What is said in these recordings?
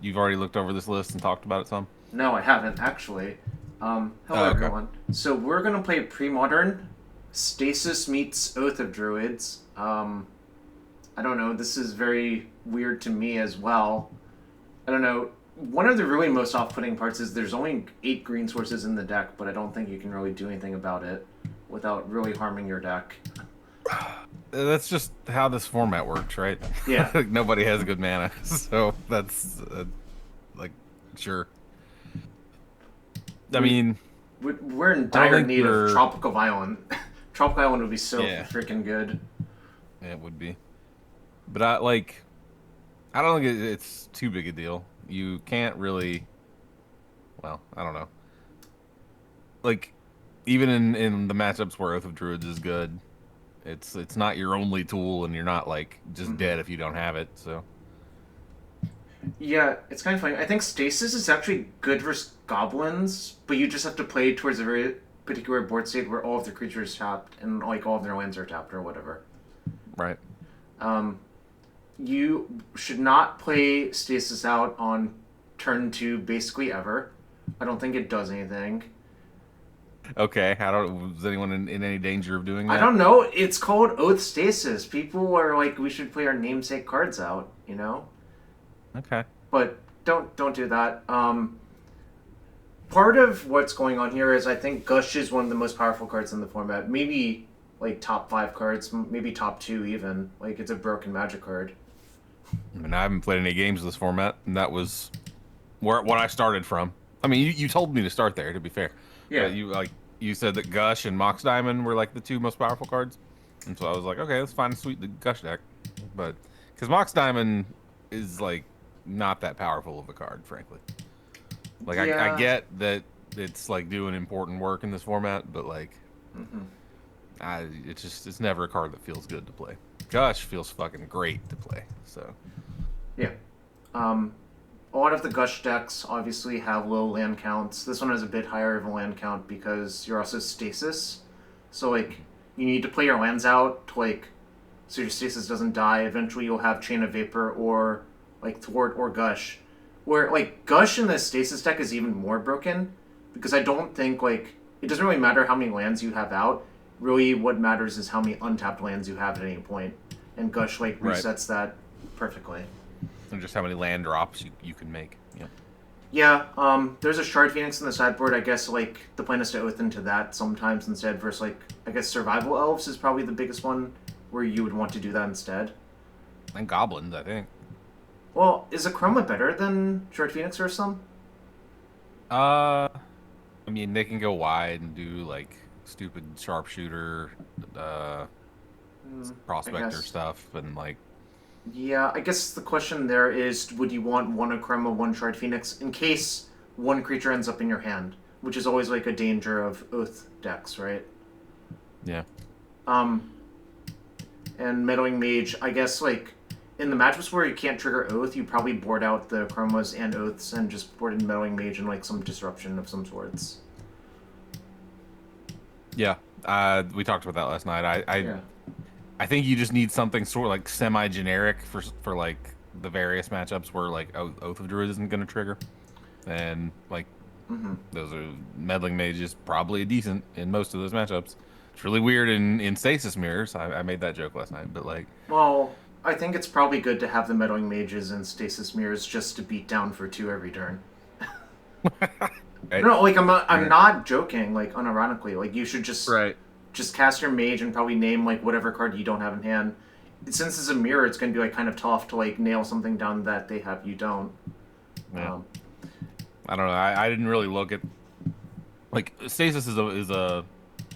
you've already looked over this list and talked about it some? No, I haven't actually. Hello Oh, okay. everyone. So we're gonna play Premodern. Stasis meets Oath of Druids. I don't know. This is very weird to me as well. I don't know. One of the really most off-putting parts is there's only 8 green sources in the deck, but I don't think you can really do anything about it without really harming your deck. That's just how this format works, right? Yeah. Like, nobody has good mana, so that's like sure. I We mean, we're in I don't dire think need of we're. Tropical Island. Tropical Island would be so Yeah, freaking good. yeah, it would be. But I don't think it's too big a deal. You can't really. Well, I don't know. Like, even in the matchups where Oath of Druids is good, it's not your only tool, and you're not like just Hmm. dead if you don't have it. So Yeah, it's kind of funny. I think Stasis is actually good versus Goblins, but you just have to play towards a very particular board state where all of the creatures tapped and like all of their lands are tapped or whatever. right. Um, you should not play Stasis out on turn 2 basically ever. I don't think it does anything. Okay, I don't. Was anyone in any danger of doing I that? don't know. It's called Oath Stasis. People are like, we should play our namesake cards out, you know? Okay. But don't do that. Part of what's going on here is I think Gush is one of the most powerful cards in the format. Maybe like top 5 cards, maybe top 2 even. Like it's a broken Magic card. I mean, I haven't played any games of this format, and that was where what I started from. I mean, you told me to start there, to be fair, Yeah. but you said that Gush and Mox Diamond were like the two most powerful cards, and so I was like, okay, let's find a sweet the Gush deck, but because Mox Diamond is like not that powerful of a card, frankly. Like I Yeah. get that it's like doing important work in this format, but like Hmm. it's never a card that feels good to play. Gush feels fucking great to play, so Yeah. Um, a lot of the Gush decks obviously have low land counts. This one has a bit higher of a land count because you're also Stasis. So like you need to play your lands out to like so your Stasis doesn't die. Eventually you'll have Chain of Vapor or like Thwart or Gush. Where like Gush in the Stasis deck is even more broken because I don't think like it doesn't really matter how many lands you have out. Really, what matters is how many untapped lands you have at any point, and Gush like right. resets that perfectly. And just how many land drops you can make. Yep. Yeah, there's a Shard Phoenix in the sideboard. I guess like the plan is to oath into that sometimes instead. Versus like I guess Survival Elves is probably the biggest one where you would want to do that instead. And goblins, I think. Well, is Chroma better than Shard Phoenix or some? Uh, I mean, they can go wide and do like stupid sharpshooter, uh, I prospector guess. stuff, and like, Yeah, I guess the question there is would you want one Akrema, one Shard Phoenix in case one creature ends up in your hand, which is always like a danger of Oath decks, right? yeah, Um, and Meddling Mage, I guess like in the matchups where you can't trigger Oath, you probably board out the Chromas and Oaths and just board in Meddling Mage and like some disruption of some sorts. yeah. We talked about that last night. Yeah. I think you just need something sort of like semi-generic for like the various matchups where like Oath of Druids isn't going to trigger, and like Mm-hmm. those are meddling mages probably decent in most of those matchups. It's really weird in stasis mirrors. I made that joke last night, but like, Well, I think it's probably good to have the Meddling Mages and Stasis Mirrors just to beat down for 2 every turn. right, No, like I'm right, not joking. Like unironically, like you should right. just cast your mage and probably name like whatever card you don't have in hand. Since it's a mirror, it's going to be like kind of tough to like nail something down that they have you don't. Yeah. Um, I don't know. I didn't really look at like stasis is a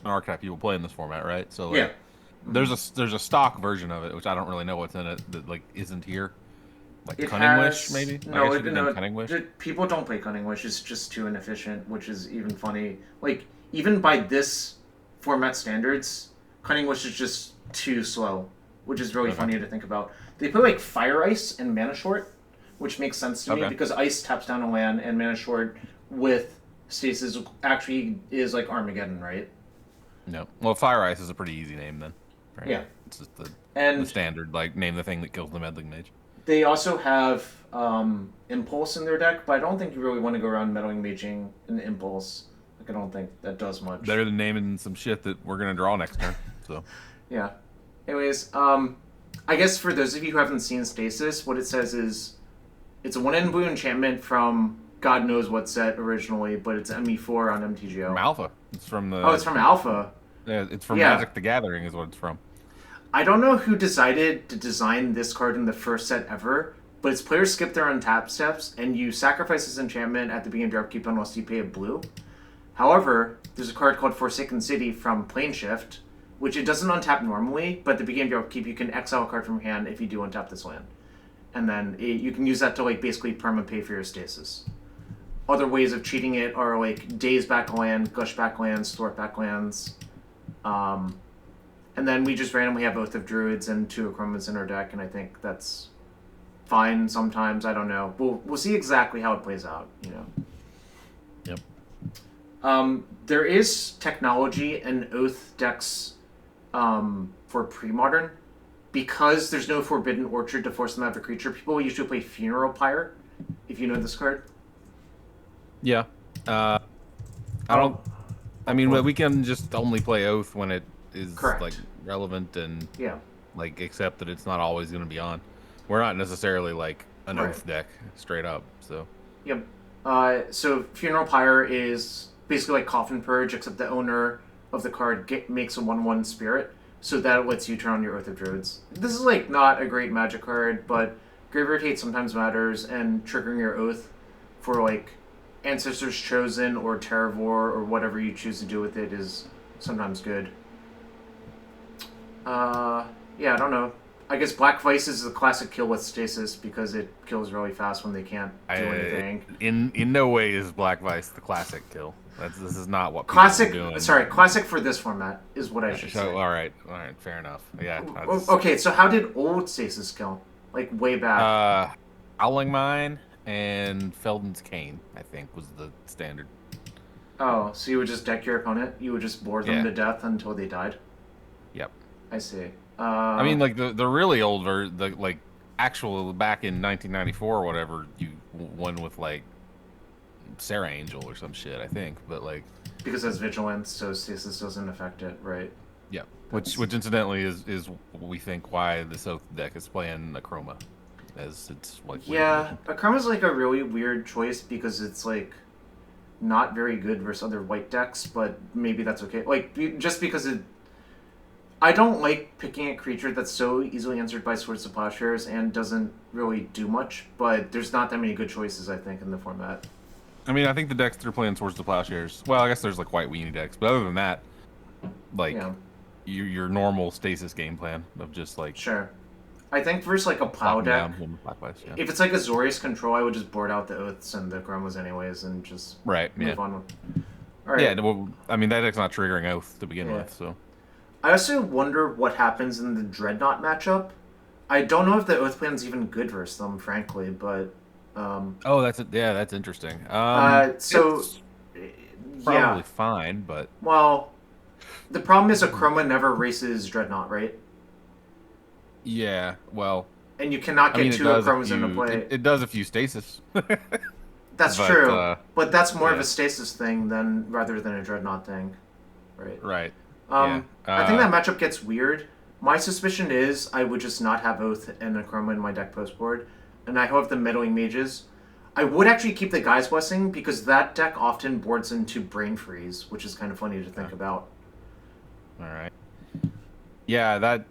an archetype people play in this format, right? So yeah. like Mm-hmm. there's a stock version of it which I don't really know what's in it that like isn't here. Like It Cunning Wish, has maybe. I no, guess you it, could name no. Cunning Wish. People don't play Cunning Wish. It's just too inefficient, which is even funny. Like even by this format standards, Cunning Wish is just too slow, which is really Okay. funny to think about. They play like Fire Ice and Mana Short, which makes sense to me Okay. because Ice taps down a land and Mana Short with Stasis actually is like Armageddon, right? No. Well, Fire Ice is a pretty easy name then, right? Yeah, It's just the and standard like name the thing that kills the meddling mage. They also have Impulse in their deck, but I don't think you really want to go around meddling maging in Impulse. Like, I don't think that does much. Better than naming some shit that we're gonna draw next turn. So Yeah. Anyways, I guess for those of you who haven't seen Stasis, what it says is it's a 1 in blue enchantment from God knows what set originally, but it's ME4 on MTGO. from Alpha. It's from the. Oh, it's from Alpha. Yeah, it's from Yeah. Magic the Gathering, is what it's from. I don't know who decided to design this card in the first set ever, but its players skip their untap steps, and you sacrifice this enchantment at the beginning of your upkeep unless you pay a blue. However, there's a card called Forsaken City from Planeshift, which it doesn't untap normally, but at the beginning of your upkeep, you can exile a card from your hand if you do untap this land. And then you can use that to like basically perma-pay for your Stasis. Other ways of cheating it are like Daze back land, Gush back lands, Thwart back lands. And then we just randomly have Oath of Druids and 2 Achromas in our deck, and I think that's fine sometimes. I don't know. We'll see exactly how it plays out, you know. Yep. There is technology in Oath decks for Premodern. Because there's no Forbidden Orchard to force them to have a creature, people usually play Funeral Pyre, if you know this card. Yeah. I don't. I mean, we can just only play Oath when it is Correct. like relevant and Yeah. like accept that it's not always going to be on. We're not necessarily like an Right. Oath deck straight up. So. Yep. So Funeral Pyre is basically like Coffin Purge, except the owner of the card makes a 1/1 spirit, so that lets you turn on your Oath of Druids. This is like not a great Magic card, but Graveyard Hate sometimes matters, and triggering your Oath for like Ancestors Chosen or Terravor or whatever you choose to do with it is sometimes good. Yeah, I don't know. I guess Black Vice is the classic kill with Stasis because it kills really fast when they can't do anything. In no way is Black Vice the classic kill. This is not what people Classic. are doing. Sorry, classic for this format is what I should say. All right, fair enough. Yeah. Okay, so how did old Stasis kill? Like way back. Howling Mine and Felden's Cane, I think, was the standard. Oh, so you would just deck your opponent? You would just bore them to death until they died? Yep. I see. I mean, like the really old the like actual back in 1994 or whatever, you won with like Sarah Angel or some shit, I think. But like because it's vigilance, so Stasis doesn't affect it, right? Yeah. Which incidentally is we think why this Oath deck is playing Achroma, as it's like Achroma's like a really weird choice because it's like not very good versus other white decks, but maybe that's okay. Like just because I don't like picking a creature that's so easily answered by Swords to Plowshares and doesn't really do much, but there's not that many good choices, I think, in the format. I mean, I think the decks that are playing Swords to Plowshares, well, I guess there's like white weenie decks, but other than that, like your normal Stasis game plan of just like... Sure. I think versus like a Plow deck, if it's like a Azorius Control, I would just board out the Oaths and the Chromas anyways and just move on. All right. Yeah, well, I mean, that deck's not triggering Oath to begin with, so... I also wonder what happens in the Dreadnought matchup. I don't know if the Oath plan's even good versus them, frankly, but... that's interesting. So... Probably fine, but... Well, the problem is Achroma never races Dreadnought, right? Yeah, well... And you cannot get 2 Achromas into play. It does a few Stasis. That's true, but that's more of a Stasis thing rather than a Dreadnought thing, right? Right. I think that matchup gets weird. My suspicion is I would just not have Oath and Achroma in my deck post board, and I have the Meddling Mages. I would actually keep the Guy's Blessing because that deck often boards into Brain Freeze, which is kind of funny to think about. All right. Yeah, that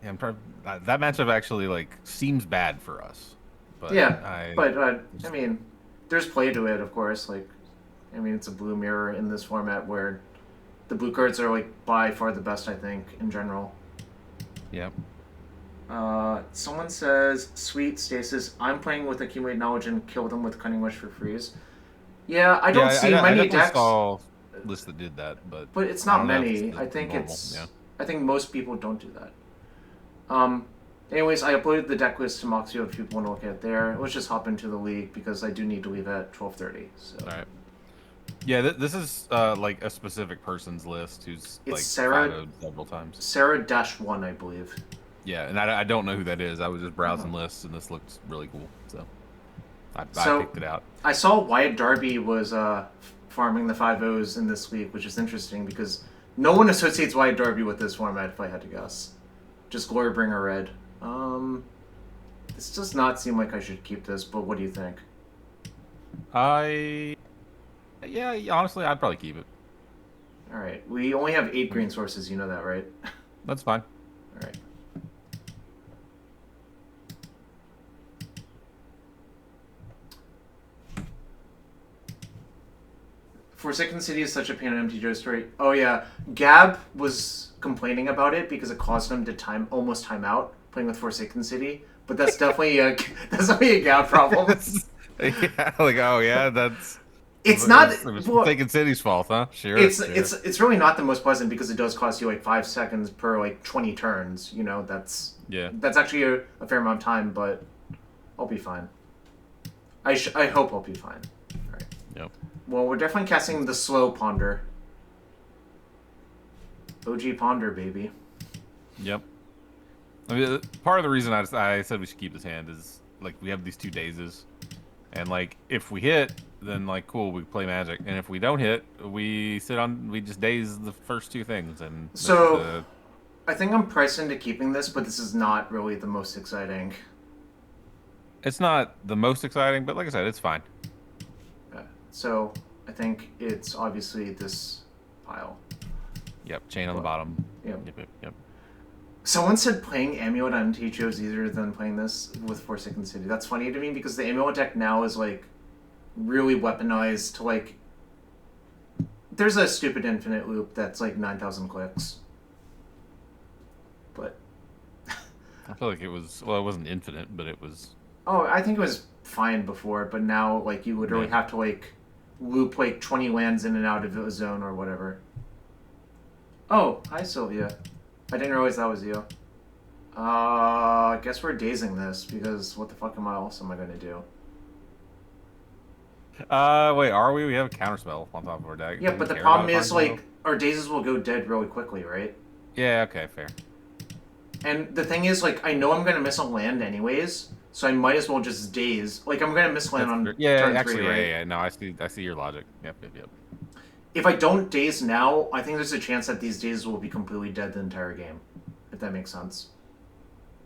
matchup actually like seems bad for us. But I mean, there's play to it, of course. Like, I mean, it's a blue mirror in this format where the blue cards are like by far the best, I think, in general. Yep. Someone says, "Sweet Stasis, I'm playing with Accumulate Knowledge and kill them with Cunning Wish for freeze." Yeah, I don't see many decks. I saw lists that did that, but it's not many. I think I think most people don't do that. Anyways, I uploaded the deck list to Moxio if people want to look at it there. Let's just hop into the league because I do need to leave at 12:30. So. All right. Yeah, this is like a specific person's list who's it's like Sarah several times. Sarah-1, I believe. Yeah, and I don't know who that is. I was just browsing lists, and this looked really cool, so I So picked it out. I saw Wyatt Darby was farming the 5-Os in this week, which is interesting because no one associates Wyatt Darby with this format, if I had to guess. Just Glorybringer red. This does not seem like I should keep this, but what do you think? I yeah, honestly, I'd probably keep it. All right, we only have 8 green sources. You know that, right? That's fine. All right. Forsaken City is such a pain in MTGO story. Oh yeah, Gab was complaining about it because it caused him to almost time out playing with Forsaken City. But that's definitely a that's definitely a Gab problem. Yeah, like oh yeah, It's not it was well, Forsaken City's fault, huh? Sure, it's sure. it's really not the most pleasant because it does cost you like 5 seconds per like 20 turns. You know Yeah. that's actually a fair amount of time, but I'll be fine. I hope I'll be fine. All right. Yep. Well, we're definitely casting the slow Ponder. OG Ponder, baby. Yep. I mean, part of the reason I said we should keep this hand is like we have these 2 dazes, and like if we hit, then like cool, we play Magic, and if we don't hit, we just daze the first 2 things, and So, I think I'm priced into keeping this, but this is not really the most exciting. it's not the most exciting, but like I said, it's fine. So, I think it's obviously this pile. Yep. Chain on the bottom. Yep. Yep. Someone said playing Amulet on MTGO is easier than playing this with Forsaken City. That's funny to me because the Amulet deck now is like really weaponized to like. There's a stupid infinite loop that's like 9,000 clicks. But. I feel like it was it wasn't infinite, but it was. Oh, I think it was fine before, but now like you literally have to like loop like 20 lands in and out of a zone or whatever. Oh, hi Sylvia. I didn't realize that was you. I guess we're dazing this because what the fuck else am I gonna do? Wait, are we? We have a counterspell on top of our deck. Yeah, Do we but the care problem about a is counterspell? like our dazes will go dead really quickly, right? Yeah. Okay. Fair. And the thing is, like, I know I'm gonna miss a land anyways, so I might as well just daze. Like, I'm gonna miss land That's on fair. Yeah. turn Actually. 3, Yeah. right? Yeah. No, I see your logic. Yep. If I don't daze now, I think there's a chance that these dazes will be completely dead the entire game. If that makes sense.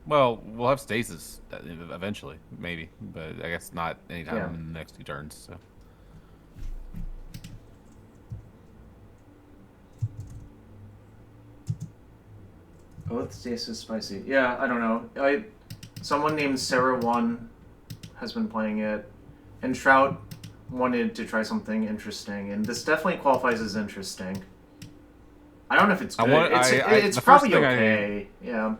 Well, we'll have stasis eventually, maybe, but I guess not anytime Yeah. in the next 2 turns. So. Oath, Stasis, Spicy. Yeah, I don't know. Someone named Sarah1 has been playing it, and Shrout wanted to try something interesting, and this definitely qualifies as interesting. I don't know if it's good. It's the first probably thing okay. Yeah.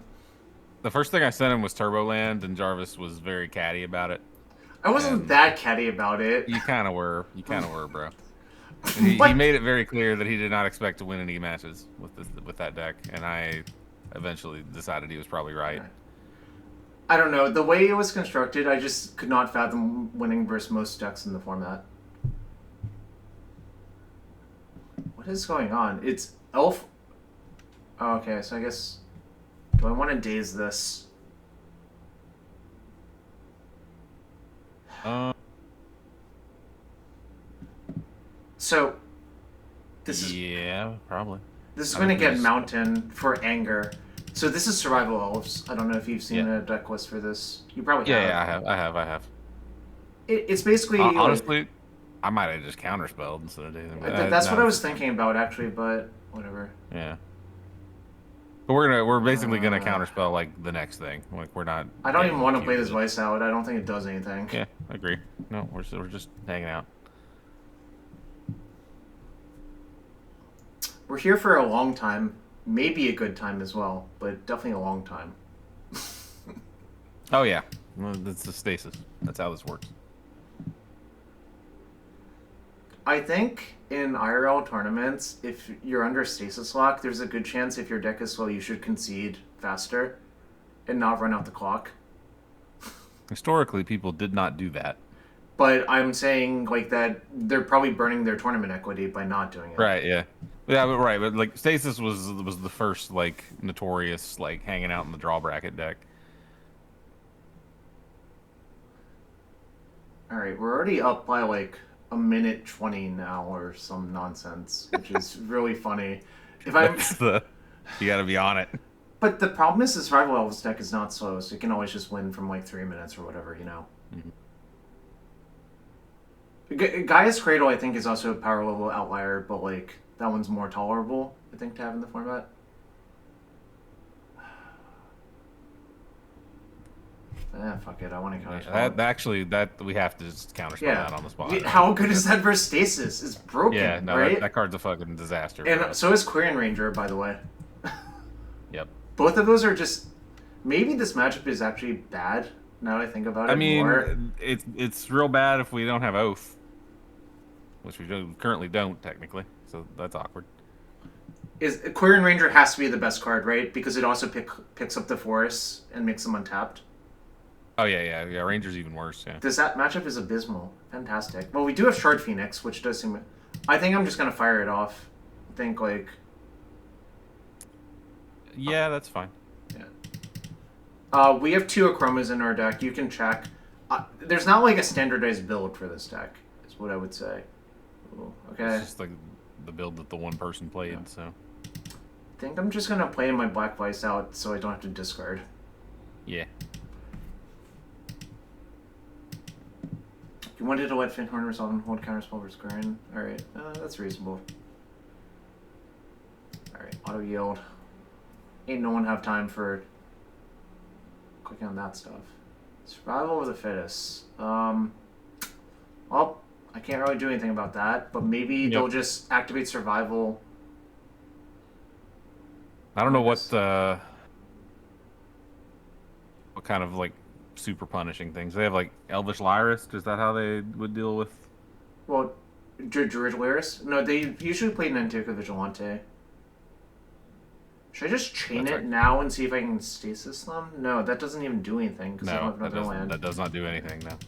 the first thing I sent him was Turboland, and Jarvis was very catty about it. I wasn't that catty about it. You kind of were. You kind of were, bro. He made it very clear that he did not expect to win any matches with that deck, and I eventually decided he was probably right. I don't know. The way it was constructed, I just could not fathom winning versus most decks in the format. What is going on? It's elf. Oh, okay, so I guess. Do I want to daze this? So. This is. Yeah, probably. This is going to get Mountain for anger. So this is Survival Elves. I don't know if you've seen a deck list for this. You probably have. Yeah, I have. It's basically honestly, like, I might have just counterspelled instead of dating. That's what I was thinking about actually, but whatever. Yeah. But we're basically gonna counterspell like the next thing. Like we're not. I don't even want to play this Vice out. I don't think it does anything. Yeah, I agree. No, we're just hanging out. We're here for a long time. Maybe a good time as well, but definitely a long time. Oh yeah, well, that's the stasis. That's how this works. I think in IRL tournaments, if you're under stasis lock, there's a good chance if your deck is slow, you should concede faster and not run out the clock. Historically, people did not do that. But I'm saying like that they're probably burning their tournament equity by not doing it. Right, yeah. Yeah, but right, but like Stasis was the first like notorious like hanging out in the draw bracket deck. All right, we're already up by like a minute 20 now or some nonsense, which is really funny. If I'm, That's the you got to be on it. but the problem is the survival elves deck is not slow, so you can always just win from like 3 minutes or whatever, you know. Mhm. Gaia's Cradle, I think, is also a power level outlier, but like that one's more tolerable, I think, to have in the format. Fuck it. I want to counterspell. That actually that we have to just counterspell Yeah. that on the spot. Right? How good is that versus Stasis? It's broken, Yeah, no, right? that card's a fucking disaster. And so is Quirion Ranger, by the way. Yep. Both of those are just. Maybe this matchup is actually bad. Now that I think about it I mean, more. it's real bad if we don't have Oath, which we currently don't technically. So that's awkward. Is Quirion Ranger has to be the best card, right? Because it also picks up the forests and makes them untapped. Oh yeah. Ranger's even worse. Yeah. This that matchup is abysmal. Fantastic. Well, we do have Shard Phoenix, which does seem. I think I'm just gonna fire it off. I think like. Yeah, that's fine. Yeah. We have 2 Achromas in our deck. You can check. There's not like a standardized build for this deck. Is what I would say. Ooh, okay. It's just like the build that the one person played. Yeah. So. I think I'm just gonna play my Black Vice out so I don't have to discard. Yeah. You wanted to let Finhorn resolve and hold counterspell versus Quirion? Alright, that's reasonable. Alright, auto yield. Ain't no one have time for clicking on that stuff. Survival of the fittest. Well, I can't really do anything about that, but maybe they'll just activate survival. I don't know what kind of like super punishing things. They have like Elvish Lyris. Is that how they would deal with? Well, Druid Lyris? No, they usually play Nantuko Vigilante. Should I just chain it now and see if I can stasis them? No, that doesn't even do anything because I don't have another land. That does not do anything, no.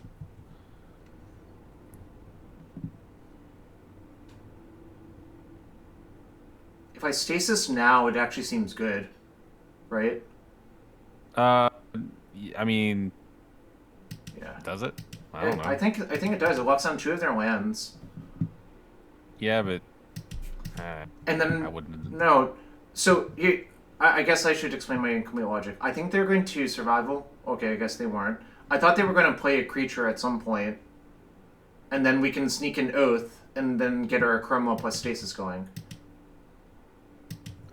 If I stasis now, it actually seems good, right? I mean, yeah. Does it? I don't know. I think it does. It locks down 2 of their lands. Yeah, but and then I wouldn't. No, so I guess I should explain my incomplete logic. I think they're going to survival. Okay, I guess they weren't. I thought they were going to play a creature at some point, and then we can sneak an Oath and then get our Chroma plus Stasis going.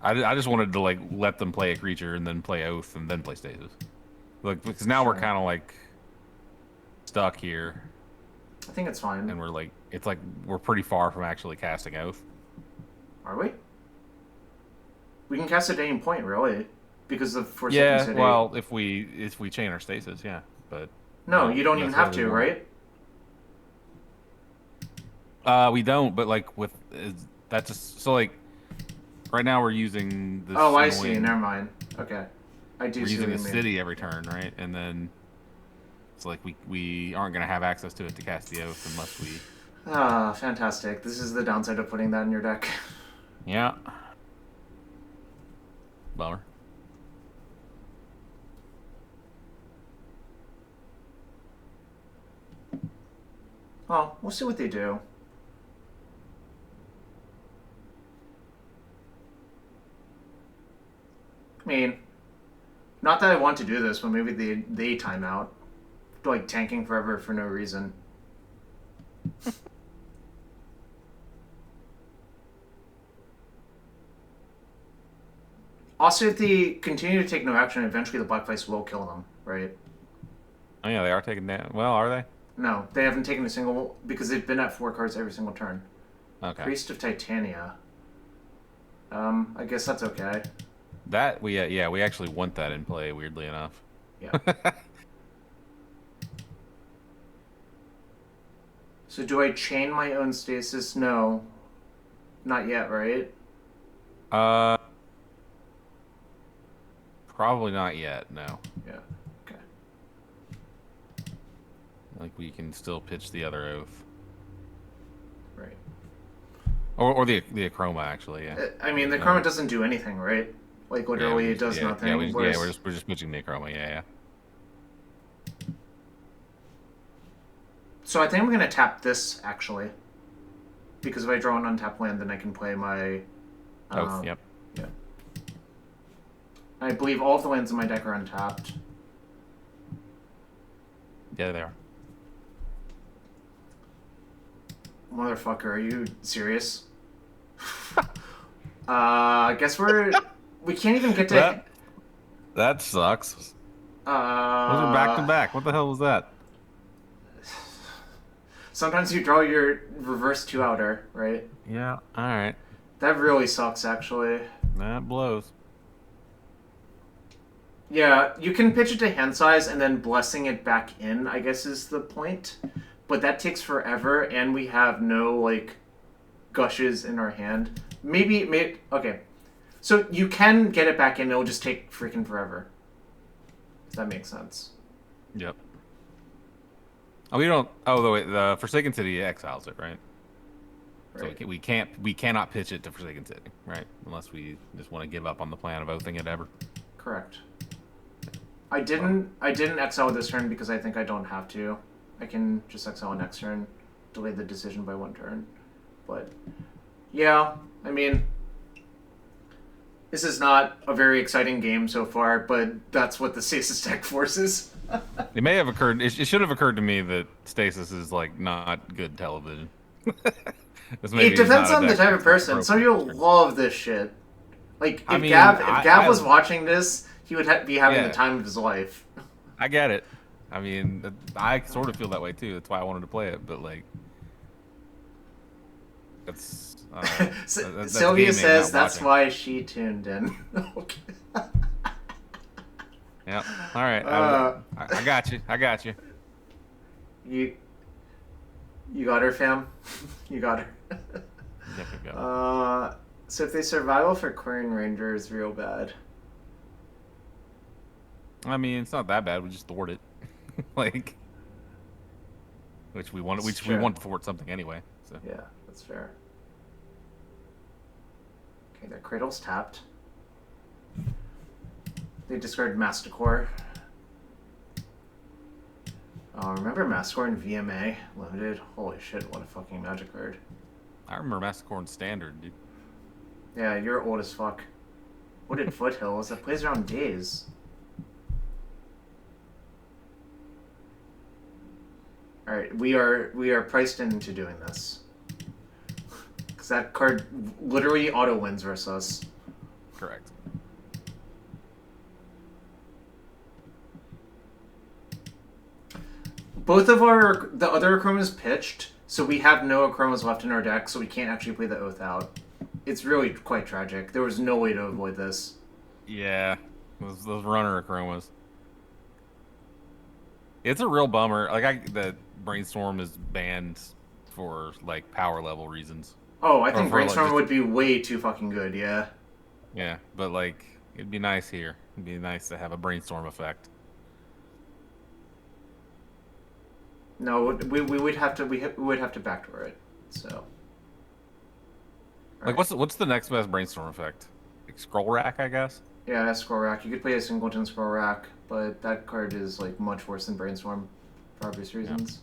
I just wanted to like let them play a creature and then play Oath and then play Stasis, like because now we're kind of like stuck here. I think it's fine. And we're like, it's like we're pretty far from actually casting Oath. Are we? We can cast at any point, really, because of Forsaken Yeah, City. well, if we chain our Stasis, yeah, but no, you don't even have to, right? We don't, but like with that just so like right now we're using this. Oh, I see. Never mind. Okay, I do. We're see using a city every turn, right? And then it's like we aren't gonna have access to it to cast the Oath unless we. Ah, fantastic! This is the downside of putting that in your deck. Yeah. Bummer. Well, we'll see what they do. I mean, not that I want to do this, but maybe they time out. Like tanking forever for no reason. Also, if they continue to take no action, eventually the Black Vice will kill them, right? Oh yeah, they are taking down. Well, are they? No, they haven't taken a single because they've been at 4 cards every single turn. Okay. Priest of Titania. I guess that's okay. That we actually want that in play. Weirdly enough. Yeah. So do I chain my own stasis? No. Not yet, right? Probably not yet. No. Yeah. Okay. Like we can still pitch the other Oath. Right. Or the Acroma actually, yeah. I mean, the Chroma doesn't do anything, right? Like Yeah, we literally, it just does nothing. we're Whereas, just pitching the Acroma, yeah. so I think I'm gonna tap this actually, because if I draw an untapped land, then I can play my. Oath, Um, yep. yeah. I believe all of the lands in my deck are untapped. Yeah, they are. Motherfucker, are you serious? I guess we can't even get to. That sucks. Those are back to Uh, back. What the hell was that? sometimes you draw your reverse two outer, right? Yeah, all right. That really sucks, actually. That blows. Yeah, you can pitch it to hand size and then blessing it back in, I guess is the point. But that takes forever, and we have no, like, gushes in our hand. Maybe, okay. So you can get it back in, it'll just take freaking forever. If that makes sense. Yep. Oh, we don't. Oh, wait. The Forsaken City exiles it, right? So Right. we cannot pitch it to Forsaken City, right? Unless we just want to give up on the plan of oathing it ever. Correct. I didn't exile this turn because I think I don't have to. I can just exile next turn, delay the decision by one turn. But yeah, I mean, this is not a very exciting game so far, but that's what the Stasis deck forces. It may have occurred. It should have occurred to me that Stasis is like not good television. This It maybe is depends not a on the deck type of that's person. Some appropriate. people love this shit. Like I if mean, Gav was watching this, he would be having the yeah, time of his life. I get it. I mean, I sort of feel that way too. That's why I wanted to play it. But like, that's that's Sylvia gaming, says not that's watching. why she tuned in. Okay. Yeah. All right. Uh, I got you. I got you. you you got her, fam. You got her. Yep, yep. So if they survival for Querying Ranger is real bad. I mean, it's not that bad. We just thwart it, like, It's which we true. want to thwart something anyway. So Yeah, that's fair. Okay, their cradle's tapped. They discard Masticore. Remember Masticore in VMA limited? Holy shit! What a fucking magic card. I remember Masticorn Standard, dude. Yeah, you're old as fuck. Wooded Foothills that plays around days. All right, we are priced into doing this because that card literally auto wins versus us. Correct. Both of the other Akromas pitched, so we have no Akromas left in our deck, so we can't actually play the Oath out. It's really quite tragic. There was no way to avoid this. Yeah, those runner chromas. It's a real bummer. Like the brainstorm is banned for like power level reasons, Oh, I or think for like Brainstorm just would be way too fucking good, yeah. yeah. But like it'd be nice here. It'd be nice to have a brainstorm effect. No, we would have to we would have to backdoor it. So. Like Alright. what's the next best brainstorm effect? Like scroll rack, I guess. Yeah, Scroll Rack. You could play a Singleton Scroll Rack, but that card is like much worse than Brainstorm for obvious Yeah. reasons.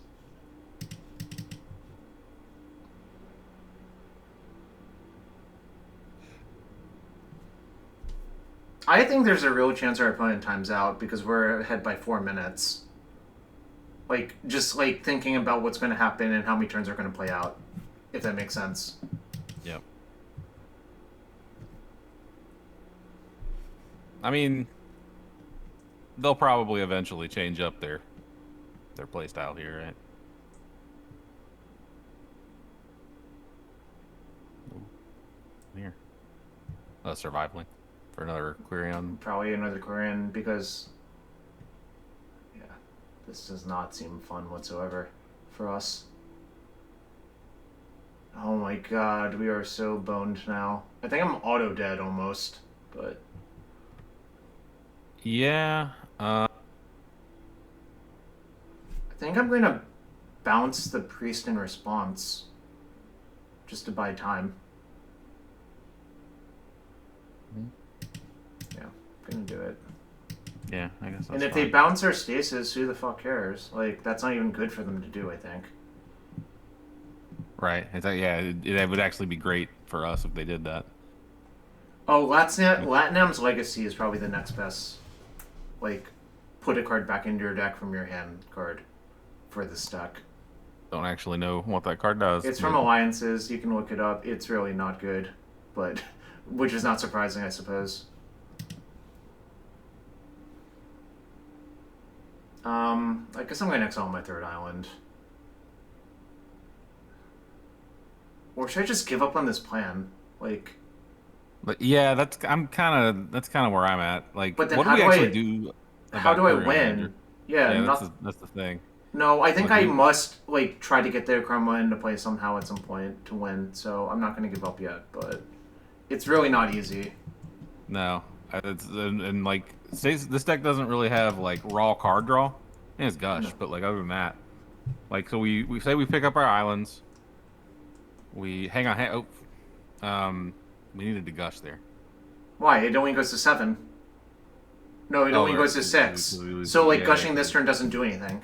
I think there's a real chance our opponent times out because we're ahead by 4 minutes. Like, just like thinking about what's going to happen and how many turns are going to play out, if that makes sense. Yep. I mean, they'll probably eventually change up their play style here, right? Ooh, here. Surviving for another query on. Probably another Korean because, yeah, this does not seem fun whatsoever for us. Oh my god, we are so boned now. I think I'm auto dead almost, but Yeah. I think I'm going to bounce the priest in response. just to buy time. Yeah, gonna do it. Yeah, I guess that's And if fine. they bounce our stasis, who the fuck cares? Like, that's not even good for them to do, I think. Right. It's like, yeah, it would actually be great for us if they did that. Oh, Latinam's Legacy is probably the next best. Like, put a card back into your deck from your hand card for this deck. Don't actually know what that card does. It's from Alliances. You can look it up. It's really not good, but which is not surprising, I suppose. I guess I'm going to exile my third island. Or should I just give up on this plan? Like, But yeah, that's kind of where I'm at. Like, but then what do how we do actually I do how about do I Query on Ranger? win? Yeah, Yeah, not that's the thing. no. I think What do I we? must like try to get the Chroma into play somehow at some point to win. So I'm not going to give up yet, but it's really not easy. No, it's and like this deck doesn't really have like raw card draw. It has Gush, No. but like other than that, like so we say we pick up our islands. We hang on. We needed to Gush there. Why? It only goes to 7. No, it Oh, only right, goes to 6. we lose- So like yeah, gushing yeah. this turn doesn't do anything.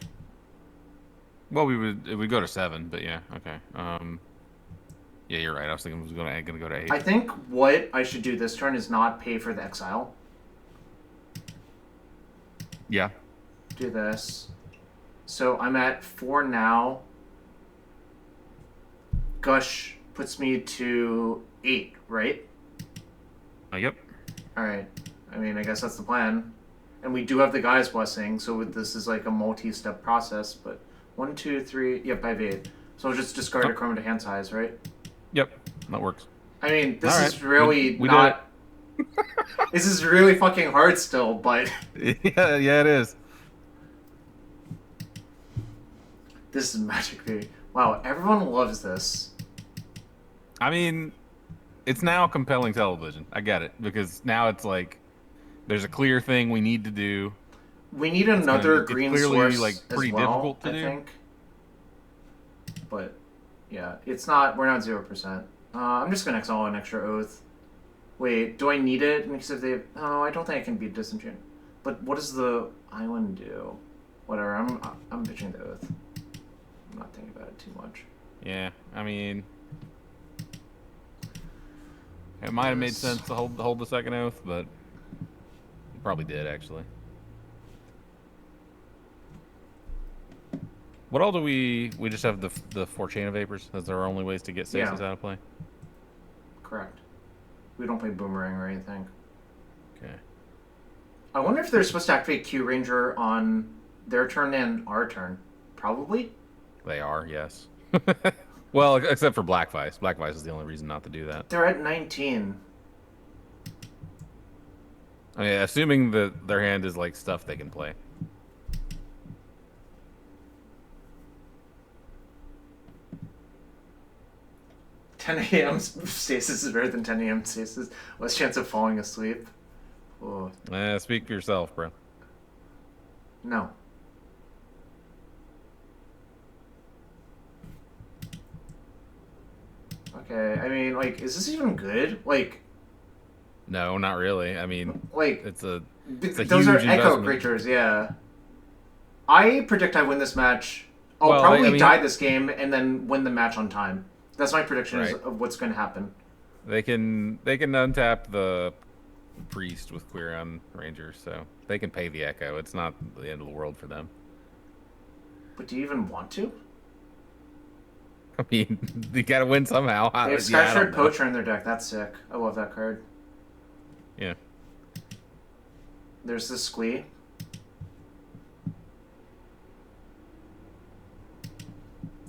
Well, it would go to 7, but yeah, okay. Yeah, you're right. I was thinking it was gonna go to 8. I think what I should do this turn is not pay for the exile. Yeah. Do this. So I'm at 4 now. Gush puts me to 8, right? Yep. Alright. I mean, I guess that's the plan. And we do have the guy's blessing, so this is like a multi-step process, but 1, 2, 3, yep, I have 8. So I'll just discard a Chroma to hand size, right? Yep. That works. I mean, this All is right. really We not... This is really fucking hard still, but... Yeah, yeah, it is. This is Magic V. Wow, everyone loves this. I mean, it's now compelling television. I get it because now it's like there's a clear thing we need to do. We need another green clearly, source like, pretty as well, difficult to I do. think. But yeah, it's not. We're not 0%. I'm just gonna exile an extra oath. Wait, do I need it? Because if they, oh, I don't think I can beat disenchant. But what does the island do? Whatever. I'm pitching the oath. I'm not thinking about it too much. Yeah, I mean, it might have made sense to hold the second oath, but it probably did actually. What all do we just have the 4 Chain of Vapors? That's our only ways to get Stasis out of play. Correct. We don't play Boomerang or anything. Okay. I wonder if they're supposed to activate Q Ranger on their turn and our turn. Probably. They are, yes. Well, except for Black Vice. Black Vice is the only reason not to do that. They're at 19. I mean, assuming that their hand is like stuff they can play. Ten a.m. stasis is better than 10 a.m. stasis. Less chance of falling asleep. Oh. Speak for yourself, bro. No. Okay, I mean, like, is this even good? Like, No, not really. I mean, like it's a those are huge echo investment. creatures, yeah. I predict I win this match. I'll Well, probably I mean- die this game and then win the match on time. That's my prediction Right. of what's going to happen. They can untap the priest with Quirion Ranger, so they can pay the echo. It's not the end of the world for them. But do you even want to? I mean, you gotta win somehow. They have Yeah, I Sky don't Shard know. Poacher in their deck. That's sick. I love that card. Yeah. There's the Squee.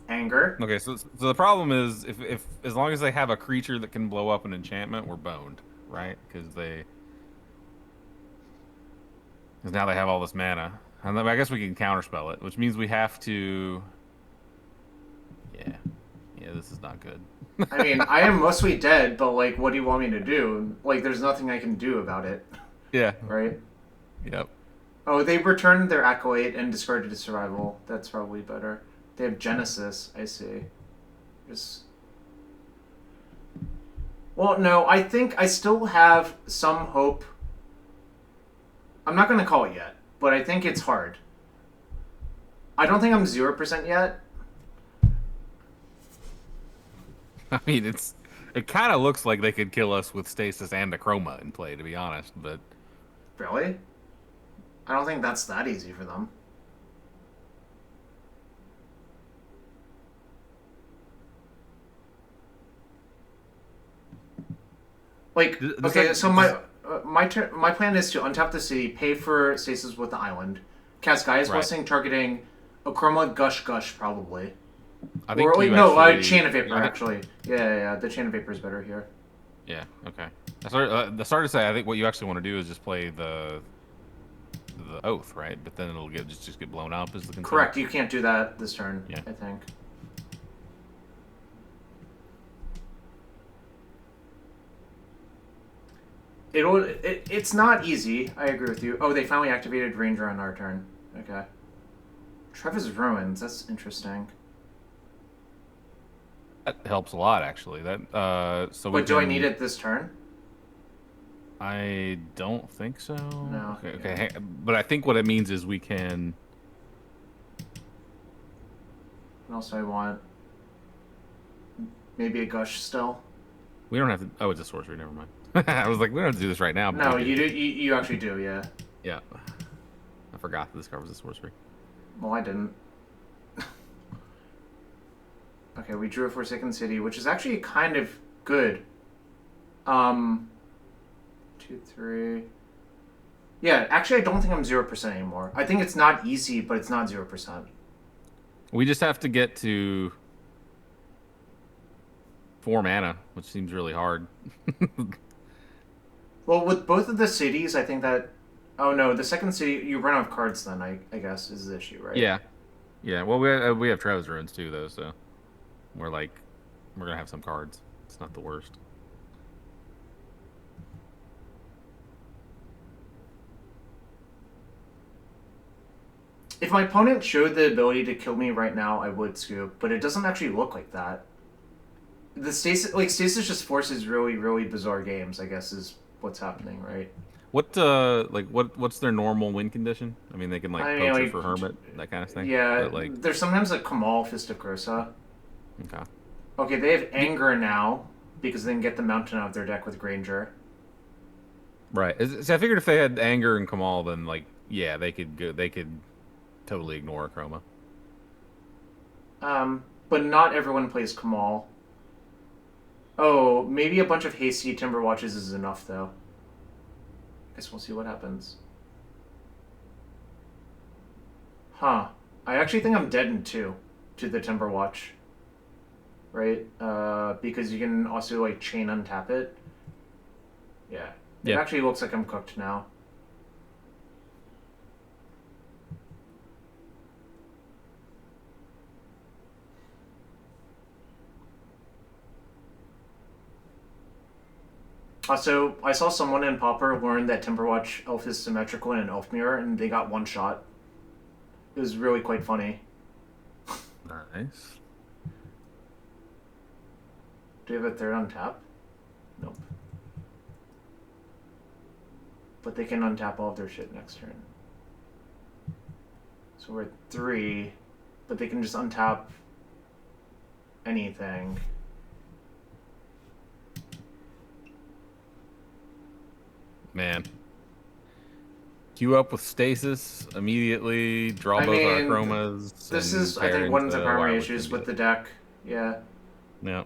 Anger. Okay, so the problem is if as long as they have a creature that can blow up an enchantment, we're boned, right? Because now they have all this mana, and then I guess we can counterspell it, which means we have to. Yeah, this is not good. I mean, I am mostly dead, but, like, what do you want me to do? Like, there's nothing I can do about it, Yeah. right? Yep. Oh, they returned their Acolyte and discarded a Survival. That's probably better. They have Genesis, I see. Just... Well, no, I think I still have some hope. I'm not going to call it yet, but I think it's hard. I don't think I'm 0% yet. I mean, it kind of looks like they could kill us with Stasis and a Chroma in play, to be honest. But Really? I don't think that's that easy for them. Like, okay, so my plan is to untap the city, pay for Stasis with the island, cast Gaia's right. Blessing targeting a Chroma Gush probably. I think Or wait, you no, actually, Chain of Vapor actually. Yeah. The Chain of Vapor is better here. Yeah. Okay. I started to say I think what you actually want to do is just play the Oath, right? But then it'll just get blown up as the concern. Correct. You can't do that this turn. Yeah. I think. It's not easy. I agree with you. Oh, they finally activated Ranger on our turn. Okay. Trevor's Ruins. That's interesting. That helps a lot, actually. But do I need it this turn? I don't think so. No. Okay. But I think what it means is we can. What else do I want? Maybe a Gush still. We don't have to. Oh, it's a sorcery. Never mind. I was like, we don't have to do this right now. No, you do. You actually do. Yeah. Yeah. I forgot that this card was a sorcery. Well, I didn't. Okay, we drew a Forsaken City, which is actually kind of good. 2, 3. Yeah, actually, I don't think I'm 0% anymore. I think it's not easy, but it's not 0%. We just have to get to 4 mana, which seems really hard. Well, with both of the cities, I think that. Oh no, the second city you run out of cards. Then I guess is the issue, right? Yeah. Well, we have Travis Ruins too, though, so we're gonna have some cards. It's not the worst. If my opponent showed the ability to kill me right now, I would scoop, but it doesn't actually look like that. The Stasis just forces really, really bizarre games, I guess, is what's happening, right? What's their normal win condition? I mean, they can poacher for Hermit, that kind of thing. Yeah, but, there's sometimes a Kamal Fist of Cursa. Okay. Okay, they have Anger now because they can get the Mountain out of their deck with Granger. Right. So I figured if they had Anger and Kamal, then they could totally ignore a Chroma. But not everyone plays Kamal. Oh, maybe a bunch of hasty Timber Watches is enough, though. Guess we'll see what happens. Huh. I actually think I'm dead in 2 to the Timber Watch. Right? Because you can also, chain untap it. Yeah. It actually looks like I'm cooked now. Also, I saw someone in Pauper learn that Timberwatch Elf is symmetrical in an Elf Mirror, and they got one shot. It was really quite funny. Nice. Do you have a third on tap? Nope. But they can untap all of their shit next turn. So we're at 3, but they can just untap anything. Man. Queue up with Stasis immediately, draw both our Chromas. This is, I think, one of the primary issues with the deck. Yeah. Yeah.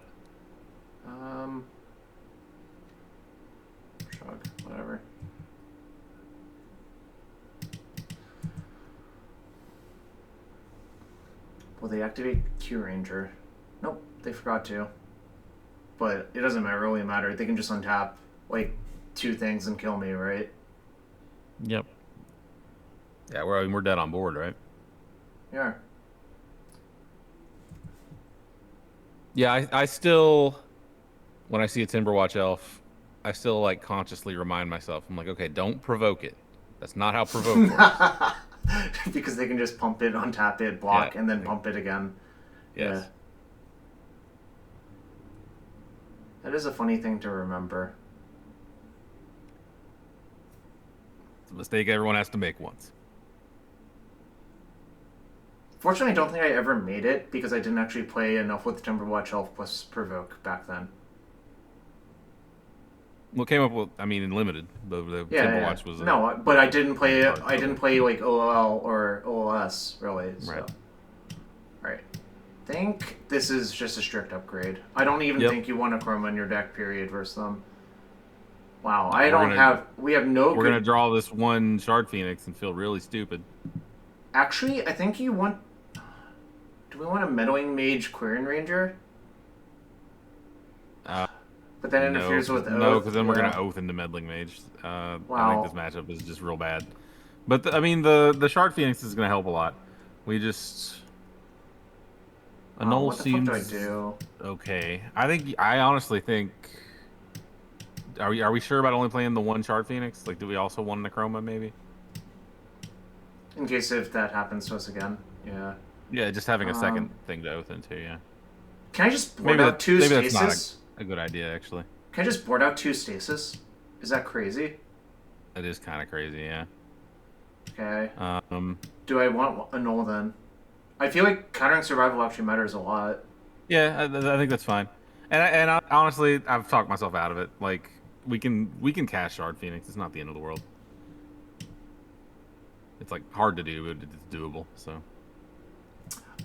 Shrug, whatever. Will they activate Q Ranger? Nope, they forgot to. But it doesn't really matter. They can just untap, 2 things and kill me, right? Yep. Yeah, we're dead on board, right? Yeah. Yeah, I still, when I see a Timberwatch Elf, I still consciously remind myself. I'm like, okay, don't provoke it. That's not how provoke works. Because they can just pump it, untap it, block, and then pump it again. Yes. That is a funny thing to remember. It's a mistake everyone has to make once. Fortunately, I don't think I ever made it because I didn't actually play enough with Timberwatch Elf plus Provoke back then. What came up with, I mean, in limited, the Yeah, yeah. Timberwatch was a No, but I didn't play. hard I didn't play like OLL or OLS really. So, right. right. I think this is just a strict upgrade. I don't even Yep. think you want a Chroma in your deck. Period. Versus them. Wow, We have no. We're gonna draw this one Shard Phoenix and feel really stupid. Actually, I think you want. Do we want a Meddling Mage Quirion Ranger? But that interferes with Oath. No, because then we're Yeah. gonna Oath into Meddling Mage. I Wow. think this matchup is just real bad. But I mean, the Shard Phoenix is gonna help a lot. We just a null What the fuck do I seems do? okay. I honestly think. Are we sure about only playing the one Shard Phoenix? Like, do we also want a Necroma maybe? In case if that happens to us again. Yeah. Yeah, just having a second thing to Oath into. Yeah. Can I just board out two maybe Stasis? that's not a good idea actually. Can I just board out two Stasis? Is that crazy? It is kind of crazy, yeah. Okay. Um. Do I want a null then? I feel like countering survival actually matters a lot. Yeah, I think that's fine. And honestly, I've talked myself out of it. Like we can cast Shard Phoenix. It's not the end of the world. It's like hard to do, but it's doable. So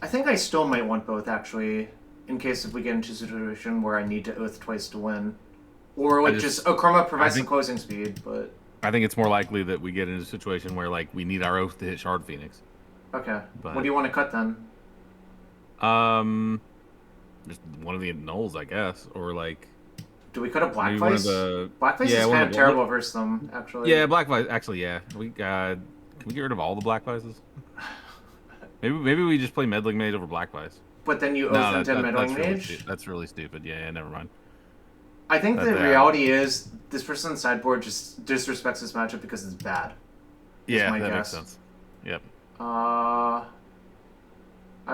I think I still might want both actually, in case if we get into a situation where I need to Oath twice to win, or like just Chroma provides the closing speed. But I think it's more likely that we get into a situation where like we need our Oath to hit Shard Phoenix. Okay. But what do you want to cut then? Just one of the nulls, I guess, or like. Do we cut a Black Vice? Black Vice is kind of terrible versus them, actually. Yeah, Black Vice. Actually, yeah. Can we get rid of all the Black Vices? maybe we just play Meddling Mage over Black Vice. But then you Oath into Meddling Mage? That's really stupid. Yeah, never mind. I think the reality is this person's sideboard just disrespects this matchup because it's bad. Yeah, that makes sense. Yep. I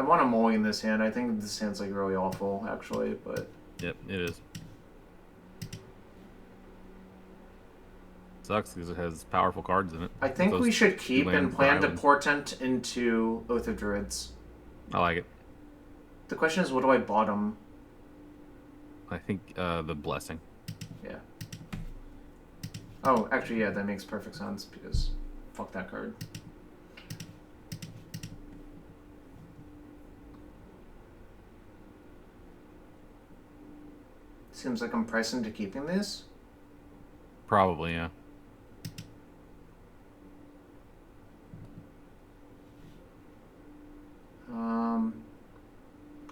want to mulligan this hand. I think this hand's like really awful, actually, but... Yep, it is. Sucks because it has powerful cards in it. I think we should keep and plan to Portent into Oath of Druids. I like it. The question is, what do I bottom? I think the Blessing. Yeah. Oh, actually, yeah, that makes perfect sense because fuck that card. Seems like I'm priced into keeping these. Probably, yeah.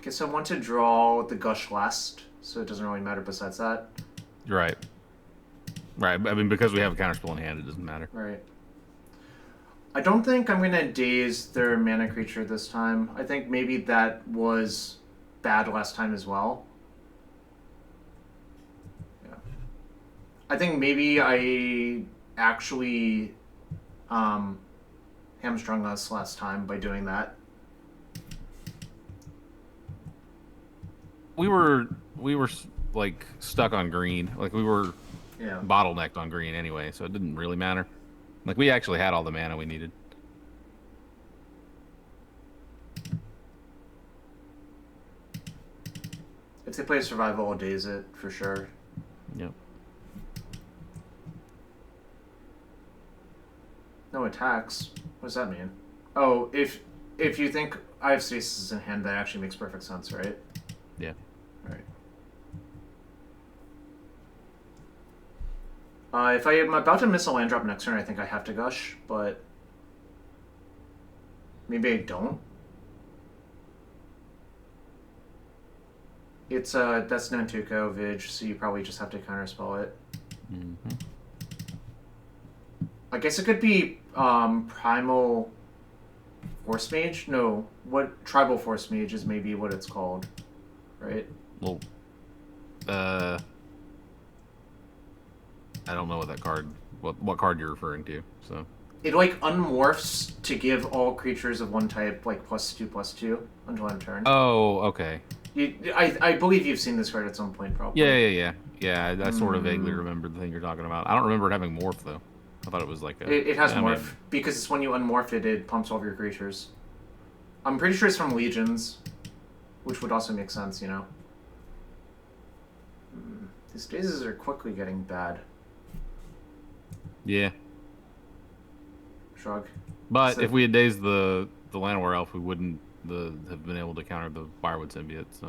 Guess I want to draw the Gush last, so it doesn't really matter besides that. Right. Right, I mean, because we have a counterspell in hand, it doesn't matter. Right. I don't think I'm going to daze their mana creature this time. I think maybe that was bad last time as well. Yeah. I think maybe I actually hamstrung us last time by doing that. We were like stuck on green. Like we were bottlenecked on green anyway, so it didn't really matter. Like we actually had all the mana we needed. If they play survival, I'll daze it for sure. Yep. No attacks. What does that mean? Oh, if you think I have Stasis in hand, that actually makes perfect sense, right? Yeah. Right. If I am about to miss a land drop next turn, I think I have to Gush, but maybe I don't. It's that's Nantuko Vig, so you probably just have to counterspell it. Mm-hmm. I guess it could be Primal Force Mage? No, what Tribal Force Mage is maybe what it's called, right? Well, I don't know what that card, what card you're referring to. So it like unmorphs to give all creatures of one type like +2/+2 until end turn. Oh, okay. I believe you've seen this card at some point, Yeah, probably. yeah, yeah. Yeah, I sort of vaguely Hmm. remember the thing you're talking about. I don't remember it having morph though. I thought it was like a. It has Yeah, maybe. morph because it's when you unmorph it, it pumps all of your creatures. I'm pretty sure it's from Legions, which would also make sense, you know. These daisies are quickly getting bad. Yeah, Shrug. but So, if we had dazed the Llanowar elf, we wouldn't have been able to counter the Firewood symbiote. So,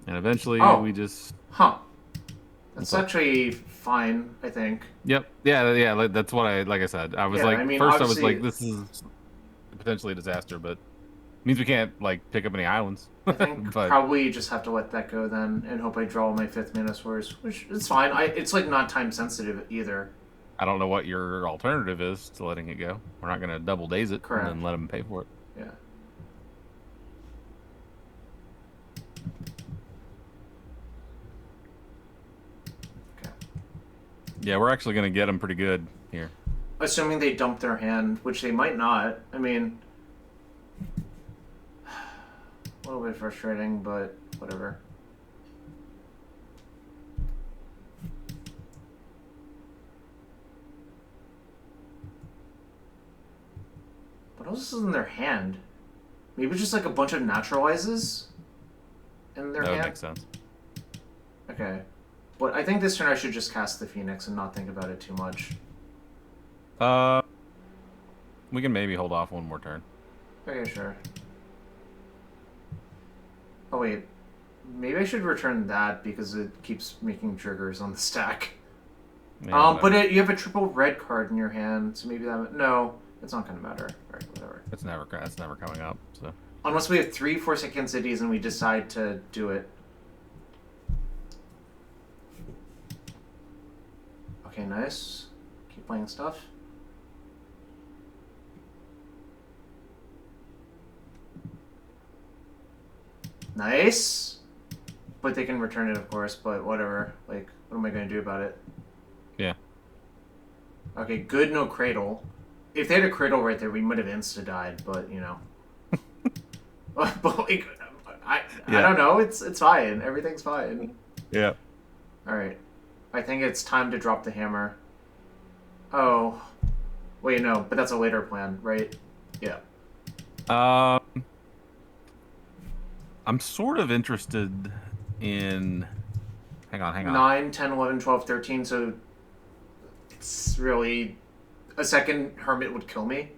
and eventually oh, we just. huh. That's What's up? actually fine, I think. Yep. Yeah. Yeah. That's what like I said. I was Yeah, like, I mean, first I was like, obviously, this is potentially a disaster, but means we can't like pick up any islands. I think But probably you just have to let that go then and hope I draw my 5th mana source, which is fine. It's like not time sensitive either. I don't know what your alternative is to letting it go. We're not gonna double daze it and then Correct. let them pay for it. Yeah. Okay. Yeah, we're actually gonna get them pretty good here. Assuming they dump their hand, which they might not. I mean, a little bit frustrating, but whatever. What else is in their hand? Maybe just like a bunch of naturalizes in their That would hand? make sense. Okay. But I think this turn I should just cast the Phoenix and not think about it too much. Uh, we can maybe hold off one more turn. Okay, sure. Oh, wait. Maybe I should return that because it keeps making triggers on the stack. Yeah, But you have a triple red card in your hand, so maybe that... No, it's not going to matter. Alright, whatever. that's never coming up. So Unless we have 3 Forsaken Cities and we decide to do it. Okay, nice. Keep playing stuff. Nice! But they can return it, of course, but whatever. Like, what am I going to do about it? yeah, Okay, good, no Cradle. If they had a Cradle right there, we might have insta-died, but, you know. But, like, I yeah, don't know. It's fine. Everything's fine. yeah. Alright. I think it's time to drop the hammer. Oh. Wait, no, but that's a later plan, right? Yeah. Um, I'm sort of interested in. Hang on, hang on. 9, 10, 11, 12, 13, so it's really... A second Hermit would kill me.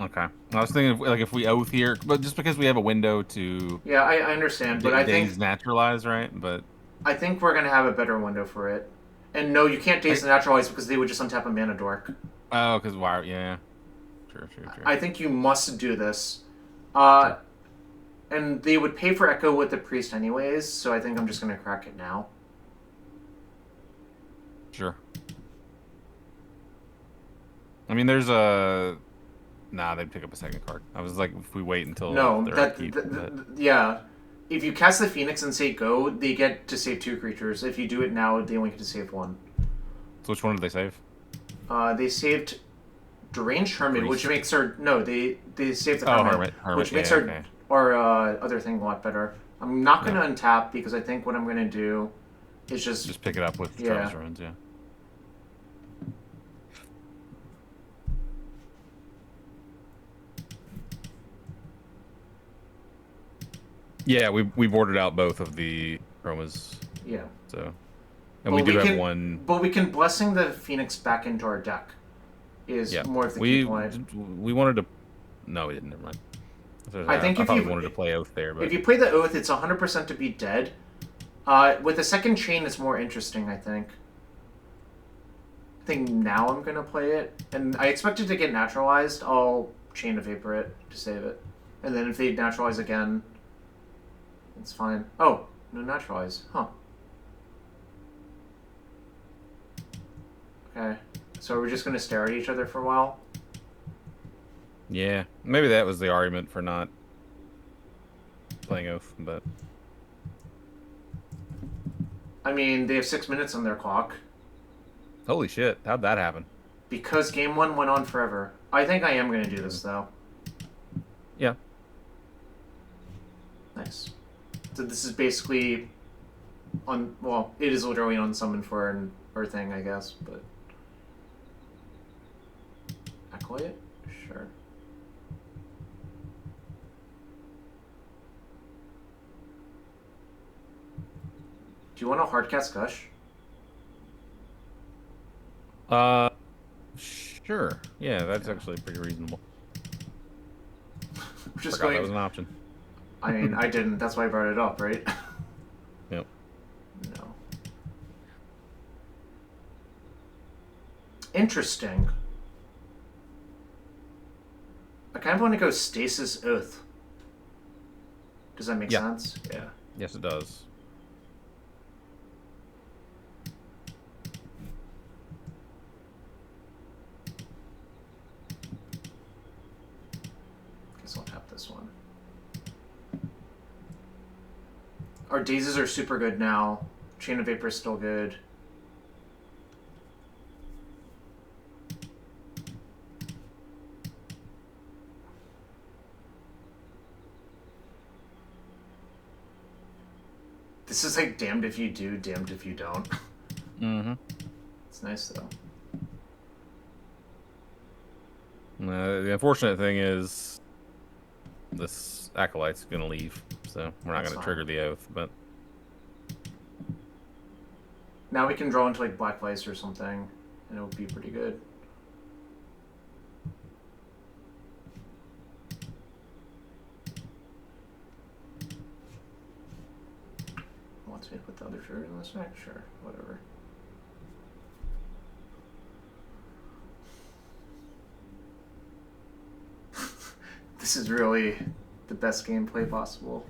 Okay, I was thinking like if we oath here, but just because we have a window to Yeah, I understand, but daze naturalize, right? But I think we're gonna have a better window for it. And no, you can't daze I, the naturalize because they would just untap a mana dork. oh, because why? Yeah, sure, sure, sure. I think you must do this. Sure. And they would pay for Echo with the priest anyways, so I think I'm just gonna crack it now. Sure. I mean, there's a. Nah, they'd pick up a second card. I was like, if we wait until No, they're that upkeep, but... yeah. If you cast the Phoenix and say go, they get to save 2 creatures. If you do it now, they only get to save 1. So which one did they save? They saved Deranged Hermit, Priest. which makes her... No, they saved the Oh, Hermit, Hermit, which yeah, makes her okay. our other thing a lot better. I'm not going Yeah. to untap because I think what I'm going to do is Just pick it up with Yeah. Travis Ruins, yeah. Yeah, we boarded out both of the chromas, Yeah. so... And we do have one... But we can Blessing the Phoenix back into our deck is Yeah. more of the key play. We wanted to... No, we didn't, never mind. I think I if thought you we wanted to play Oath there, but... If you play the Oath, it's 100% to be dead. With the second chain, it's more interesting, I think. I think now I'm going to play it. And I expect it to get naturalized. I'll Chain of Vapor it to save it. And then if they naturalize again, it's fine. Oh, no naturalize. Huh. Okay. So we're just going to stare at each other for a while? Yeah, maybe that was the argument for not playing Oath, but... I mean, they have 6 minutes on their clock. Holy shit, how'd that happen? Because game 1 went on forever. I think I am going to do this, though. Yeah. Nice. So this is basically on. Well, it is literally on summon for an thing, I guess, but Acolyte, sure. Do you want a hardcast gush? Sure. Yeah, that's actually pretty reasonable. Just Forgot going. that was an option. I mean, I didn't. That's why I brought it up, right? Yep. No. Interesting. I kind of want to go Stasis Oath. Does that make sense? Yeah. Yes, it does. Guess I'll tap this one. Our daisies are super good now. Chain of Vapor is still good. This is like damned if you do, damned if you don't. Mm-hmm. It's nice though. The unfortunate thing is this Acolyte's gonna leave, so we're not gonna trigger the Oath, but now we can draw into like Black Vice or something, and it would be pretty good. Wants me to put the other trigger in this deck? Sure, whatever. This is really the best gameplay possible.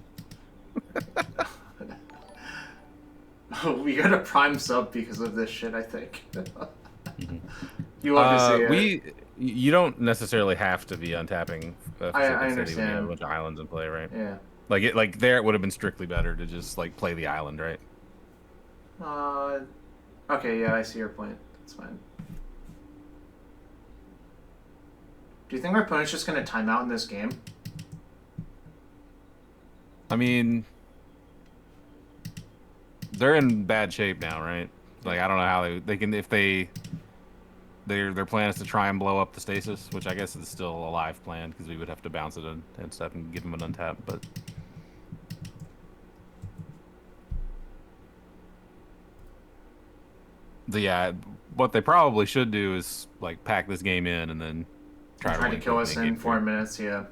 We got a prime sub because of this shit, I think. You love to see it. You don't necessarily have to be untapping for I Forsaken City when you have a understand. bunch of islands in play, right? Yeah. Like there it would have been strictly better to just like play the island, right? Okay, yeah, I see your point. That's fine. Do you think our opponent's just gonna time out in this game? I mean, they're in bad shape now, right? Like I don't know how they can if their plan is to try and blow up the stasis, which I guess is still a live plan because we would have to bounce it and stuff and give them an untap, but yeah, what they probably should do is like pack this game in and then try to kill us in 4 minutes. Yeah,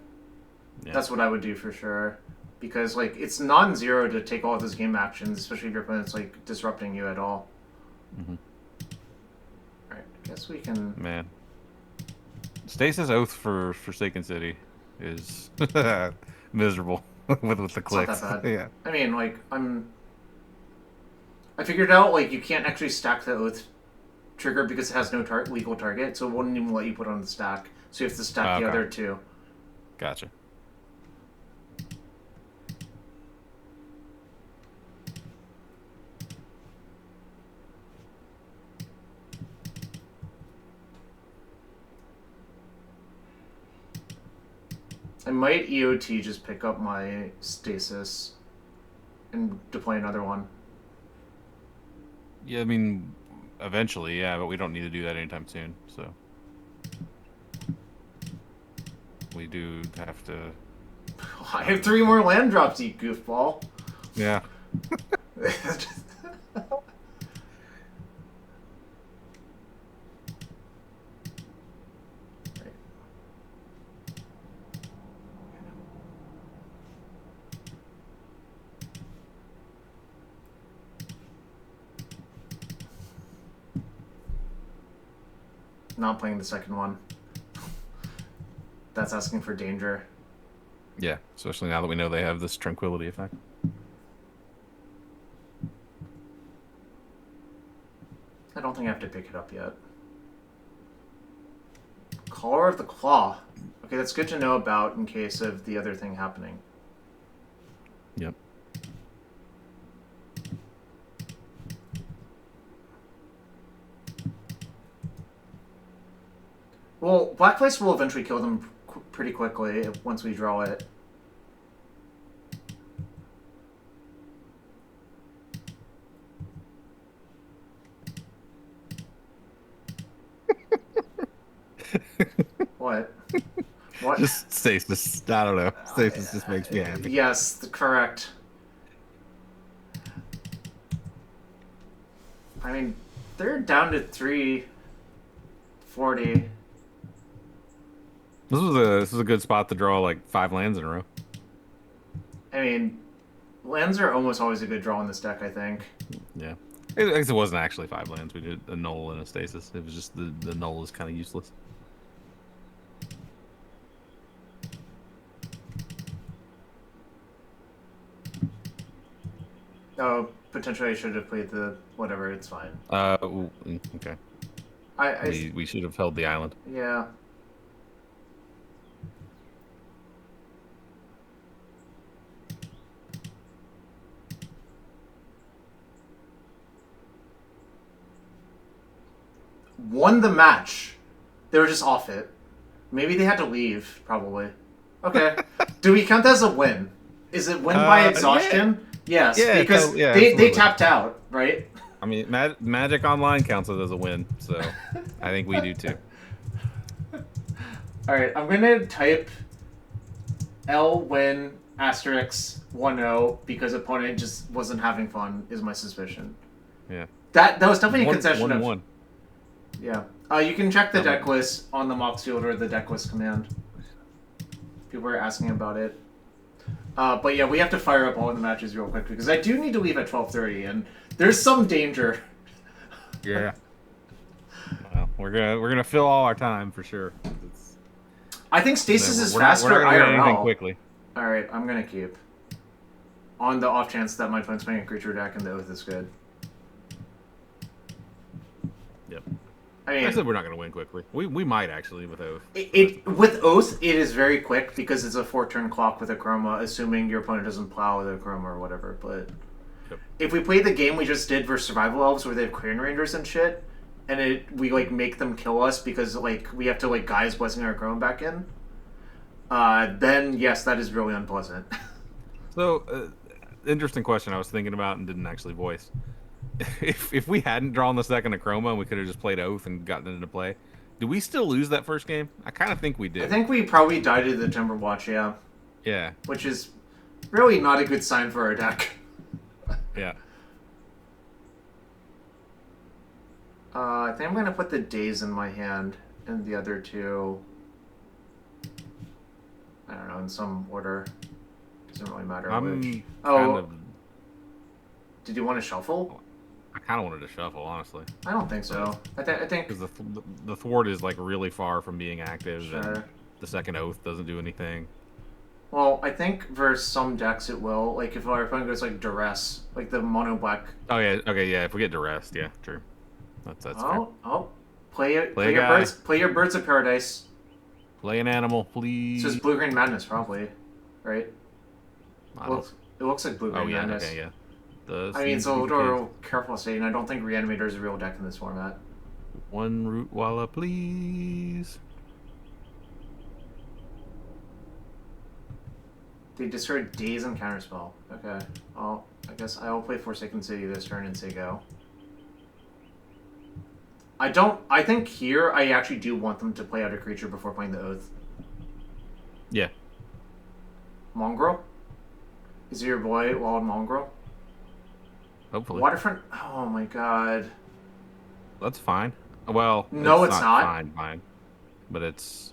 that's what I would do for sure. Because like it's non-zero to take all of those game actions, especially if your opponent's like disrupting you at all. Mm-hmm. Alright, I guess we can. Man, Stasis Oath for Forsaken City is miserable with the clicks. It's not that bad. Yeah. I mean, like I figured out like you can't actually stack the Oath trigger because it has no legal target, so it wouldn't even let you put on the stack. So you have to stack the other two. Gotcha. I might EOT just pick up my Stasis and deploy another one. Yeah, I mean, eventually, yeah, but we don't need to do that anytime soon, so. We do have to... I have 3 more land drops, you goofball. Yeah. Not playing the second one. That's asking for danger. Yeah, especially now that we know they have this tranquility effect. I don't think I have to pick it up yet. Caller of the Claw. Okay, that's good to know about in case of the other thing happening. Yep. Well, Black Place will eventually kill them pretty quickly once we draw it. What? What? Just Stasis. I don't know. Stasis just makes me happy. Yes, correct. I mean, they're down to 340. This was a good spot to draw like 5 lands in a row. I mean, lands are almost always a good draw in this deck, I think. Yeah. I guess it wasn't actually 5 lands. We did a null and a stasis. It was just the null is kind of useless. Oh, potentially I should have played the whatever. It's fine. Okay. We should have held the island. Yeah. Won the match. They were just off it. Maybe they had to leave, probably. Okay. Do we count that as a win? Is it win by exhaustion? Yeah. Yes, Yeah, because yeah, they tapped out, right? I mean, Magic Online counts it as a win, so I think we do too. Alright, I'm gonna type L win asterisk 1-0 because opponent just wasn't having fun, is my suspicion. Yeah. That was definitely a concession of... 1-1. Yeah. You can check the deck list on the Mox Field or the deck list command. People are asking about it. But yeah, we have to fire up all the matches real quick because I do need to leave at 12:30, and there's some danger. Yeah. Well, we're gonna fill all our time for sure. I think Stasis is we're faster not gonna do anything IRL. quickly. All right, I'm gonna keep. On the off chance that my opponent's playing a creature deck and the Oath is good. Yep. I mean, I said we're not going to win quickly. We might actually with Oath. With Oath, it is very quick because it's a 4-turn clock with a chroma, assuming your opponent doesn't plow with a chroma or whatever. But if we play the game we just did versus Survival Elves, where they have Clearing Rangers and shit, and we like make them kill us because like we have to like Gaia's Blessing our chroma back in, then yes, that is really unpleasant. So, interesting question I was thinking about and didn't actually voice. If we hadn't drawn the second of Chroma and we could have just played Oath and gotten into play, do we still lose that first game? I kind of think we did. I think we probably died to the Timber Watch, yeah. Yeah. Which is really not a good sign for our deck. Yeah. I think I'm going to put the Days in my hand and the other two, I don't know, in some order. Doesn't really matter which. Oh, did you want to shuffle? I kind of wanted to shuffle, honestly. I don't think so. I think because the thwart is like really far from being active, sure. And the second Oath doesn't do anything. Well, I think versus some decks it will. Like if our opponent goes like Duress, like the mono black. Oh yeah, okay, yeah. If we get Duress, yeah, true. That's fair. Play your birds. Play your Birds of Paradise. Play an animal, please. So it's Blue Green Madness, probably, right? It looks like Blue Green Madness. Okay, yeah. I mean, so real careful saying. I don't think Reanimator is a real deck in this format. One Root Walla, please. They discard Days and Counterspell. Okay. Well, I guess I will play Forsaken City this turn and say go. I think here I actually do want them to play out a creature before playing the Oath. Yeah. Mongrel? Is it your boy, Wild Mongrel? Hopefully. Waterfront? Oh my god. That's fine. Well, no, it's not. Fine. But it's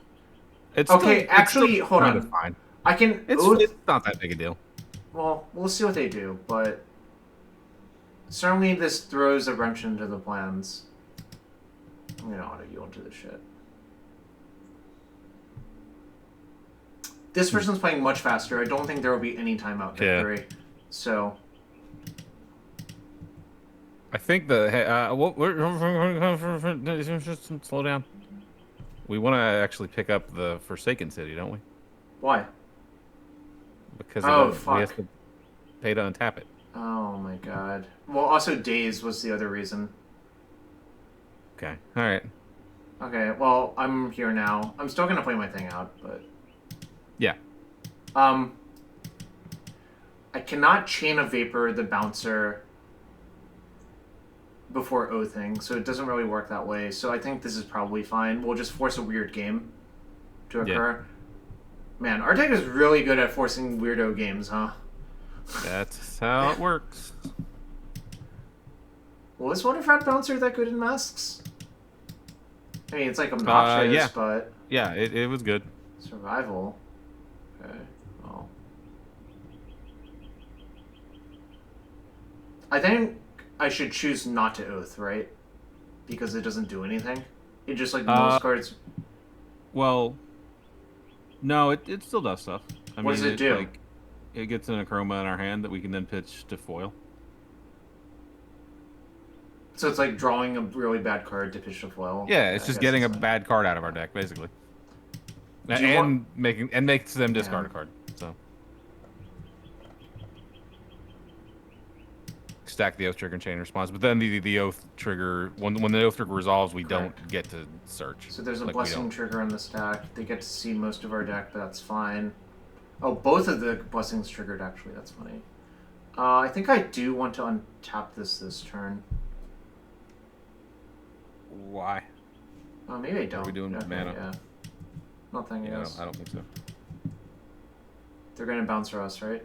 okay, still, actually, hold on. Fine. I can... It's not that big a deal. Well, we'll see what they do, but... Certainly this throws a wrench into the plans. I'm gonna auto-yield to this shit. This person's playing much faster. I don't think there will be any timeout victory. Yeah. So... I think slow down. We want to actually pick up the Forsaken City, don't we? Why? Because fuck. We have to pay to untap it. Oh my god. Well, also Days was the other reason. Okay. All right. Okay. Well, I'm here now. I'm still gonna play my thing out, but yeah. I cannot Chain of Vapor the Bouncer before Oathing, so it doesn't really work that way. So I think this is probably fine. We'll just force a weird game. to Yeah. occur. Man, our deck is really good at forcing weirdo games, huh? That's how it works. Was Waterfrat Bouncer that good in Masks? I mean, it's like obnoxious, Yeah. but... Yeah, it was good. Survival. Okay, well... I think I should choose not to Oath, right? Because it doesn't do anything. It just, like, most cards... Well, no, it still does stuff. I What mean, does it do? like it gets an Acroma in our hand that we can then pitch to foil. So it's like drawing a really bad card to pitch to foil. Yeah, it's I just guess getting a fine. bad card out of our deck, basically, Do you and want... makes them discard Yeah. a card. So stack the Oath trigger and chain response, but then the Oath trigger when the Oath trigger resolves, we Correct. don't get to search. So there's a Like, we Blessing don't. trigger on the stack. They get to see most of our deck, but that's fine. Oh, both of the Blessings triggered, actually. That's funny. I think I do want to untap this turn. Why? Maybe I don't. Are we doing Okay, mana? Yeah. Nothing Yeah, else. I don't think so. They're going to bouncer us, right?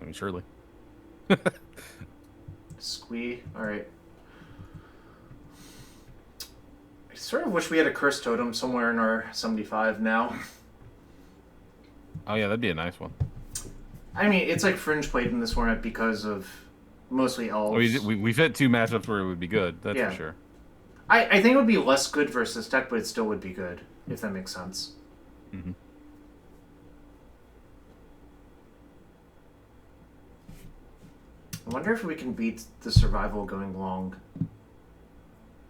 I mean, surely. Squee. Alright. I sort of wish we had a Curse Totem somewhere in our 75 now. Oh yeah, that'd be a nice one. I mean, it's like fringe played in this format because of mostly elves. We've hit 2 matchups where it would be good. That's Yeah. for sure. I think it would be less good versus this deck, but it still would be good, if that makes sense. Mm-hmm. I wonder if we can beat the survival going long.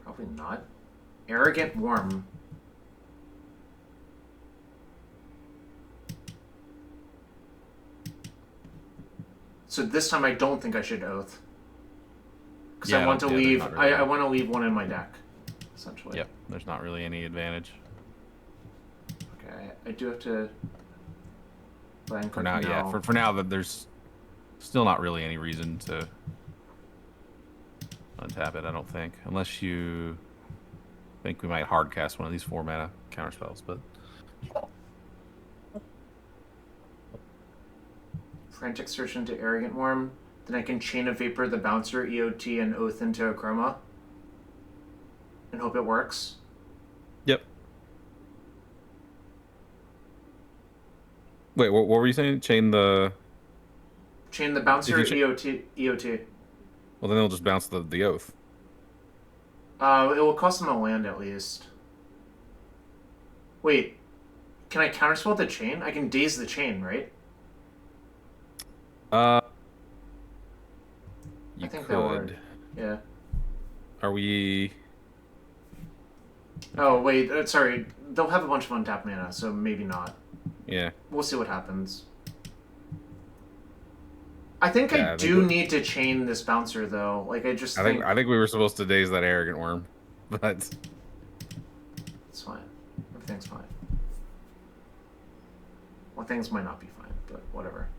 Probably not. Arrogant Worm. So this time I don't think I should Oath. Because I want to leave. I want to leave one in my deck, essentially. Yep. There's not really any advantage. Okay, I do have to. For now, yeah. For now, that there's still not really any reason to untap it. I don't think, unless you think we might hardcast one of these 4 mana counter spells, but. Frantic Search into Arrogant Worm. Then I can Chain of Vapor the Bouncer, EOT, and Oath into a Chroma. And hope it works. Yep. Wait, what were you saying? Chain the Bouncer, If you EOT. Well, then it'll just bounce the Oath. It will cost them a land at least. Wait. Can I counterspell the chain? I can daze the chain, right? You I think could. that would. Yeah. Are we? Oh, wait. Sorry. They'll have a bunch of untapped mana, so maybe not. Yeah. We'll see what happens. I think Yeah, I I do think need to chain this bouncer, though. Like, I just think... I think we were supposed to daze that Arrogant Worm, but It's fine. Everything's fine. Well, things might not be fine, but whatever.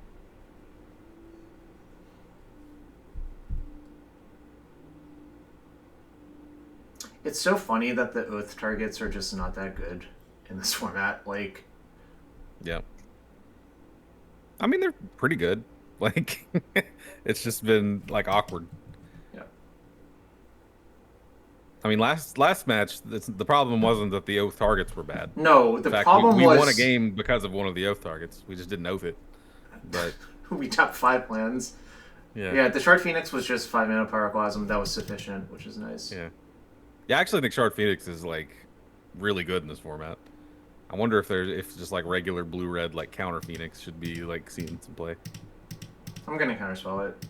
It's so funny that the Oath targets are just not that good in this format. Like, yeah. I mean, they're pretty good. Like, it's just been like awkward. yeah. I mean, last match, the problem wasn't that the Oath targets were bad. No, the In fact, problem we was... won a game because of one of the Oath targets. We just didn't Oath it. But we tapped 5 lands. yeah. Yeah, the Shard Phoenix was just 5 mana Pyroclasm. That was sufficient, which is nice. Yeah. Yeah, I actually think Shard Phoenix is like really good in this format. I wonder if just like regular blue-red like counter Phoenix should be like seen some play. I'm gonna counterspell it.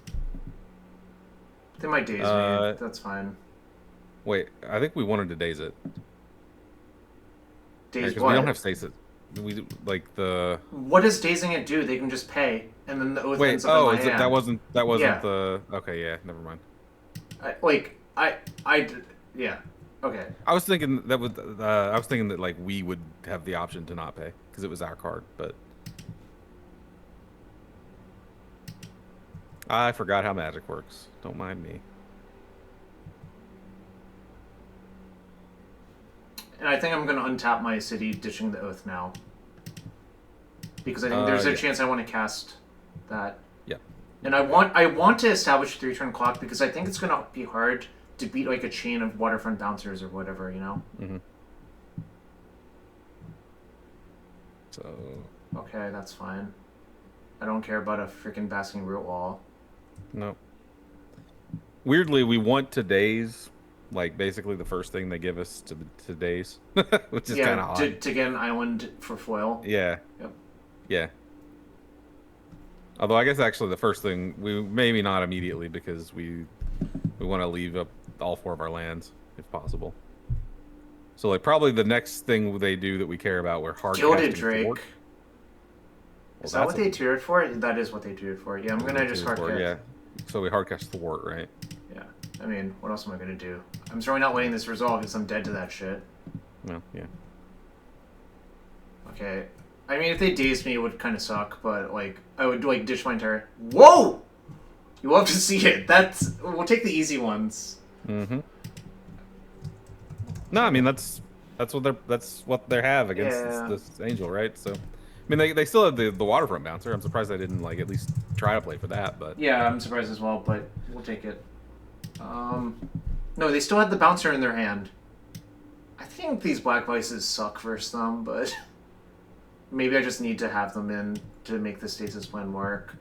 They might daze me. That's fine. Wait, I think we wanted to daze it. Daze Because what? we don't have stasis. We like the. What does dazing it do? They can just pay, and then the Oath Wait, ends up in my hand. that wasn't Yeah. the. Okay, yeah, never mind. Yeah. Okay. I was thinking that like we would have the option to not pay because it was our card, but I forgot how Magic works. Don't mind me. And I think I'm gonna untap my city, ditching the Oath now. Because I think there's a chance I want to cast that. Yeah. And I want to establish a 3-turn clock because I think it's gonna be hard to beat like a chain of waterfront bouncers or whatever, you know? Mm-hmm. So. Okay, that's fine. I don't care about a freaking basking root wall. No. Weirdly, we want today's, like, basically the first thing they give us to today's, which is kind of odd. To get an island for foil. Yeah. Yep. Yeah. Although I guess actually the first thing, we maybe not immediately because we want to leave up all 4 of our lands if possible. So like probably the next thing they do that we care about, we're hard Gilded casting Drake. Thwart. Is that what they tiered for? That is what they tiered for. Yeah, I'm gonna just hard cast. Yeah. So we hard cast Thwart, right? Yeah. I mean, what else am I gonna do? I'm certainly not letting this resolve because I'm dead to that shit. Well, yeah. Okay. I mean, if they dazed me, it would kind of suck, but like, I would like ditch my entire. Whoa! You love to see it. We'll take the easy ones. Mm-hmm. No, I mean that's what they have against this angel, right? So, I mean they still have the waterfront bouncer. I'm surprised they didn't like at least try to play for that, but yeah, I'm surprised as well. But we'll take it. No, they still had the bouncer in their hand. I think these black vices suck versus them, but maybe I just need to have them in to make the stasis plan work.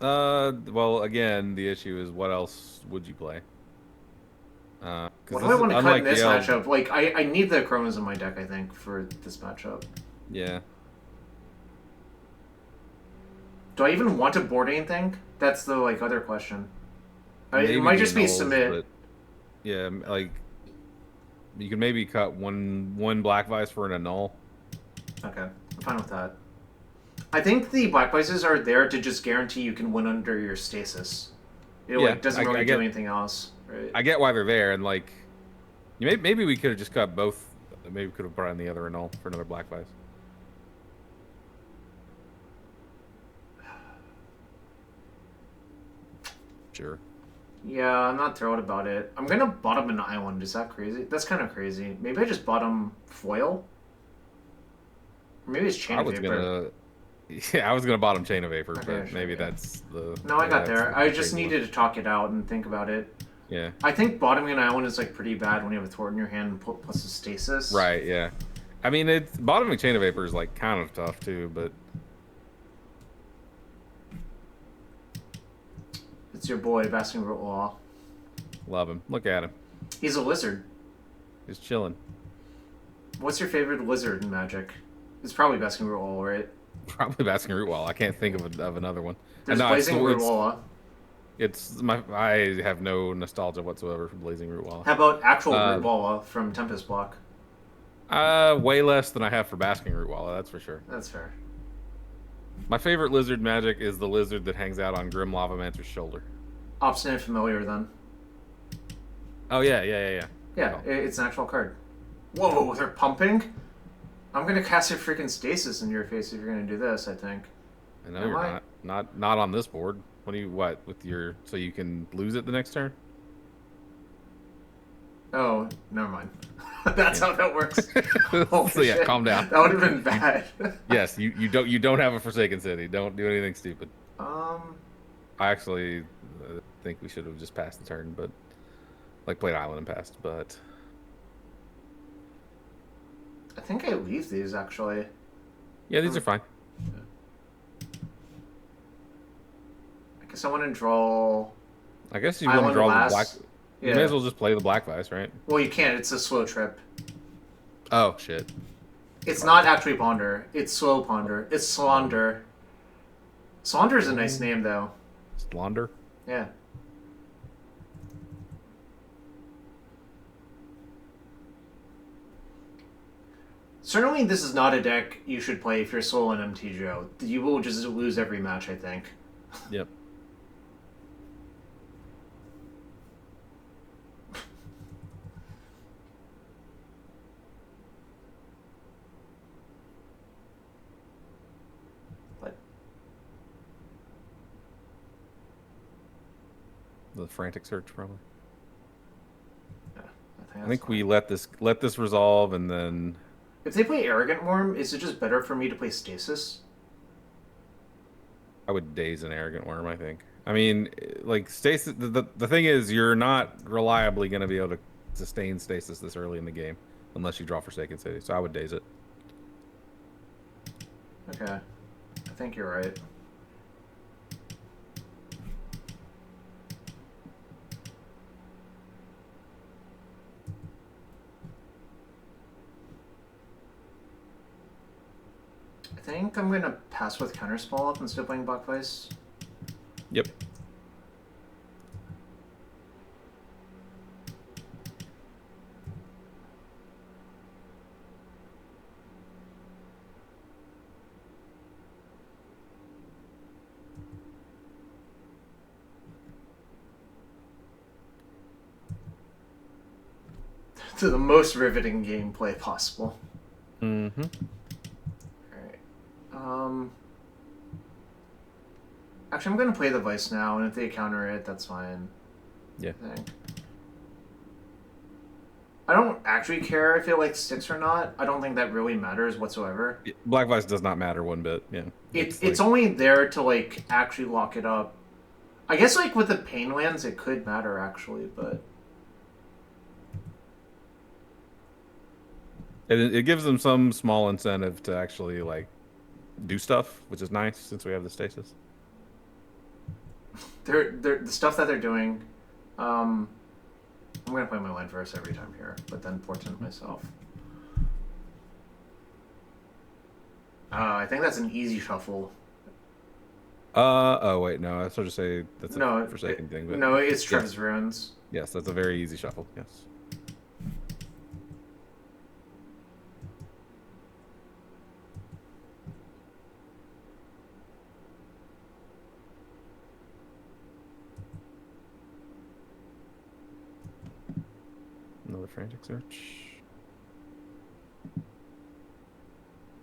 Well, again, the issue is what else would you play? What do I want to cut in this matchup? Like, I need the chromas in my deck, I think, for this matchup. Yeah. Do I even want to board anything? That's the, like, other question. It might just be submit. But yeah, like, you can maybe cut one black vice for an annul. Okay, I'm fine with that. I think the black vices are there to just guarantee you can win under your stasis. It like doesn't really do anything else, right? I get why they're there, and like, maybe we could have just cut both. Maybe we could have brought in the other annul for another black vice. Sure. Yeah, I'm not thrilled about it. I'm gonna bottom an island. Is that crazy? That's kind of crazy. Maybe I just bottom foil. Or maybe it's chain of vapor. Yeah, I was gonna bottom chain of vapor, Okay, but maybe that's the. No, I got there. I just needed to talk it out and think about it. Yeah. I think bottoming an island is like pretty bad when you have a thwart in your hand and plus a stasis. Right. Yeah. I mean, it's bottoming chain of vapor is like kind of tough too, but. It's your boy, Basking Root Law. Love him. Look at him. He's a lizard. He's chilling. What's your favorite lizard in Magic? It's probably Basking Root Law, right? Probably Basking Root Wall. I can't think of another one. There's Blazing Root Wall. I have no nostalgia whatsoever for Blazing Root Wall. How about actual Root Wall from Tempest Block? Way less than I have for Basking Root Wall. That's for sure. That's fair. My favorite lizard magic is the lizard that hangs out on Grim Lavamancer's shoulder. Obstinate Familiar, then. Oh yeah. Yeah, it's an actual card. Whoa, they're pumping? I'm gonna cast a freaking stasis in your face if you're gonna do this, I think. I know you're not on this board. What with your so you can lose it the next turn? Oh, never mind. That's how that works. So yeah, calm down. That would have been bad. Yes, you don't have a Forsaken City. Don't do anything stupid. I actually think we should have just passed the turn, but like played Island and passed, but I think I leave these actually. Yeah, these are fine. Yeah. I guess I want to draw. I guess you want to draw the black. Yeah. You may as well just play the black vice, right? Well, you can't. It's a slow trip. Oh shit! It's not actually Ponder. It's slow Ponder. It's Slaunder. Slaunder is a nice name, though. Slaunder? Yeah. Certainly, this is not a deck you should play if you're solo in MTGO. You will just lose every match, I think. Yep. The frantic search, probably. Yeah, I think I that's think we fine. let this resolve, and then If they play Arrogant Worm, is it just better for me to play Stasis? I would daze an arrogant worm, I think. I mean, like stasis. The thing is, you're not reliably going to be able to sustain stasis this early in the game unless you draw Forsaken City. So I would daze it. Okay, I think you're right. I think I'm gonna pass with Counterspell up instead of playing Black Vice. Yep. To the most riveting gameplay possible. Mm-hmm. Alright. Actually, I'm gonna play the Vice now, and if they counter it, that's fine. Yeah. I think. I don't actually care if it like sticks or not. I don't think that really matters whatsoever. Black Vice does not matter one bit. Yeah. It's only there to like actually lock it up. I guess like with the Pain lands, it could matter actually, but it gives them some small incentive to actually like do stuff, which is nice since we have the stasis. they're the stuff that they're doing. Um, I'm gonna play my land first every time here, but then portent myself. I think that's an easy shuffle. Oh wait, no, I was sort of say that's a No, Forsaken thing, but no, it's yes, Trevor's Ruins. yes, that's a very easy shuffle. Yes. Another frantic search.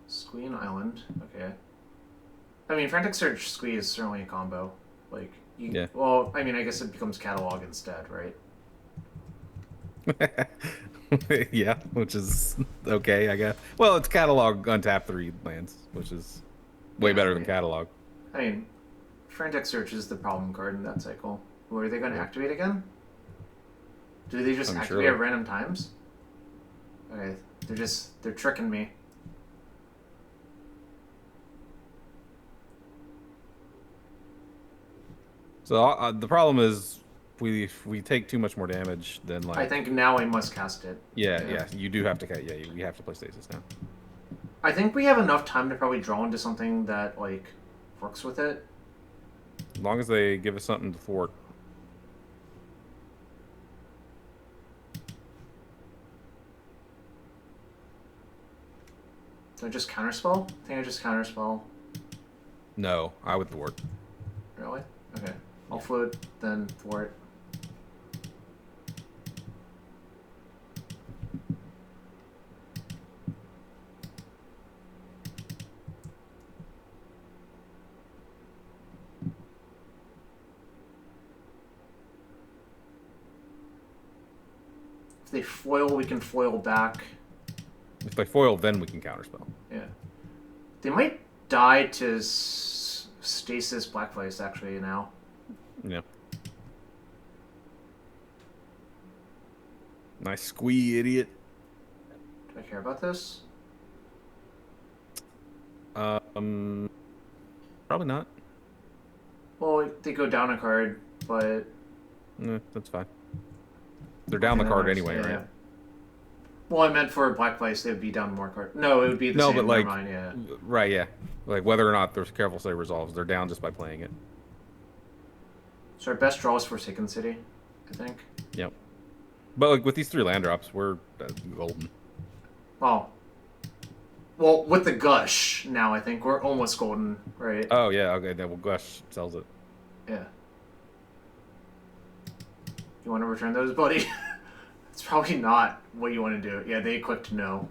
Squee Island. Okay. I mean, Frantic Search Squee is certainly a combo. Like, you. Yeah. Well, I mean, I guess it becomes Catalog instead, right? Yeah, which is okay, I guess. Well, it's catalog untap 3 lands, which is way Yeah, better I than mean, catalog. I mean, Frantic Search is the problem card in that cycle. Or are they going to Yeah. activate again? Do they just I'm activate sure. at random times? Okay, they're tricking me. So the problem is if we take too much more damage, then like I think now I must cast it. yeah, you do have to you have to play stasis now. I think we have enough time to probably draw into something that, like, works with it. As long as they give us something to thwart. Do I just counterspell? I think I just counterspell. No, I would thwart. Really? Okay. I'll float, then thwart. If they foil, we can foil back. If they foil, then we can counterspell. Yeah. They might die to Stasis Blackvice, actually, now. Yeah. Nice squee, idiot. Do I care about this? Probably not. Well, they go down a card, but... That's fine. They're down the card anyway, yeah. right? Well, I meant for Black Vice, they would be down more cards. No, it would be the No, same. but like, Never mind, yeah. right, yeah. Like whether or not there's careful say resolves, they're down just by playing it. So our best draw is Forsaken City, I think. Yep. But like with these 3 land drops, we're golden. Oh. Well, with the Gush now, I think we're almost golden, right? Oh yeah, okay. Then well, Gush sells it. Yeah. You want to return those, buddy? It's probably not what you want to do. Yeah, they clicked no.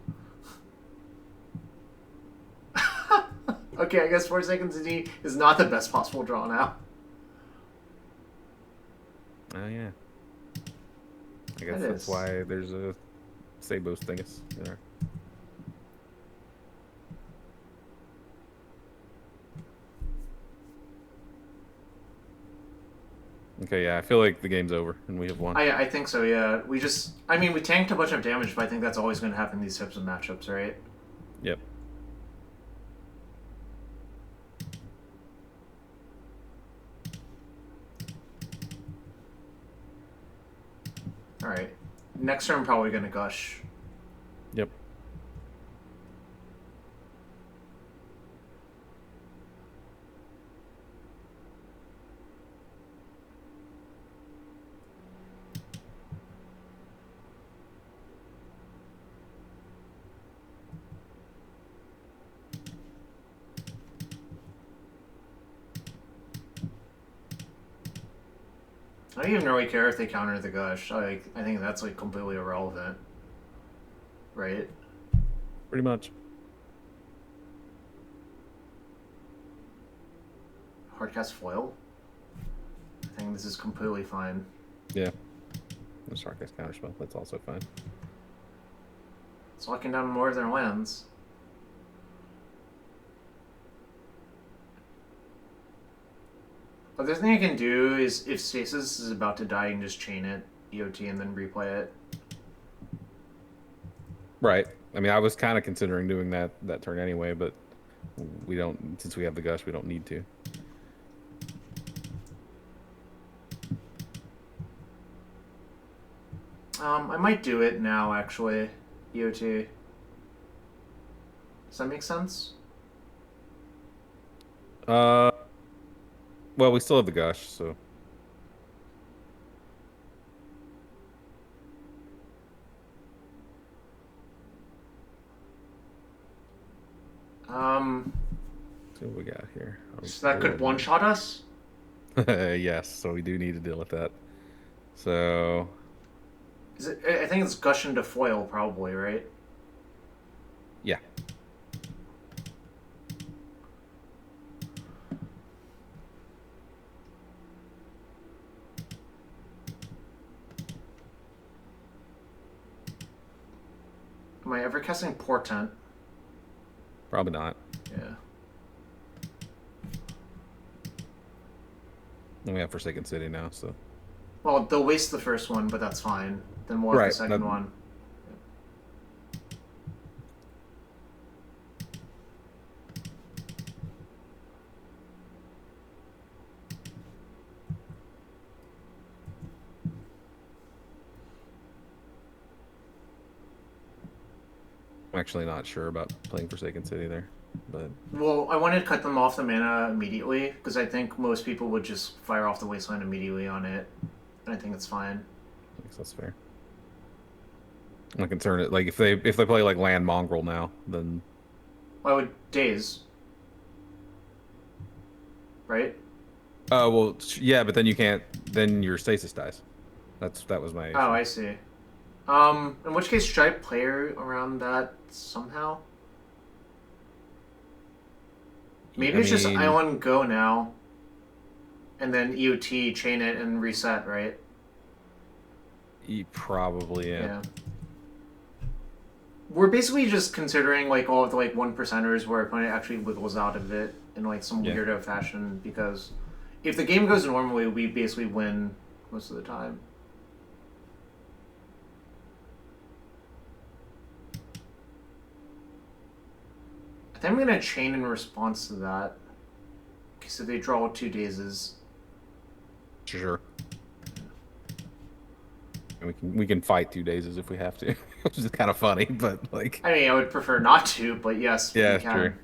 Okay, I guess Forsaken City is not the best possible draw now. Oh yeah. I guess It that's is. why there's a Sabos thingus in there. Okay, yeah, I feel like the game's over and we have won. I think so, yeah. I mean, we tanked a bunch of damage, but I think that's always going to happen in these types of matchups, right? Yep. Alright. Next turn, I'm probably going to gush. Yep. I don't even really care if they counter the gush. I think that's like completely irrelevant. Right? Pretty much. Hardcast foil? I think this is completely fine. Yeah. The Sarkis counterspell. That's also fine. It's locking down more of their lands. Other thing I can do is if Stasis is about to die, you can just chain it, EOT, and then replay it. Right. I mean, I was kind of considering doing that turn anyway, but we don't, since we have the gush, we don't need to. I might do it now, actually. EOT. Does that make sense? Well, we still have the gush, so. See what we got here. So that could one-shot us? Yes, so we do need to deal with that. So. Is it? I think it's gush into foil, probably, right? Yeah. Am I ever casting Portent? Probably not. Yeah. And we have Forsaken City now, so. Well, they'll waste the first one, but that's fine. Then we'll have the second one. I'm actually not sure about playing Forsaken City there, but. Well, I wanted to cut them off the mana immediately, because I think most people would just fire off the Wasteland immediately on it. And I think it's fine. I guess that's fair. I'm not concerned. Like if they play like Land Mongrel now, then. Why would Daze? Right? Well, yeah, but then you can't. Then your stasis dies. That was my. Oh, I see. In which case, should I play around that somehow? Maybe it's just I want to go now, and then EOT, chain it, and reset, right? Probably, yeah. We're basically just considering like all of the like 1%ers where opponent actually wiggles out of it in like some weirdo fashion, because if the game goes normally, we basically win most of the time. I think I'm gonna chain in response to that. Okay, so they draw 2 dazes. Sure. And we can fight 2 dazes if we have to, which is kind of funny, but like. I mean, I would prefer not to, but yes, yeah, we can. true.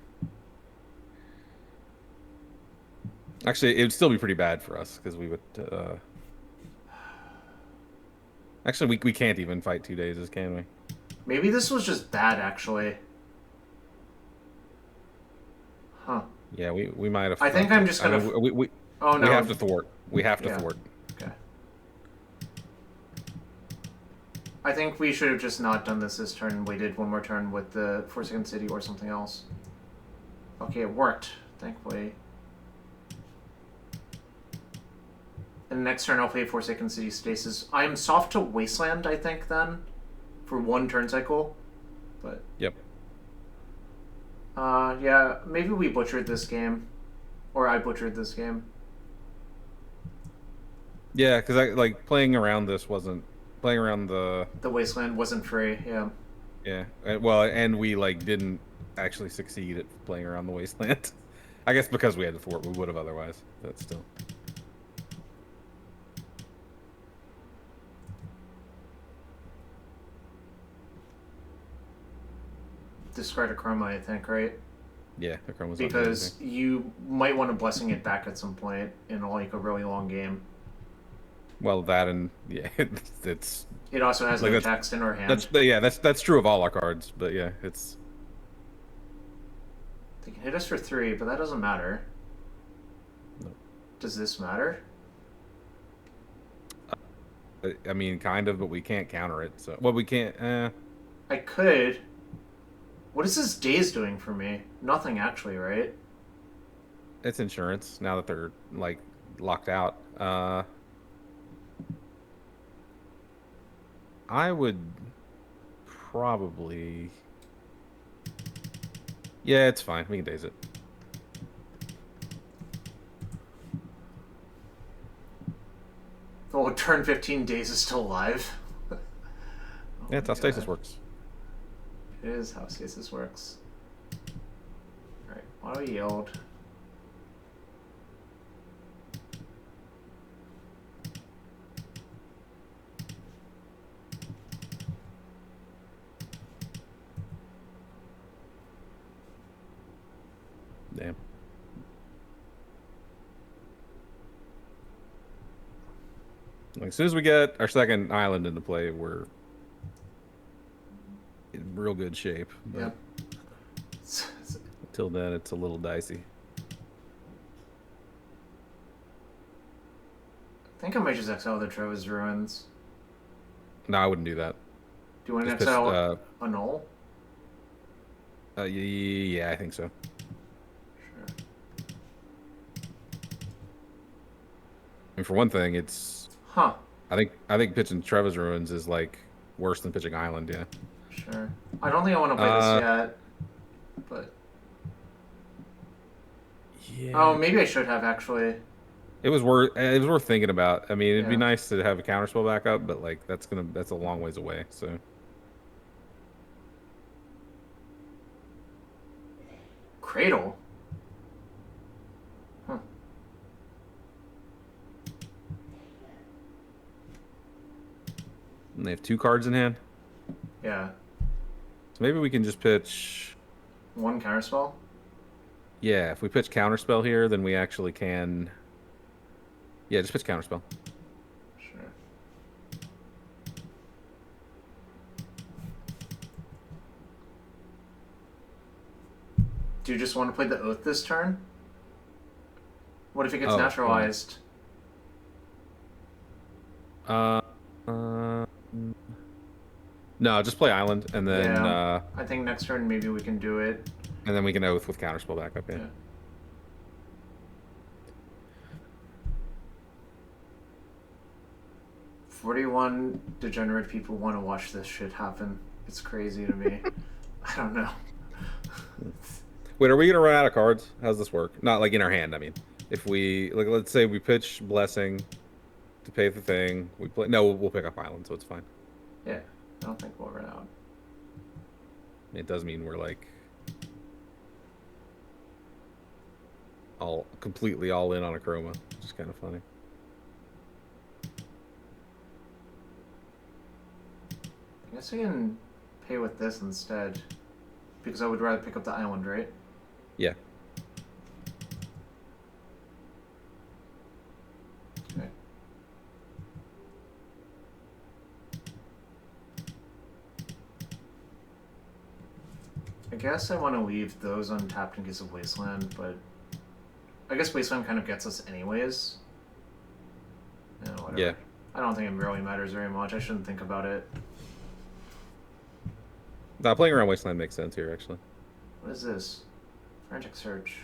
Actually, it would still be pretty bad for us because we would. Actually, we can't even fight 2 dazes, can we? Maybe this was just bad, actually. Huh. Yeah, we might have. I think I'm just gonna. Oh no! We have to thwart. We have to thwart. Okay. I think we should have just not done this turn and waited one more turn with the Forsaken City or something else. Okay, it worked, thankfully. And next turn I'll play Forsaken City Stasis. I'm soft to Wasteland, I think, then. for one turn cycle. But Yep. yeah, maybe we butchered this game, or I butchered this game. Yeah, because I like playing around this wasn't playing around the The wasteland wasn't free. Yeah. yeah. Well, and we like didn't actually succeed at playing around the wasteland. I guess because we had the fort, we would have otherwise. But still. Discard a chroma, I think, right? Yeah, the Chrome was Because you might want to blessing it back at some point in like a really long game. well that and yeah, it's It also has like no text in our hand. that's true of all our cards. But yeah, it's They can hit us for 3, but that doesn't matter. no. Does this matter? I mean, kind of, but we can't counter it. So well, we can't. I could. What is this daze doing for me? Nothing, actually, right? It's insurance now that they're like locked out. I would probably. Yeah, it's fine. We can daze it. Oh, turn 15 days is still alive. Oh Yeah, it's my how stasis God. works. It is how stasis works. Alright, auto yield. Damn. Like, as soon as we get our second island into play, we're in real good shape. But Yep. until then, it's a little dicey. I think I might just exile the Trevor's Ruins. No, I wouldn't do that. Do you want to Just exile a null? yeah, I think so. Sure. I mean, for one thing, it's Huh. I think pitching Trevor's Ruins is like worse than pitching Island. Yeah. Sure. I don't think I want to play this yet, but Yeah. oh, maybe I should have actually. It was worth thinking about. I mean, it'd be Yeah. nice to have a counterspell backup, but like that's a long ways away. So Cradle. Huh. and they have 2 cards in hand. Yeah. So maybe we can just pitch. One counterspell. Yeah, if we pitch counterspell here, then we actually can. Yeah, just pitch counterspell. Sure. Do you just want to play the Oath this turn? What if it gets Oh, naturalized? Uh, uh, no, just play Island, and then Yeah. I think next turn maybe we can do it. and then we can Oath with counterspell backup. Yeah. Yeah. 41 degenerate people want to watch this shit happen. It's crazy to me. I don't know. Wait, are we gonna run out of cards? How's this work? Not like in our hand. I mean, if we like, let's say we pitch Blessing to pay the thing. We play. No, we'll pick up Island, so it's fine. Yeah, I don't think we'll run out. It does mean we're like all completely all in on a chroma, which is kind of funny. I guess I can pay with this instead. Because I would rather pick up the island, right? Yeah. Okay. I guess I want to leave those untapped in case of Wasteland, but I guess Wasteland kind of gets us anyways. Yeah, whatever. Yeah. I don't think it really matters very much. I shouldn't think about it. Now playing around Wasteland makes sense here, actually. What is this? Frantic search.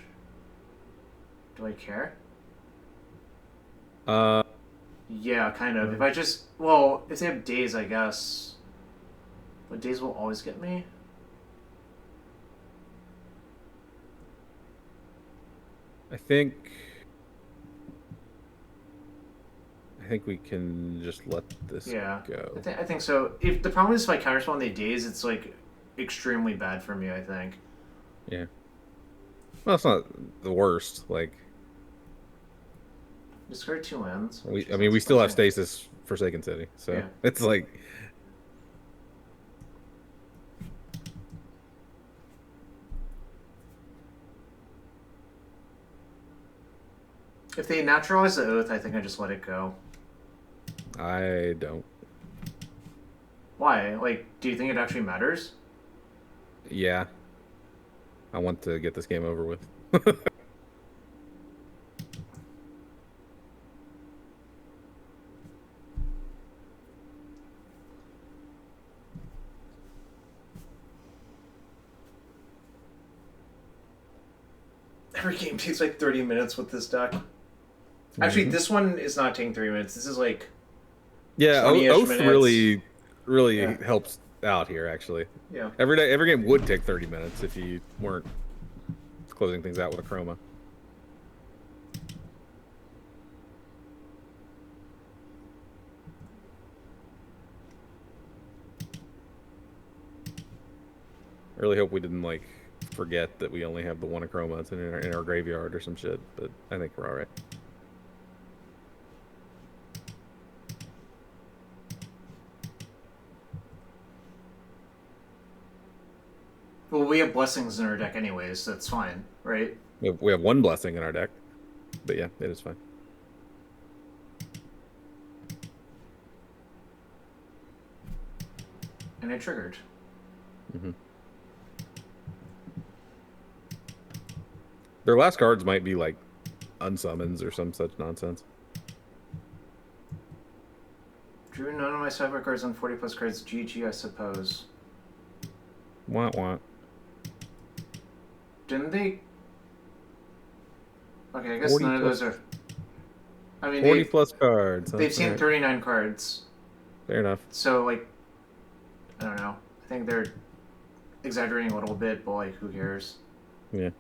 Do I care? Yeah, kind of. If I just... Well, if they have days, I guess... But days will always get me. I think we can just let this go. I think so. If the problem is if I counterspawn the days, it's like extremely bad for me, I think. Yeah. Well, it's not the worst. Like, discard 2 lands. I mean, we still have Stasis, Forsaken City, so yeah. It's like. If they naturalize the Oath, I think I just let it go. I don't. Why? Like, do you think it actually matters? Yeah. I want to get this game over with. Every game takes like 30 minutes with this deck. Actually, this one is not taking 30 minutes. This is like... Yeah, Oath minutes. really helps out here, actually. Yeah. Every game would take 30 minutes if you weren't closing things out with a chroma. I really hope we didn't, like, forget that we only have the one Achroma in our graveyard or some shit, but I think we're alright. Well, we have blessings in our deck anyways, so that's fine, right? We have one blessing in our deck, but yeah, it is fine. And it triggered. Mm-hmm. Their last cards might be like unsummons or some such nonsense. Drew none of my sideboard cards on 40 plus cards. GG, I suppose. Want. Didn't they? Okay, I guess none of those are. I mean, 40 plus cards. They've seen 39 cards. Fair enough. So, like, I don't know. I think they're exaggerating a little bit, but like, who cares? Yeah.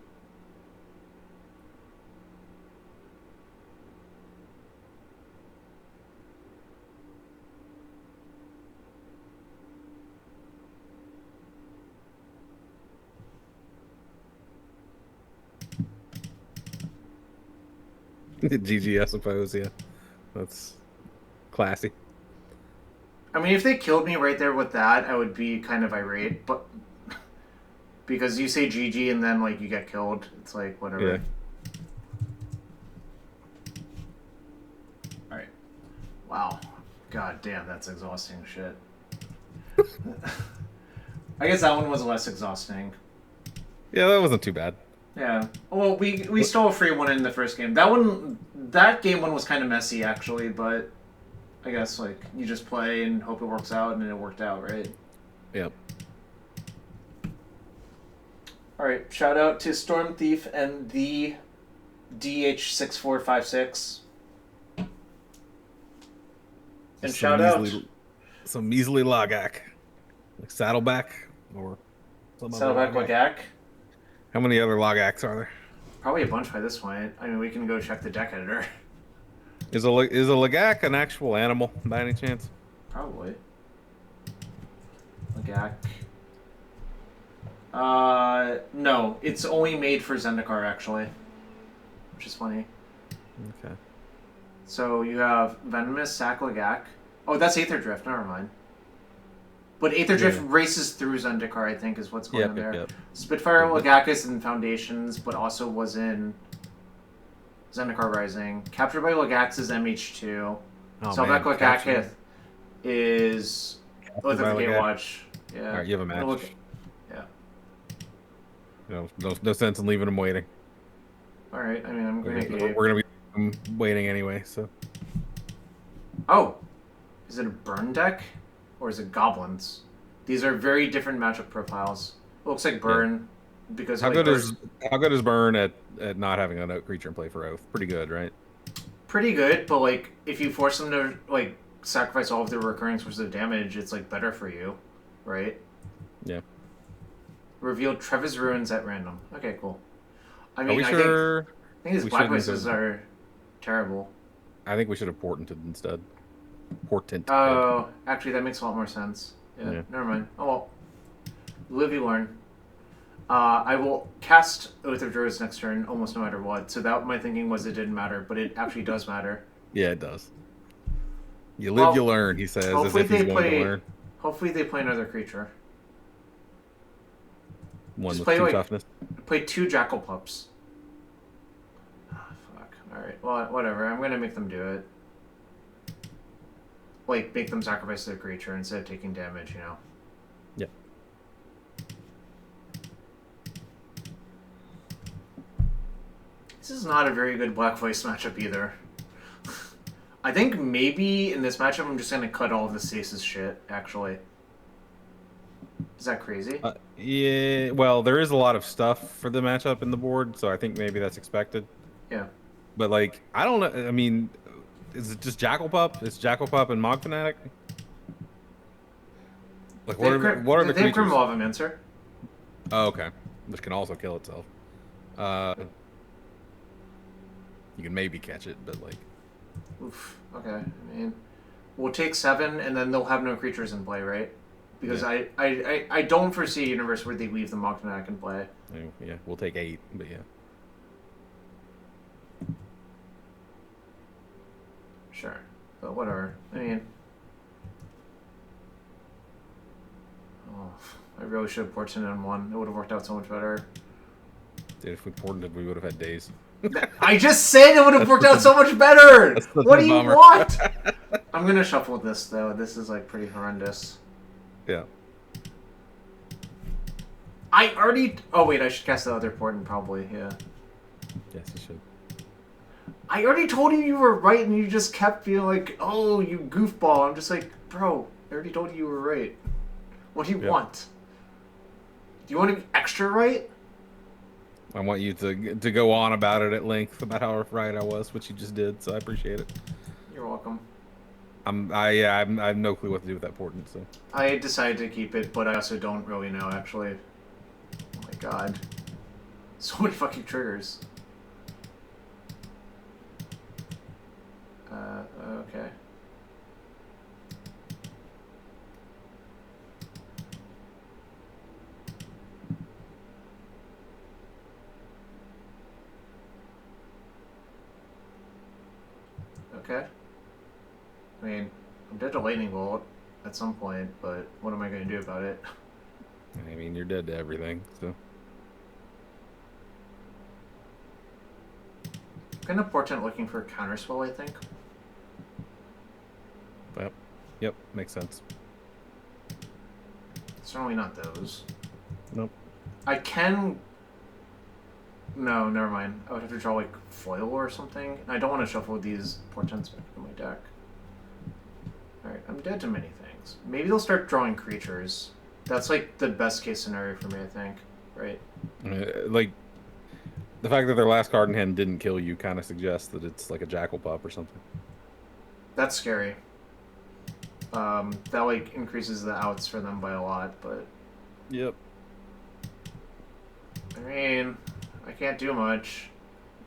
GG, I suppose, yeah. That's classy. I mean, if they killed me right there with that, I would be kind of irate, but... because you say GG and then, like, you get killed. It's like, whatever. Yeah. Alright. Wow. God damn, that's exhausting shit. I guess that one was less exhausting. Yeah, that wasn't too bad. Yeah. Well, we stole a free one in the first game. That game one was kind of messy, actually, but I guess, like, you just play and hope it works out, and it worked out, right? Yep. Alright, shout out to Storm Thief and the DH6456. And shout out... some measly Logak. Like Saddleback, or... Saddleback Logak. How many other Logaks are there? Probably a bunch by this point. I mean, we can go check the deck editor. Is a Logak an actual animal, by any chance? Probably. Logak. No. It's only made for Zendikar, actually. Which is funny. Okay. So you have Venomous, Sack Logak. Oh, that's Aether Drift. Never mind. But Aether Drift races through Zendikar, I think, is what's going on there. Yep. Spitfire Logak is in Foundations, but also was in Zendikar Rising. Captured by Lagax is MH2. Saddleback Logak is Oath of the Gatewatch. Yeah. Alright, you have a match. Yeah. You know, no sense in leaving them waiting. Alright, I mean, I'm going to... We're going to be waiting anyway, so... Oh! Is it a burn deck? Or is it Goblins? These are very different matchup profiles. It looks like burn because how good is burn at not having a creature in play for Oath? Pretty good, right? Pretty good, but like if you force them to like sacrifice all of their recurring sources of damage, it's like better for you. right? Yeah. Revealed Trevor's Ruins at random. Okay, cool. I Are mean, we I sure? think these we black shouldn't places have- are terrible. I think we should have portented instead. Portented. Oh, actually, that makes a lot more sense. Yeah. Never mind. Oh well. Live you learn. I will cast Oath of Druids next turn, almost no matter what. So that my thinking was it didn't matter, but it actually does matter. Yeah, it does. You live, you learn. He says, as if he's going to learn. Hopefully, they play another creature. One Just with play, 2 like, toughness. Play 2 Jackal Pups. Ah, fuck. All right. Well, whatever. I'm gonna make them do it. Like, make them sacrifice their creature instead of taking damage. You know. Yeah. This is not a very good black voice matchup either. I think maybe in this matchup I'm just gonna cut all of the Stasis shit, actually. Is that crazy? Yeah, well, there is a lot of stuff for the matchup in the board, so I think maybe that's expected. Yeah. But, like, I don't know. I mean, is it just Jackal Pup? It's Jackal Pup and Mog Fanatic? Like, what are the creatures? They have Grimlavamancer. Oh, okay. Which can also kill itself. You can maybe catch it, but, like... Oof. Okay. I mean, we'll take 7, and then they'll have no creatures in play, right? Because Yeah. I don't foresee a universe where they leave the Mog Fanatic in play. Yeah, we'll take 8, but yeah. Sure. But whatever. I mean... Oh, I really should have ported on 1. It would have worked out so much better. Dude, if we ported, we would have had days. I just said it would have worked out so much better! What do you bummer. want? I'm gonna shuffle this, though. This is, like, pretty horrendous. Yeah. I already... Oh, wait, I should cast the other portent, probably, yeah. Yes, you should. I already told you were right, and you just kept being like, oh, you goofball. I'm just like, bro, I already told you were right. What do you want? Do you want to be extra right? I want you to go on about it at length about how right I was, which you just did, so I appreciate it. You're welcome. I have no clue what to do with that portent, so. I decided to keep it, but I also don't really know, actually. Oh my god. So many fucking triggers. Okay. Okay. I mean, I'm dead to Lightning Bolt at some point, but what am I going to do about it? I mean, you're dead to everything, so. I'm going to portent looking for Counterspell, I think. Yep, makes sense. Certainly not those. Nope. I can... No, never mind. I would have to draw, like, foil or something. And I don't want to shuffle these portents back in my deck. Alright, I'm dead to many things. Maybe they'll start drawing creatures. That's, like, the best case scenario for me, I think. Right? Like, the fact that their last card in hand didn't kill you kind of suggests that it's like a Jackal Pup or something. That's scary. That, like, increases the outs for them by a lot, but... Yep. I mean, I can't do much.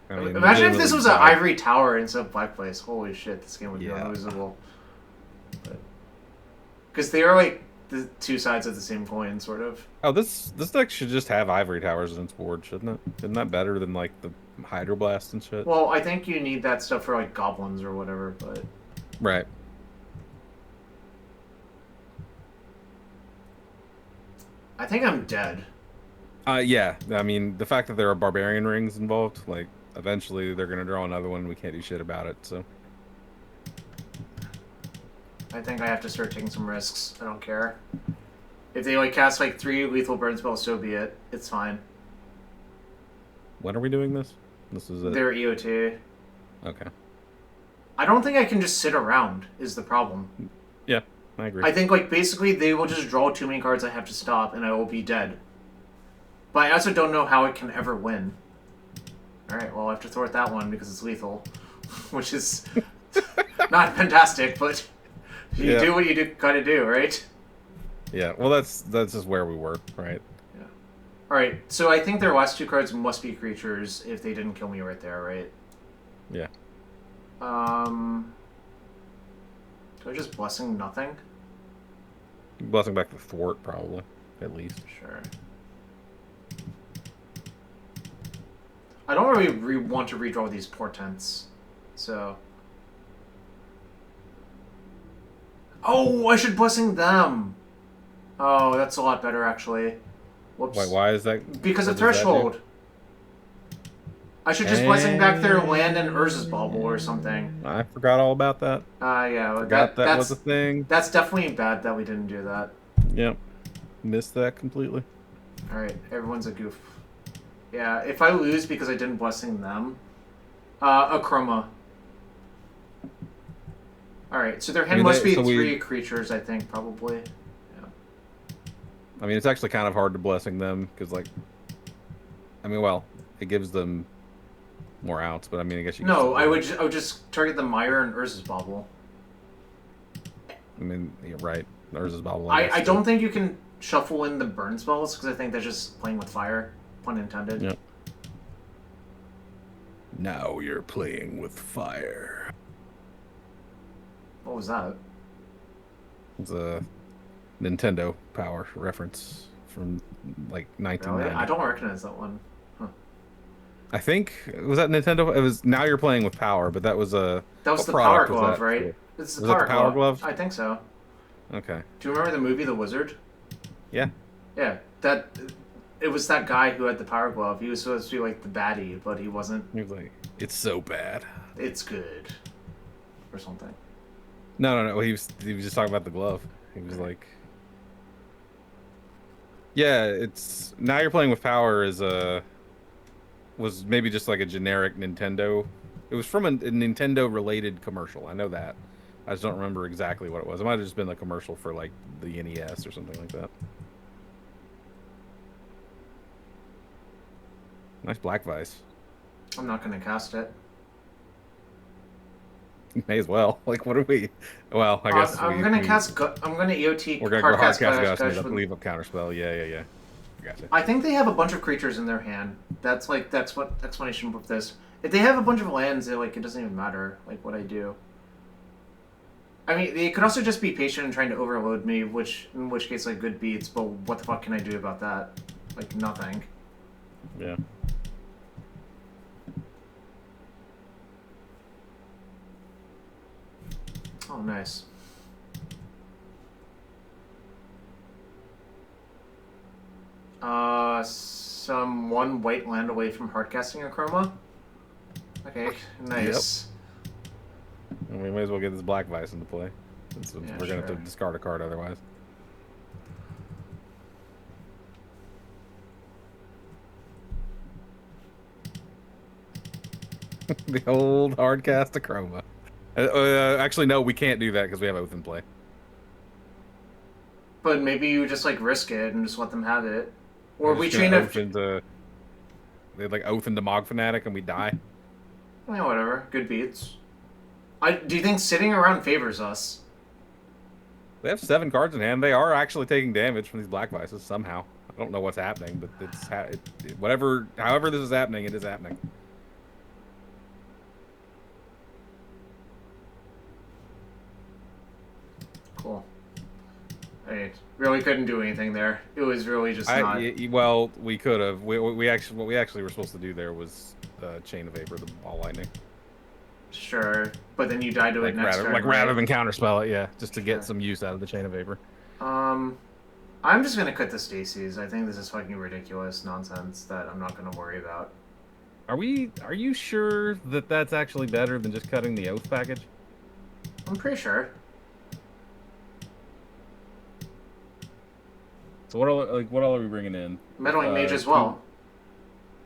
I mean, Imagine if this was an Ivory Tower instead of Black Place. Holy shit, this game would be unlosable. Because they are, like, the two sides of the same coin, sort of. Oh, this deck should just have Ivory Towers in its board, shouldn't it? Isn't that better than, like, the Hydroblast and shit? Well, I think you need that stuff for, like, Goblins or whatever, but... Right. I think I'm dead. Yeah. I mean, the fact that there are Barbarian Rings involved, like, eventually they're going to draw another one and we can't do shit about it, so... I think I have to start taking some risks. I don't care. If they, like, cast, like, 3 lethal burn spells, so be it. It's fine. When are we doing this? This is it. They're EOT. Okay. I don't think I can just sit around, is the problem. Yeah, I agree. I think, like, basically they will just draw too many cards I have to stop, and I will be dead. But I also don't know how it can ever win. Alright, well, I have to throw at that one because it's lethal. Which is not fantastic, but you do what you gotta do, right? Yeah, well, that's just where we were, right? Yeah. All right. So I think their last two cards must be creatures if they didn't kill me right there, right? Yeah. Do I just blessing nothing? Blessing back the thwart, probably, at least. Sure. I don't really want to redraw these portents, so. Oh, I should blessing them. Oh, that's a lot better actually. Whoops. Wait, why is that? Because of what does that do? threshold. I should just blessing back their land and Urza's Bauble or something. I forgot all about that. Yeah, Forgot that that's was a thing. that's definitely bad that we didn't do that. Yep. Missed that completely. All right, everyone's a goof. Yeah, if I lose because I didn't blessing them, a chroma. All right, so their hand must be three creatures, I think, probably. Yeah. I mean, it's actually kind of hard to blessing them because, like, I mean, well, it gives them more outs, but I mean, I guess you. No, I would just target the Mire and Urza's Bauble. I mean, you're right. Urza's Bauble. I don't think you can shuffle in the burn spells because I think they're just playing with fire, pun intended. Yep. Now you're playing with fire. What was that? It's a Nintendo Power reference from like 1990. Really? I don't recognize that one. Huh. I think was that Nintendo. It was Now You're Playing with Power, but that was a. That was the Power Glove, right? This is the Power Glove. I think so. Okay. Do you remember the movie The Wizard? Yeah. Yeah, it was that guy who had the Power Glove. He was supposed to be like the baddie, but he wasn't. He was like, "It's so bad. It's good," or something. No. He was just talking about the glove. He was like, "Yeah, it's Now You're Playing with Power was maybe just like a generic Nintendo. It was from a Nintendo related commercial. I know that. I just don't remember exactly what it was. It might have just been a commercial for like the NES or something like that." Nice Black Vice. I'm not gonna cast it. May as well. Like, what are we? Well, I guess I'm gonna cast. I'm gonna EOT. We're gonna go hard cast Gush, leave up counterspell. Yeah. Gotcha. I think they have a bunch of creatures in their hand. That's what explanation of this. If they have a bunch of lands, it doesn't even matter like what I do. I mean, they could also just be patient and trying to overload me, in which case like good beats. But what the fuck can I do about that? Like nothing. Yeah. Oh, nice. Some one white land away from hardcasting a chroma. Okay, nice. Yep. And we may as well get this Black Vice into play. Since we're gonna have to discard a card otherwise. The old hardcast a chroma. Actually, no, we can't do that because we have Oath in play. But maybe you just like risk it and just let them have it, or we chain They like Oath into Mog Fanatic and we die. Yeah, whatever. Good beats. Do you think sitting around favors us? They have 7 cards in hand. They are actually taking damage from these Black Vices somehow. I don't know what's happening, but it's however this is happening, it is happening. Cool. I really couldn't do anything there. It was really just not. Well, we could have. We actually what we actually were supposed to do there was Chain of Vapor, the Ball Lightning. Sure, but then you died to it next turn. Rather than counterspell it, yeah, just to get some use out of the Chain of Vapor. I'm just gonna cut the Stasis. I think this is fucking ridiculous nonsense that I'm not gonna worry about. Are you sure that that's actually better than just cutting the Oath package? I'm pretty sure. So what all are we bringing in? Meddling Mage as well.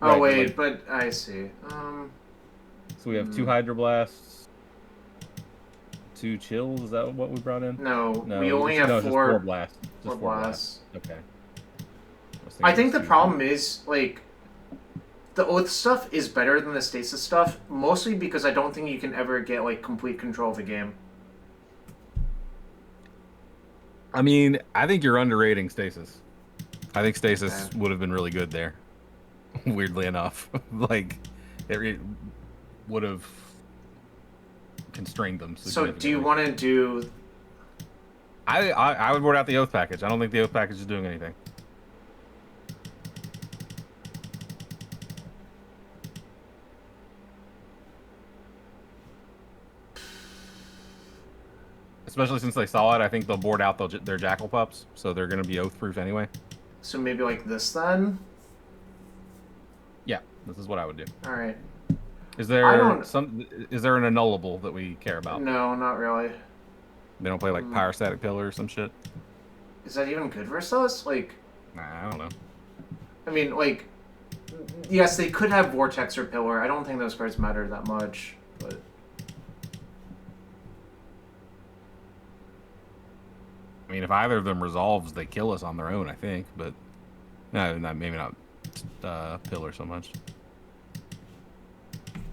Oh wait, but I see. So we have 2 Hydroblasts, 2 Chills. Is that what we brought in? No, we only have 4 blasts. Just 4 blasts. Okay. I think the problem is like the Oath stuff is better than the Stasis stuff, mostly because I don't think you can ever get like complete control of the game. I mean, I think you're underrating Stasis. I think Stasis Okay. would have been really good there. Weirdly enough, like it would have constrained them So do you significantly. want to do? I would board out the Oath package. I don't think the Oath package is doing anything. Especially since they saw it, I think they'll board out their Jackal pups, so they're going to be Oath proof anyway. So maybe like this then. Yeah, this is what I would do. All right. Is I there don't. some? Is there an annullable that we care about? No, not really. They don't play like Pyrostatic Pillar or some shit. Is that even good versus us? Like, Nah, I don't know. I mean, like, yes, they could have Vortex or Pillar. I don't think those cards matter that much, but. I mean, if either of them resolves, they kill us on their own, I think. But no, maybe not Pillar so much.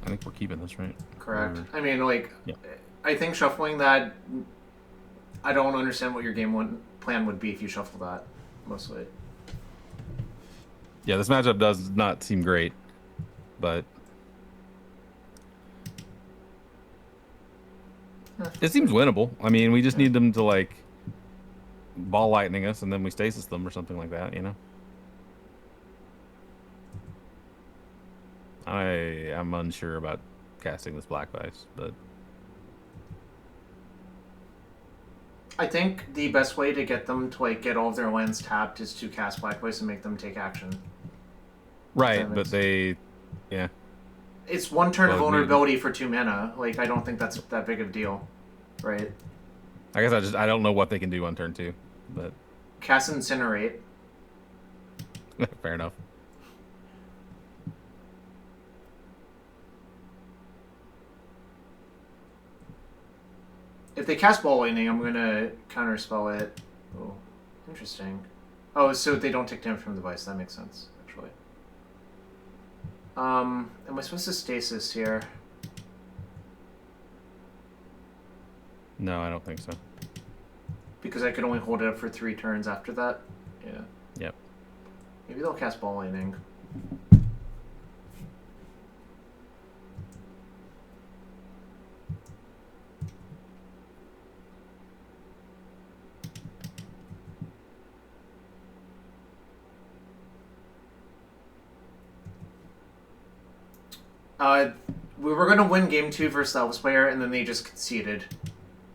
I think we're keeping this, right? Correct. Or... I mean, like, yeah. I think shuffling that. I don't understand what your game plan would be if you shuffle that, mostly. Yeah, this matchup does not seem great, but it seems winnable. I mean, we just need them to like ball lightning us, and then we stasis them or something like that, you know. I am unsure about casting this Black Vice, but I think the best way to get them to like get all of their lands tapped is to cast Black Voice and make them take action. right, but they, yeah, it's one turn Well, vulnerability for 2 mana. Like, I don't think that's that big of a deal, right? I guess I don't know what they can do on turn 2, but Cast Incinerate. fair enough. If they cast Ball Lightning, I'm gonna counterspell it. Oh, interesting. Oh, so they don't take damage from the device. That makes sense, actually. Am I supposed to stasis here? No, I don't think so. Because I could only hold it up for 3 turns after that? Yeah. Yep. Maybe they'll cast Ball Lightning. We were gonna win game 2 versus the Elves player, and then they just conceded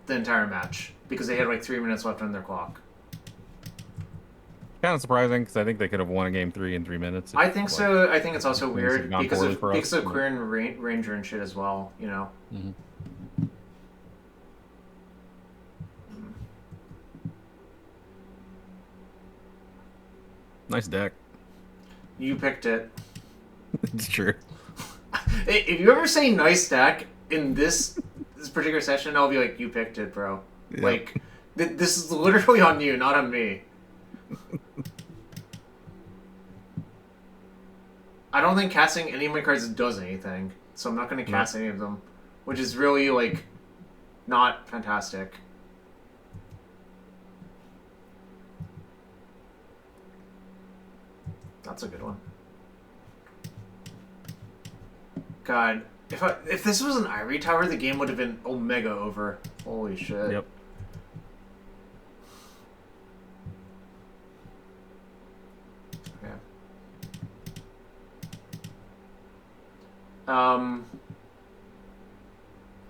the entire match because they had like 3 minutes left on their clock. Kind of surprising because I think they could have won a game 3 in 3 minutes. I think so. I think it's also things weird have gone because poorly of for us. Queer and Ranger and shit as well. You know. Mm-hmm. Nice deck. You picked it. It's true. If you ever say nice deck in this particular session, I'll be like, you picked it, bro. Yep. Like, this is literally on you, not on me. I don't think casting any of my cards does anything, so I'm not going to cast any of them, which is really, like, not fantastic. That's a good one. God, if this was an Ivory Tower, the game would have been Omega over. Holy shit. Yep. Okay.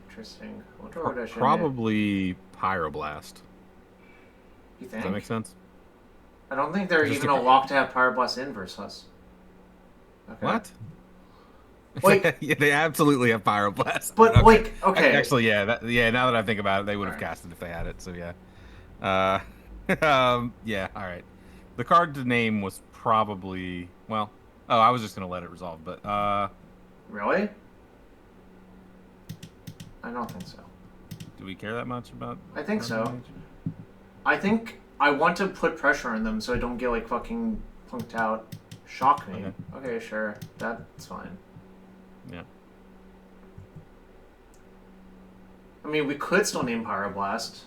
Interesting. I wonder what I should Probably Pyroblast. You Does think? that make sense? I don't think they're Just even a- a lock to have Pyroblast in versus us. Okay. What? Like, yeah, they absolutely have Pyroblast. but like, okay. Actually, yeah, now that I think about it, they would have Alright. cast it if they had it. So yeah. Yeah. All right. The card to name was probably well. Oh, I was just gonna let it resolve, but Really? I don't think so. do we care that much about? I think card so. damage? I think I want to put pressure on them so I don't get like fucking punked out. Shock me. Okay, sure. That's fine. Yeah. I mean, we could still name Pyroblast.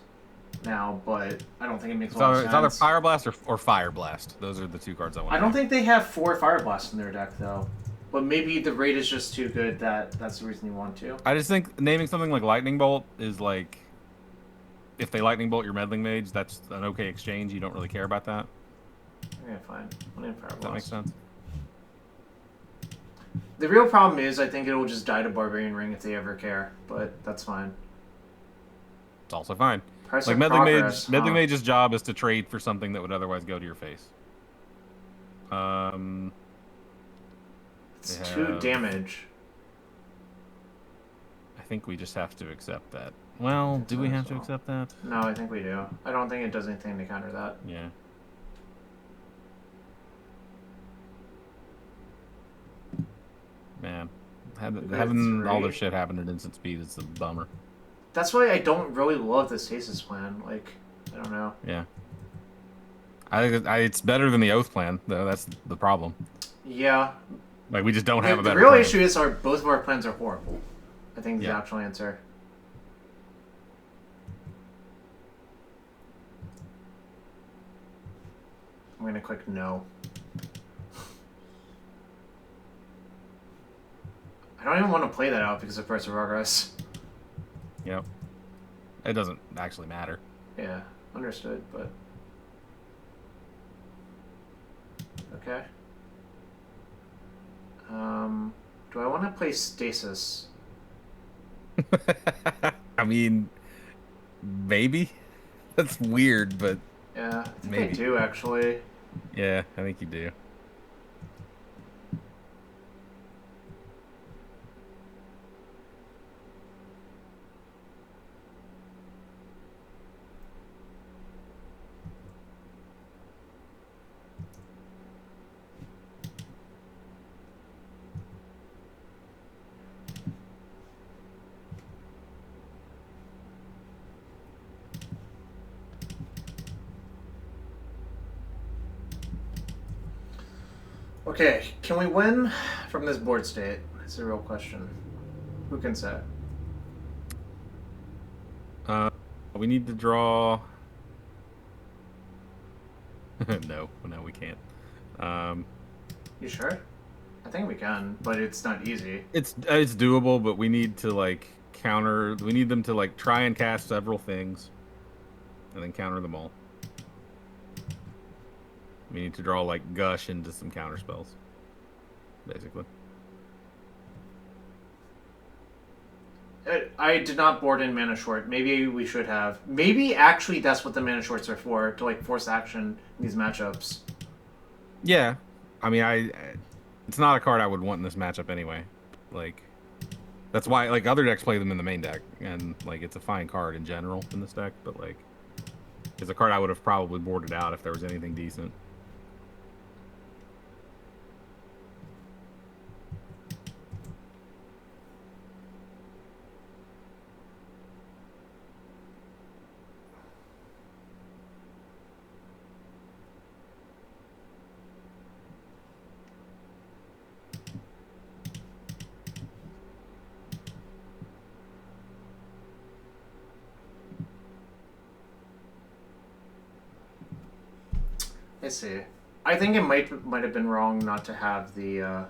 now, but I don't think it makes It's a lot of either, sense. it's either Fire Blast or Fire Blast. Those are the two cards I want. I don't think they have 4 Fire Blasts in their deck, though. But maybe the raid is just too good that that's the reason you want to. I just think naming something like Lightning Bolt is like, if they Lightning Bolt your Meddling Mage, that's an okay exchange. You don't really care about that. Okay, fine. I'll name Fire Does that make Blast. sense? The real problem is I think it will just die to Barbarian Ring if they ever care, but that's fine. It's also fine. Price Like of Meddling Progress, Mage, Meddling huh. Mage's job is to trade for something that would otherwise go to your face. It's they 2 have- damage. I think we just have to accept that. Well, do we have to accept that? No, I think we do. I don't think it does anything to counter that. Yeah. Man, having all their shit happen at instant speed is a bummer. That's why I don't really love the Stasis plan. Like, I don't know. Yeah. I think it's better than the Oath plan, though. That's the problem. Yeah. Like, we just don't have a The better real plan. issue is both of our plans are horrible. I think the Yeah. actual answer. I'm gonna click no. I don't even want to play that out because of Price of Progress. Yep. It doesn't actually matter. Yeah, understood, but... Okay. Do I want to play Stasis? I mean, maybe. That's weird, but Yeah, I think I Maybe. do, actually. yeah, I think you do. Okay, can we win from this board state? That's a real question. Who can say? We need to draw. No, we can't. You sure? I think we can, but it's not easy. It's doable, but we need to like counter. We need them to like try and cast several things, and then counter them all. We need to draw like Gush into some counter spells, basically. I did not board in mana short. Maybe we should have. Maybe actually that's what the mana shorts are for, to like force action in these matchups. Yeah, I mean, it's not a card I would want in this matchup anyway. Like, that's why like other decks play them in the main deck, and like it's a fine card in general in this deck, but like it's a card I would have probably boarded out if there was anything decent. I see. I think it might have been wrong not to have the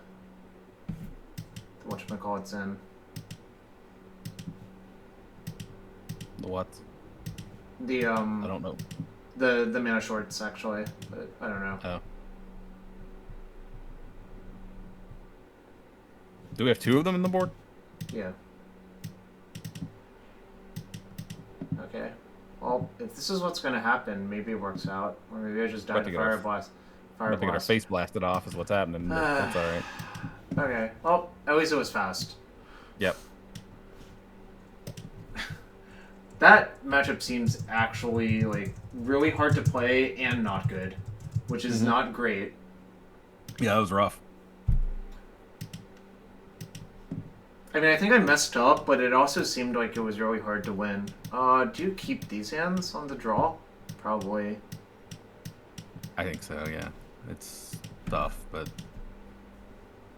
whatchamacallits in. The what? The I don't know. the mana shorts actually, but I don't know. Oh. Do we have 2 of them in the board? Yeah. Okay. Well, if this is what's gonna happen, maybe it works out, or maybe I just die About to to get our- fire blast. Fire I think our blast. face blasted off is what's happening, but that's all right. Okay. Well, at least it was fast. Yep. That matchup seems actually like really hard to play and not good, which is not great. Yeah, that was rough. I mean, I think I messed up, but it also seemed like it was really hard to win. Do you keep these hands on the draw? Probably. I think so. Yeah, it's tough, but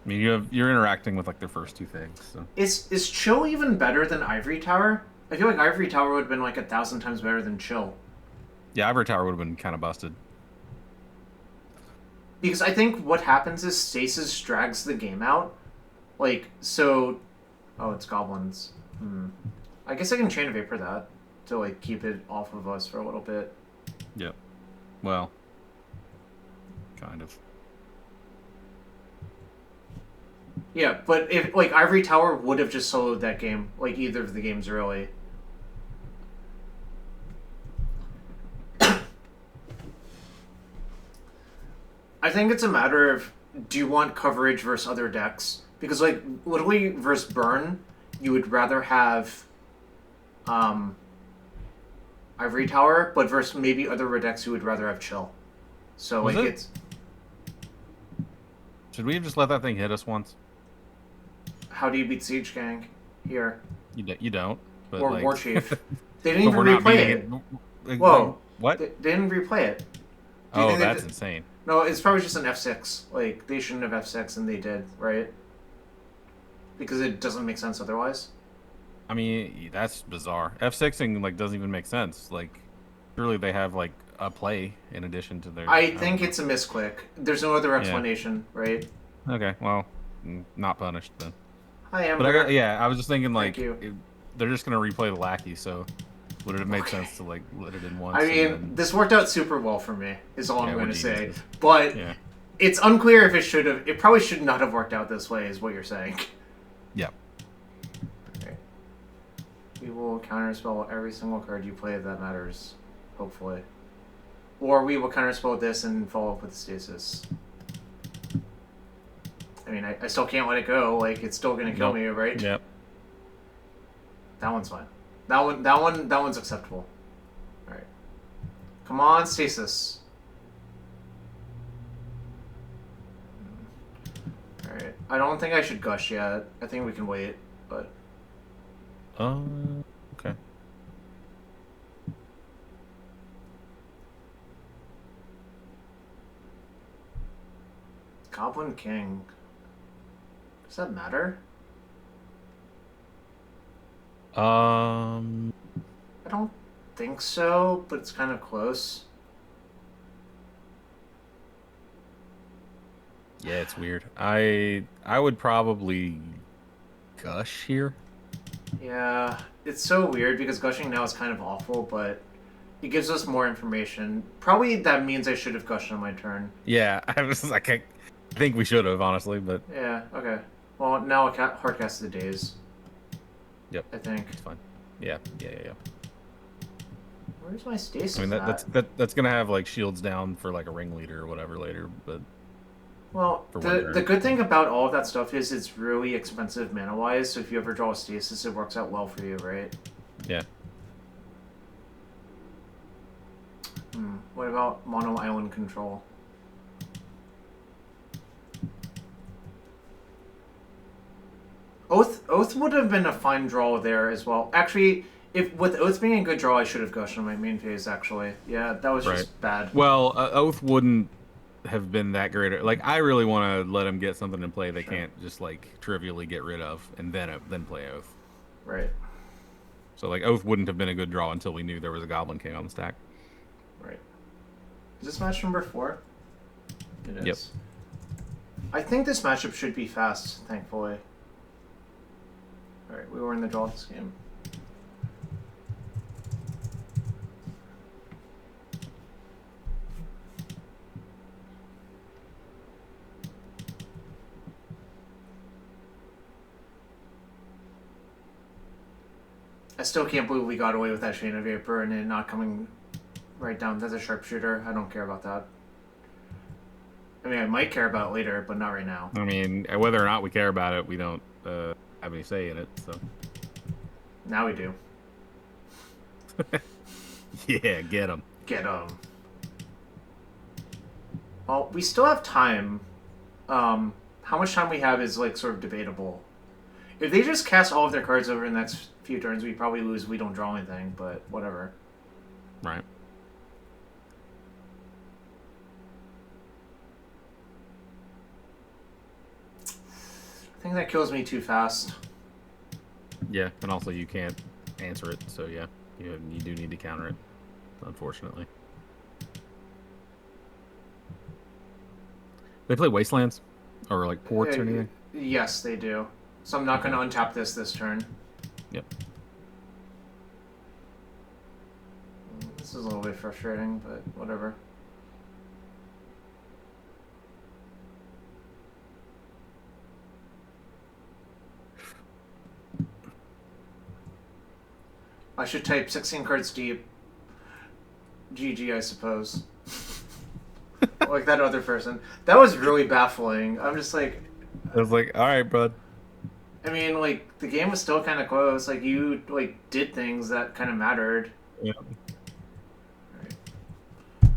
I mean, you're interacting with like their first 2 things. So. Is Chill even better than Ivory Tower? I feel like Ivory Tower would have been like 1,000 times better than Chill. Yeah, Ivory Tower would have been kind of busted. Because I think what happens is Stasis drags the game out. Like, so... Oh, it's Goblins. I guess I can Chain of Vapor that to, like, keep it off of us for a little bit. Yep. Well, kind of. Yeah, but if, like, Ivory Tower would have just soloed that game. Like, either of the games, really. I think it's a matter of, do you want coverage versus other decks? Because, like, literally versus Burn, you would rather have Ivory Tower, but versus maybe other red decks, you would rather have Chill. So, Was like, it? it's... Should we have just let that thing hit us once? How do you beat Siege Gang here? You don't. But Or like, War Chief. They didn't but even we're not replay beating it. Like, Whoa. what? They didn't replay it. Do you Oh, think they that's did- insane. No, it's probably just an F6. Like, they shouldn't have F6, and they did, right? Because it doesn't make sense otherwise. I mean, that's bizarre. F6ing like doesn't even make sense. Like, surely they have like a play in addition to their. I don't think know. it's a misclick. There's no other explanation, right? Okay. Well, not punished then. Hi, Amber. But I was just thinking like Thank you. they're just gonna replay the lackey, so would it have made sense to like let it in once? I and mean, then- this worked out super well for me, is all Yeah, I'm we're going to say. geniuses. But yeah. it's unclear if it should have... It probably should not have worked out this way, is what you're saying. Yeah. Okay. We will counterspell every single card you play that matters, hopefully. Or we will counterspell this and follow up with Stasis. I mean, I still can't let it go. Like, it's still going to kill Nope. me, right? Yep. That one's fine. That one's acceptable. All right. Come on, Stasis. All right. I don't think I should gush yet. I think we can wait, but Okay. Goblin King. Does that matter? I don't think so, but it's kind of close. Yeah, it's weird. I would probably gush here. Yeah, it's so weird because gushing now is kind of awful, but it gives us more information. Probably that means I should have gushed on my turn. Yeah, I was like, I think we should have honestly, but Yeah, okay. Well, now a hardcast the days. Yep. I think. it's fine. Yeah. Where's my Stasis I mean at? that's gonna have like shields down for like a ringleader or whatever later, but Well, for one turn. the good thing about all of that stuff is it's really expensive mana-wise, so if you ever draw a Stasis, it works out well for you, right? yeah. What about Mono Island Control? Oath would have been a fine draw there as well. Actually, if with Oath being a good draw, I should have gushed on my main phase, actually. Yeah, that was Right. just bad. Well, Oath wouldn't have been that great. Like, I really want to let them get something in play they Sure. can't just like trivially get rid of, and then play Oath. Right, So like Oath wouldn't have been a good draw until we knew there was a Goblin King on the stack. right. Is this match number 4? It is. Yep. I think this matchup should be fast, thankfully. Alright, we were in the draw this game. I still can't believe we got away with that Chain of Vapor and it not coming right down. That's a sharpshooter. I don't care about that. I mean, I might care about it later, but not right now. I mean, whether or not we care about it, we don't have any say in it. So Now we do. yeah, get them. Get 'em. Well, we still have time. How much time we have is like sort of debatable. If they just cast all of their cards over the next few turns, we probably lose. We don't draw anything, but whatever. Right. I think that kills me too fast. Yeah, and also you can't answer it, so yeah, you do need to counter it, unfortunately. They play Wastelands or like ports or anything. Yes, they do. So I'm not going to untap this turn. Yep. This is a little bit frustrating, but whatever. I should type 16 cards deep. GG, I suppose. Like that other person. That was really baffling. I'm just like... I was like, all right, bud. I mean, like, the game was still kind of close. Like, you, like, did things that kind of mattered. Yeah. Right.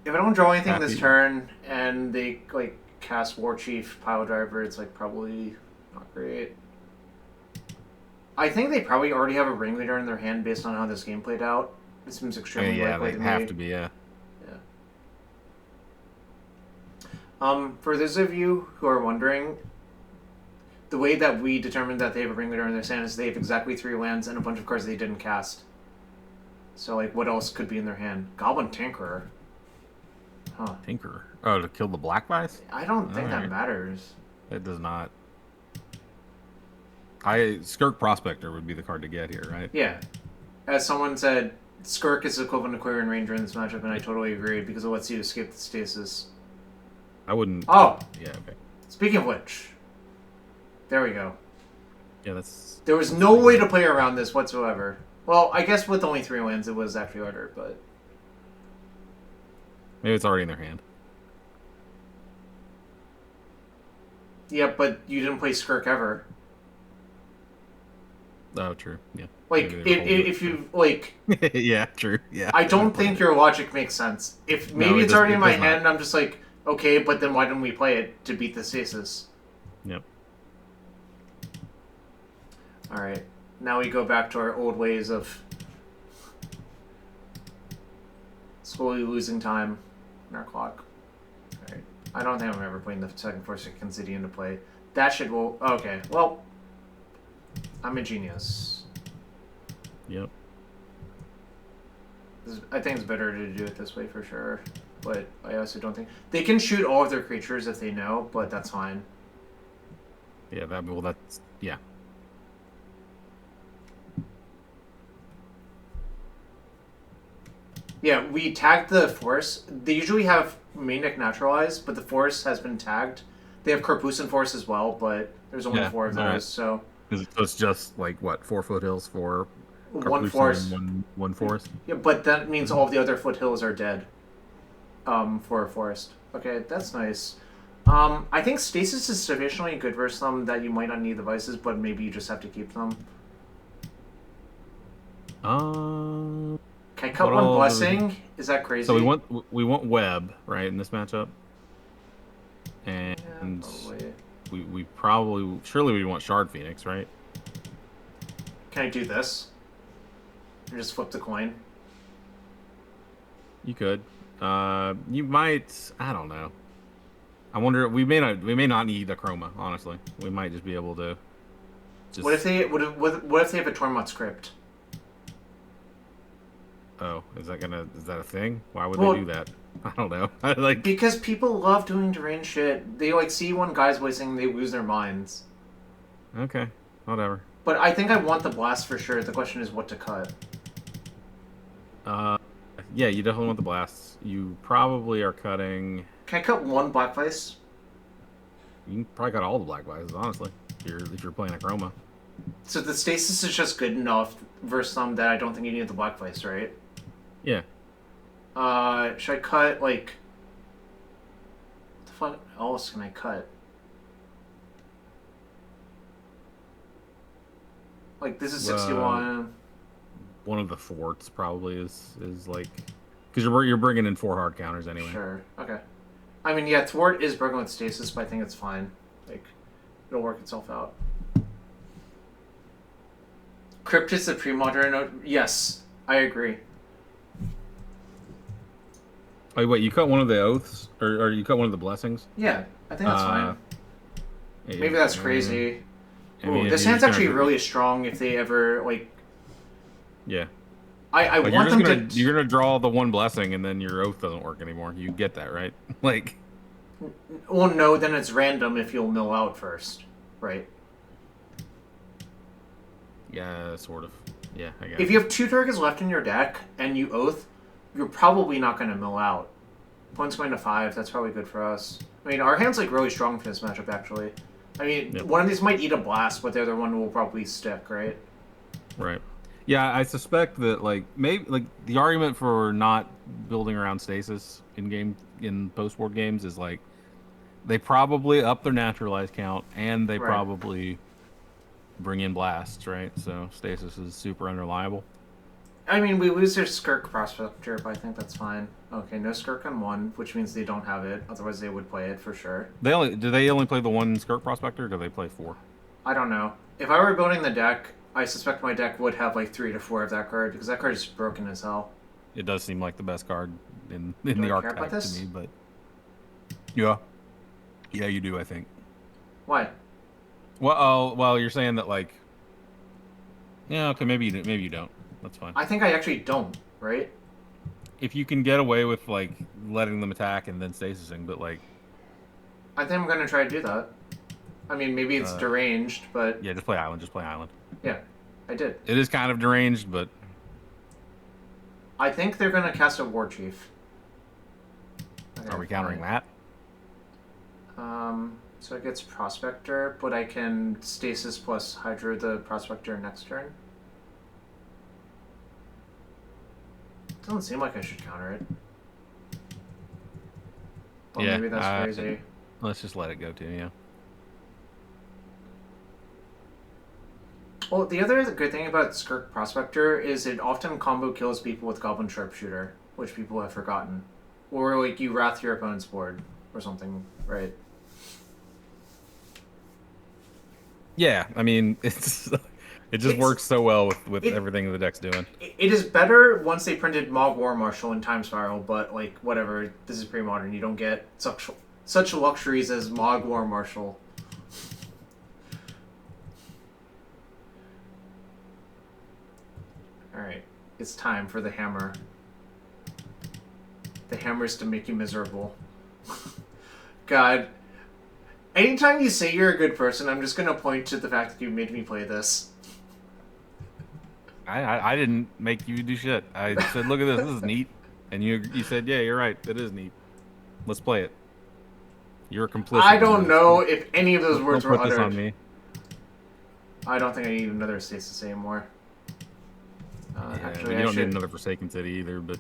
If I don't draw anything this turn, and they, like, cast War Chief, Pile Driver, it's, like, probably not great. I think they probably already have a Ringleader in their hand based on how this game played out. It seems extremely likely to me. Yeah, they have to be, yeah. For those of you who are wondering, the way that we determined that they have a Ringleader in their hand is they have exactly 3 lands and a bunch of cards they didn't cast. So, like, what else could be in their hand? Goblin Tinkerer. Huh. Tinkerer? Oh, to kill the black guys? I don't think that matters. It does not. Skirk Prospector would be the card to get here, right? Yeah. As someone said, Skirk is equivalent to Quarian Ranger in this matchup, and I totally agree, because it lets you escape the stasis. I wouldn't... Oh! Yeah, okay. Speaking of which, there we go. Yeah, that's... There was no way to play around this whatsoever. Well, I guess with only 3 lands, it was actually harder, but... Maybe it's already in their hand. Yeah, but you didn't play Skirk ever. Oh, true. Yeah. Like, if you, like... Yeah, true. Yeah. I don't think your logic makes sense. If maybe it's already in my hand, and I'm just like, okay, but then why didn't we play it to beat the stasis? Yep. Alright. Now we go back to our old ways of slowly losing time in our clock. Alright. I don't think I'm ever putting the second Forsaken City into play. That should... Well, okay. Well, I'm a genius. Yep. I think it's better to do it this way for sure. But I also don't think... They can shoot all of their creatures if they know, but that's fine. Yeah, that's... Yeah. Yeah, we tagged the Force. They usually have main deck naturalized, but the Force has been tagged. They have Corpusant Force as well, but there's only 4 of those, right. so... It's just, like, what, 4 foothills for... 1 Force. One Force? Yeah, but that means all of the other foothills are dead. For a Forest. Okay, that's nice. I think Stasis is sufficiently good versus them that you might not need the Vices, but maybe you just have to keep them. Can I cut 1 Blessing? Is that crazy? So we want Web, right, in this matchup? And yeah, we probably... Surely we want Shard Phoenix, right? Can I do this? And just flip the coin? You could. You might... I don't know. I wonder... We may not need a Chroma, honestly. We might just be able to... What if they have a Tormod script? Oh, is that a thing? Why would they do that? I don't know. Like, because people love doing deranged shit. They like see one guy's voicing, they lose their minds. Okay, whatever. But I think I want the blast for sure. The question is what to cut. Yeah, you definitely want the blasts. You probably are cutting... Can I cut 1 Black Vice? You can probably cut all the black vices, honestly, if you're playing a Chroma. So the Stasis is just good enough versus some that I don't think you need the Black Vice, right? Yeah. Should I cut, like... What the fuck else can I cut? Like, this is 61... One of the forts probably is like... Because you're bringing in 4 hard counters anyway. Sure, okay. I mean, yeah, Thwart is broken with Stasis, but I think it's fine. Like, it'll work itself out. Crypt is the Premodern... Yes, I agree. Oh, wait, you cut one of the Oaths? Or you cut one of the Blessings? Yeah, I think that's fine. Maybe that's crazy. Ooh, this hand's actually really strong if they ever, like... Yeah. I want them to... You're gonna draw the 1 Blessing and then your Oath doesn't work anymore. You get that, right? Like... Well, no, then it's random if you'll mill out first, right? Yeah, sort of. Yeah, I guess. If you have 2 targets left in your deck and you Oath, you're probably not going to mill out. Points going to 5, that's probably good for us. I mean, our hand's like really strong for this matchup, actually. I mean, Yep. one of these might eat a blast, but the other one will probably stick, right? Right. Yeah, I suspect that like maybe like the argument for not building around stasis in post-war games is like they probably up their naturalized count and they Right. probably bring in blasts, right? So stasis is super unreliable. I mean, we lose their Skirk Prospector, but I think that's fine. Okay, no Skirk on 1, which means they don't have it. Otherwise, they would play it for sure. Do they only play the one Skirk Prospector, or do they play 4? I don't know. If I were building the deck, I suspect my deck would have like 3 to 4 of that card, because that card is broken as hell. It does seem like the best card in Do the I care about archetype this? to me, but yeah, you do, I think. Why? Well, you're saying that like, yeah, okay, maybe you don't. That's fine. I think I actually don't, right? If you can get away with like letting them attack and then stasising, but like, I think I'm going to try to do that. I mean, maybe it's deranged, but yeah, just play island. Just play island. yeah, I did. It is kind of deranged, but I think they're going to cast a War Chief. Okay, are we countering fine. that? So it gets Prospector, but I can Stasis plus Hydra the Prospector next turn. Doesn't seem like I should counter it. Well, Yeah, maybe that's crazy. Let's just let it go too. Yeah. Well, the other good thing about Skirk Prospector is it often combo kills people with Goblin Sharpshooter, which people have forgotten. Or, like, you Wrath your opponent's board, or something, right? Yeah, I mean, it just works so well with everything the deck's doing. It is better once they printed Mog War Marshal and Time Spiral, but, like, whatever, this is Premodern. You don't get such luxuries as Mog War Marshal. Alright, it's time for the hammer. The hammer is to make you miserable. God. Anytime you say you're a good person, I'm just gonna point to the fact that you made me play this. I didn't make you do shit. I said, look at this. This is neat. And you said, yeah, you're right. It is neat. Let's play it. You're complicit. I don't know if any of those words Don't were put this uttered. on me. I don't think I need another Stasis anymore. Yeah, Actually, you I don't should... need another Forsaken City either, but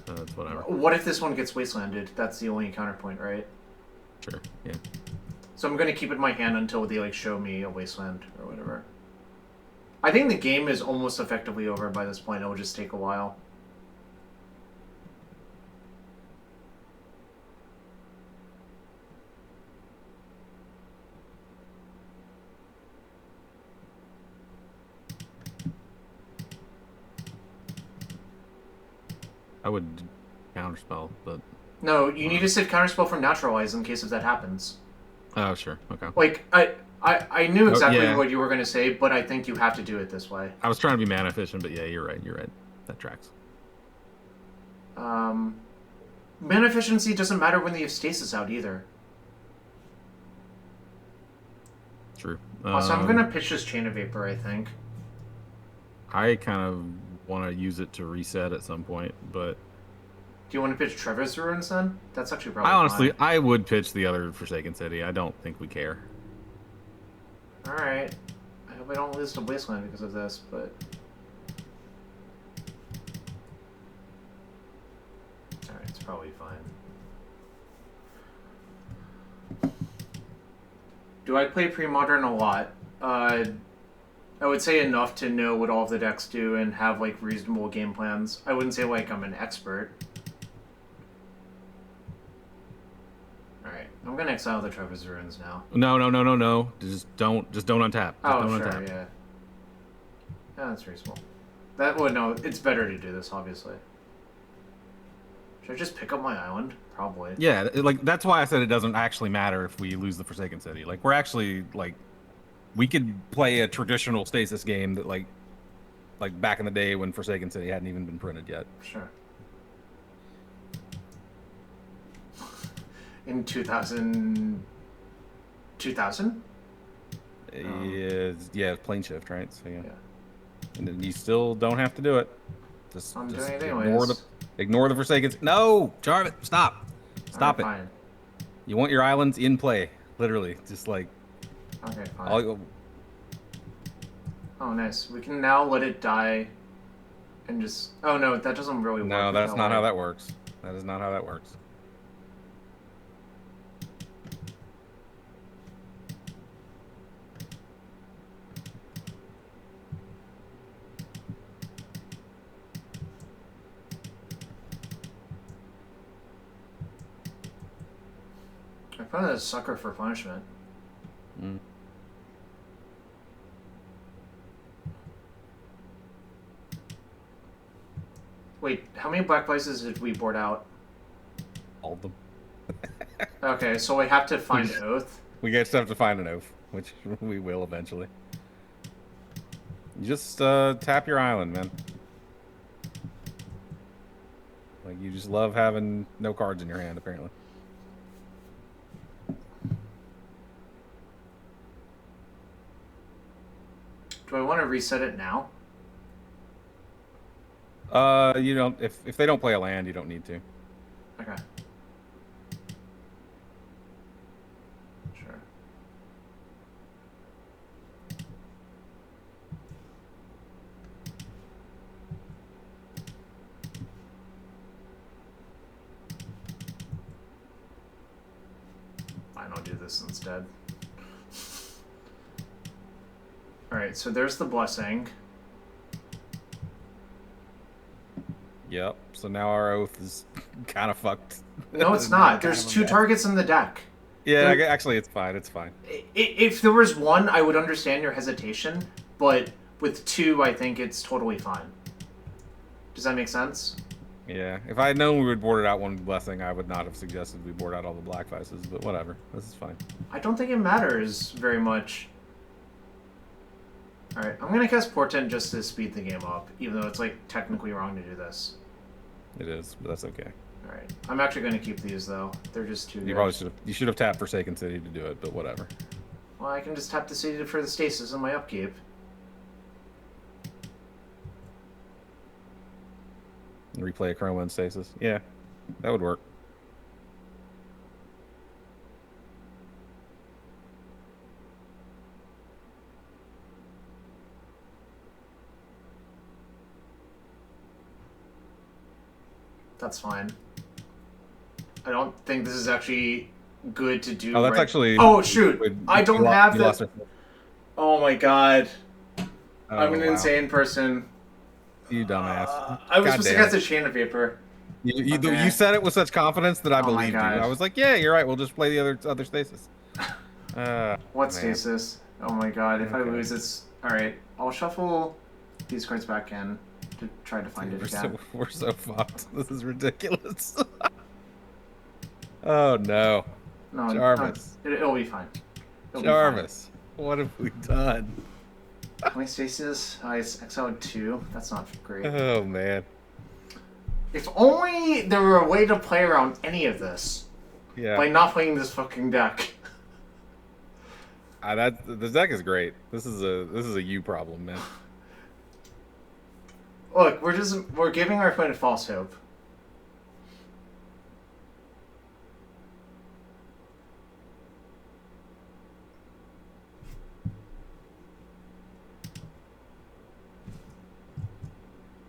it's whatever. What if this one gets wastelanded? That's the only counterpoint, right? Sure, yeah. So I'm gonna keep it in my hand until they like show me a wasteland or whatever. I think the game is almost effectively over by this point. It will just take a while. I would counterspell, but No, you need to save counterspell from Naturalize in case if that happens. oh sure, okay. Like I knew exactly yeah. what you were gonna say, but I think you have to do it this way. I was trying to be mana efficient, but yeah, you're right. That tracks. Mana efficiency doesn't matter when they have stasis out either. True. So I'm gonna pitch this Chain of Vapor, I think. I kind of want to use it to reset at some point, but Do you want to pitch Trevor's Ruins then? That's actually probably I honestly fine. I would pitch the other Forsaken City. I don't think we care. Alright. I hope I don't lose to Wasteland because of this, but... Alright, it's probably fine. Do I play Premodern a lot? I would say enough to know what all of the decks do and have, like, reasonable game plans. I wouldn't say, like, I'm an expert. Alright, I'm gonna exile the Trevor's Ruins now. No. Just don't untap. Just don't sure, untap. yeah. Yeah, that's reasonable. That would no, it's better to do this, obviously. Should I just pick up my island? Probably. Yeah, like that's why I said it doesn't actually matter if we lose the Forsaken City. Like we're actually like we could play a traditional stasis game that like back in the day when Forsaken City hadn't even been printed yet. Sure. in 2000. 2000? Yeah, plane shift, right? So yeah. Yeah. And then you still don't have to do it. I'm Just doing it ignore the Forsaken. No, Jarvis, stop, stop it. Fine. You want your islands in play, literally, just like. Okay, fine. Oh, nice. We can now let it die, and just. Oh no, that doesn't really work. No, that's not how that works. That is not how that works. I found a sucker for punishment. Mm. Wait, how many black places did we board out? All of them. Okay, so we have to find Oath. We just have to find an oath, which we will eventually. You just tap your island, man. Like, you just love having no cards in your hand, apparently. Do I want to reset it now? You don't. If they don't play a land, you don't need to. Okay. Sure. Fine, I'll do this instead. Alright, so there's the blessing. Yep. So now our oath is kind of fucked. No, it's not. There's two targets in the deck. Yeah, actually, it's fine. It's fine. If there was one, I would understand your hesitation, but with two, I think it's totally fine. Does that make sense? Yeah. If I had known we would board it out one blessing, I would not have suggested we board out all the black vices, but whatever. This is fine. I don't think it matters very much. Alright, I'm gonna cast Portent just to speed the game up, even though it's, like, technically wrong to do this. It is, but that's okay. Alright, I'm actually gonna keep these, though. They're just too You probably should have tapped Forsaken City to do it, but whatever. Well, I can just tap the city for the stasis in my upkeep. And replay a Chroma and Stasis. Yeah, that would work. That's fine. I don't think this is actually good to do. Oh, that's actually. Oh shoot! I don't have the. Oh my god! Oh, I'm an insane person. You dumbass! I was supposed to cast a chain of paper. You said it with such confidence that I believed you. I was like, yeah, you're right. We'll just play the other stasis. What stasis? Oh my god! If I lose, it's all right. I'll shuffle these cards back in to try to find it again. We're so fucked. This is ridiculous. Oh no. No, Jarvis. It'll be fine. Jarvis, what have we done? My stasis, I exiled 2. That's not great. Oh man. If only there were a way to play around any of this. Yeah. By not playing this fucking deck. This deck is great. This is a you problem, man. Look, we're giving our opponent false hope.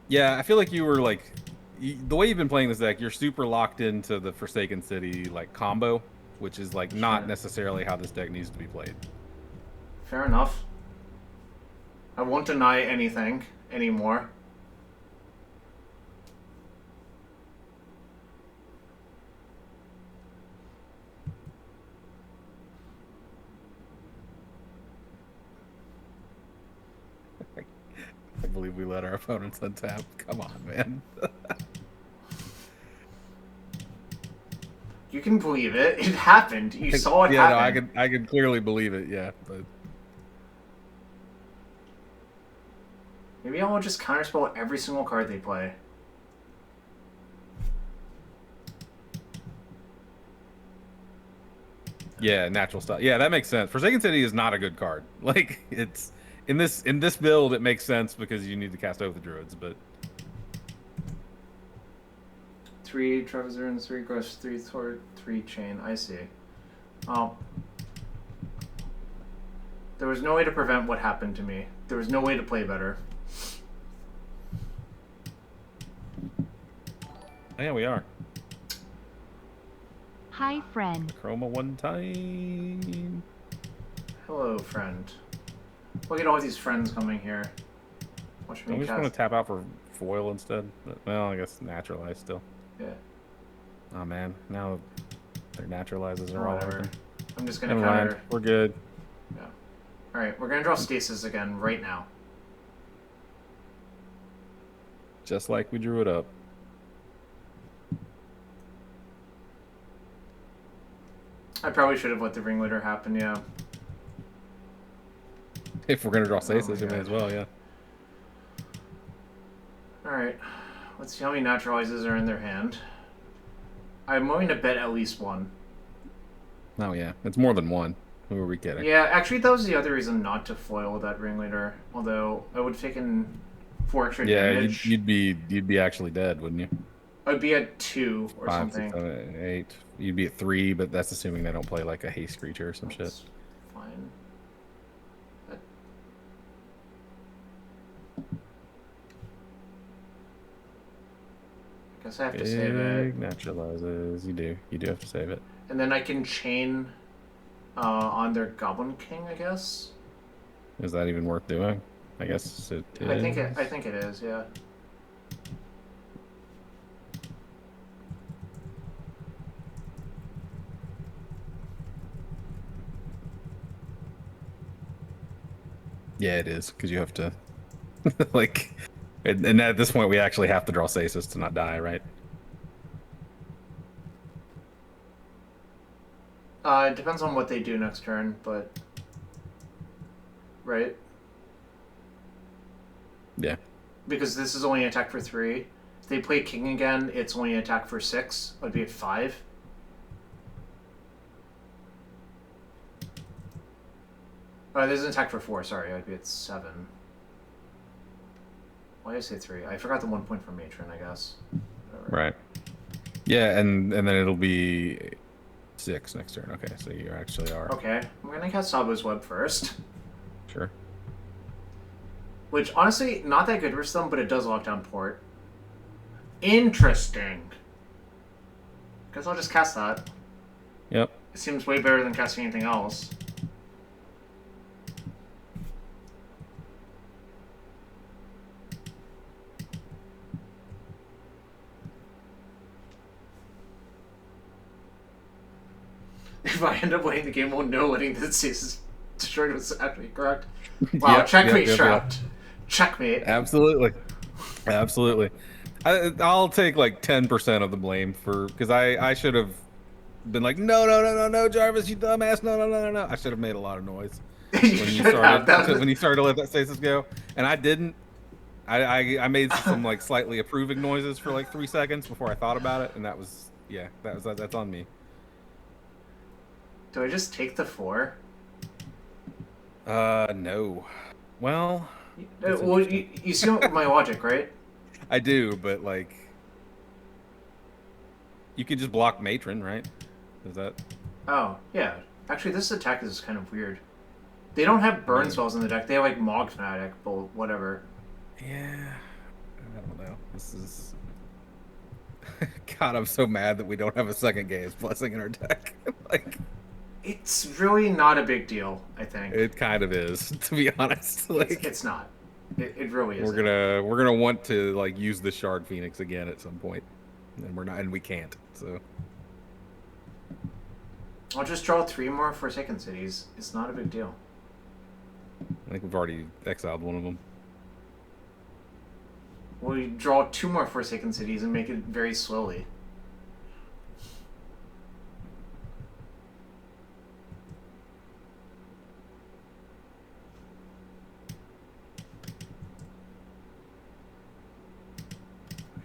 Yeah, I feel like you were like, the way you've been playing this deck, you're super locked into the Forsaken City like combo, which is like not necessarily how this deck needs to be played. Fair enough. I won't deny anything anymore. I believe we let our opponents untap. Come on, man. You can believe it. It happened. You saw it happen. No, I could clearly believe it. Yeah, but maybe I will just counterspell every single card they play. Yeah, natural stuff. Yeah, that makes sense. Forsaken City is not a good card. Like it's in this build, it makes sense because you need to cast Oath of Druids. But 3 Travis Runes, 3 Ghost, 3 Sword, 3 Chain. I see. Oh. There was no way to prevent what happened to me. There was no way to play better. oh, yeah, we are. Hi, friend. Chroma one time. Hello, friend. Look at all these friends coming here. Watch Don't me we just want to cast. tap out for foil instead? But, well, I guess naturalize still. Yeah. Oh man, now their naturalizes are all Whatever. open. I'm just gonna Never mind. counter. We're good. Yeah. Alright, we're gonna draw Stasis again right now. Just like we drew it up. I probably should have let the ringleader happen, yeah. If we're gonna draw Stasis, my we may as God. well, yeah. Alright. Let's see how many naturalizes are in their hand. I'm willing to bet at least one. Oh yeah, it's more than one. Who are we kidding? Yeah, actually that was the other reason not to foil that ringleader. Although I would have taken 4 extra Yeah, damage. you'd be actually dead, wouldn't you? I'd be at 2 or 5, something. 6, 7, 8. You'd be at 3, but that's assuming they don't play like a haste creature or some shit. That's fine. That- Guess I have to save it. Big naturalizes. You do. You do have to save it. And then I can chain on their Goblin King, I guess. Is that even worth doing? I guess it is. I think it is, yeah. Yeah, it is because you have to, like, and at this point we actually have to draw Stasis to not die, right? It depends on what they do next turn, but right? Yeah. Because this is only an attack for 3. If they play King again, it's only an attack for 6. I'd be at 5. There's an attack for 4, sorry, I'd be at 7. Why did I say 3? I forgot the 1 point for Matron, I guess. Whatever. Right. Yeah, and then it'll be 6 next turn. Okay, so you actually are. Okay, I'm gonna cast Sabo's Web first. Sure. Which, honestly, not that good for them, but it does lock down port. Interesting. Guess I'll just cast that. Yep. It seems way better than casting anything else. If I end up winning the game, we'll know winning the Stasis destroyed was actually correct. Wow, Yep, checkmate, yep, Shrout. Checkmate. Absolutely. Absolutely. I'll take like 10% of the blame for because I should have been like no Jarvis, you dumbass, no. I should have made a lot of noise You when you should have. That started was- when you started to let that Stasis go, and I didn't. I made some like slightly approving noises for like 3 seconds before I thought about it, and that was that's on me. Do I just take the 4? No. Well, Well, you see my logic, right? I do, but like, you could just block Matron, right? Is that? Oh, yeah. Actually, this attack is kind of weird. They don't have burn Yeah. spells in the deck. They have, like, Mog Fanatic, but whatever. Yeah. I don't know. This is. God, I'm so mad that we don't have a second Gaze Blessing in our deck. Like, It's really not a big deal, I think. it kind of is, to be honest. Like, It's not. It really is. we're gonna want to like use the Shard Phoenix again at some point, and we're not, and we can't. So I'll just draw 3 more Forsaken Cities. It's not a big deal. I think we've already exiled one of them. We'll draw 2 more Forsaken Cities and make it very slowly.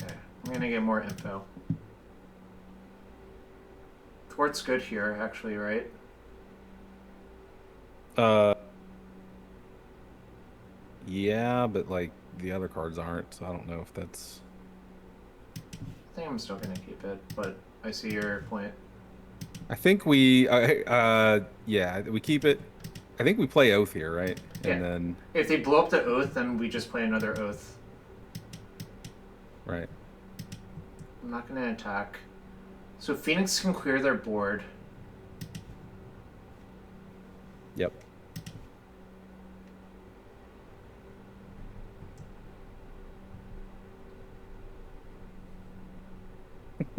Okay, I'm gonna get more info. Thwart's good here, actually, right? Uh, yeah, but like the other cards aren't, so I don't know if that's. I think I'm still gonna keep it, but I see your point. I think yeah, we keep it. I think we play Oath here, right? And Yeah. then, If they blow up the Oath, then we just play another Oath. right. I'm not gonna attack. So Phoenix can clear their board. Yep.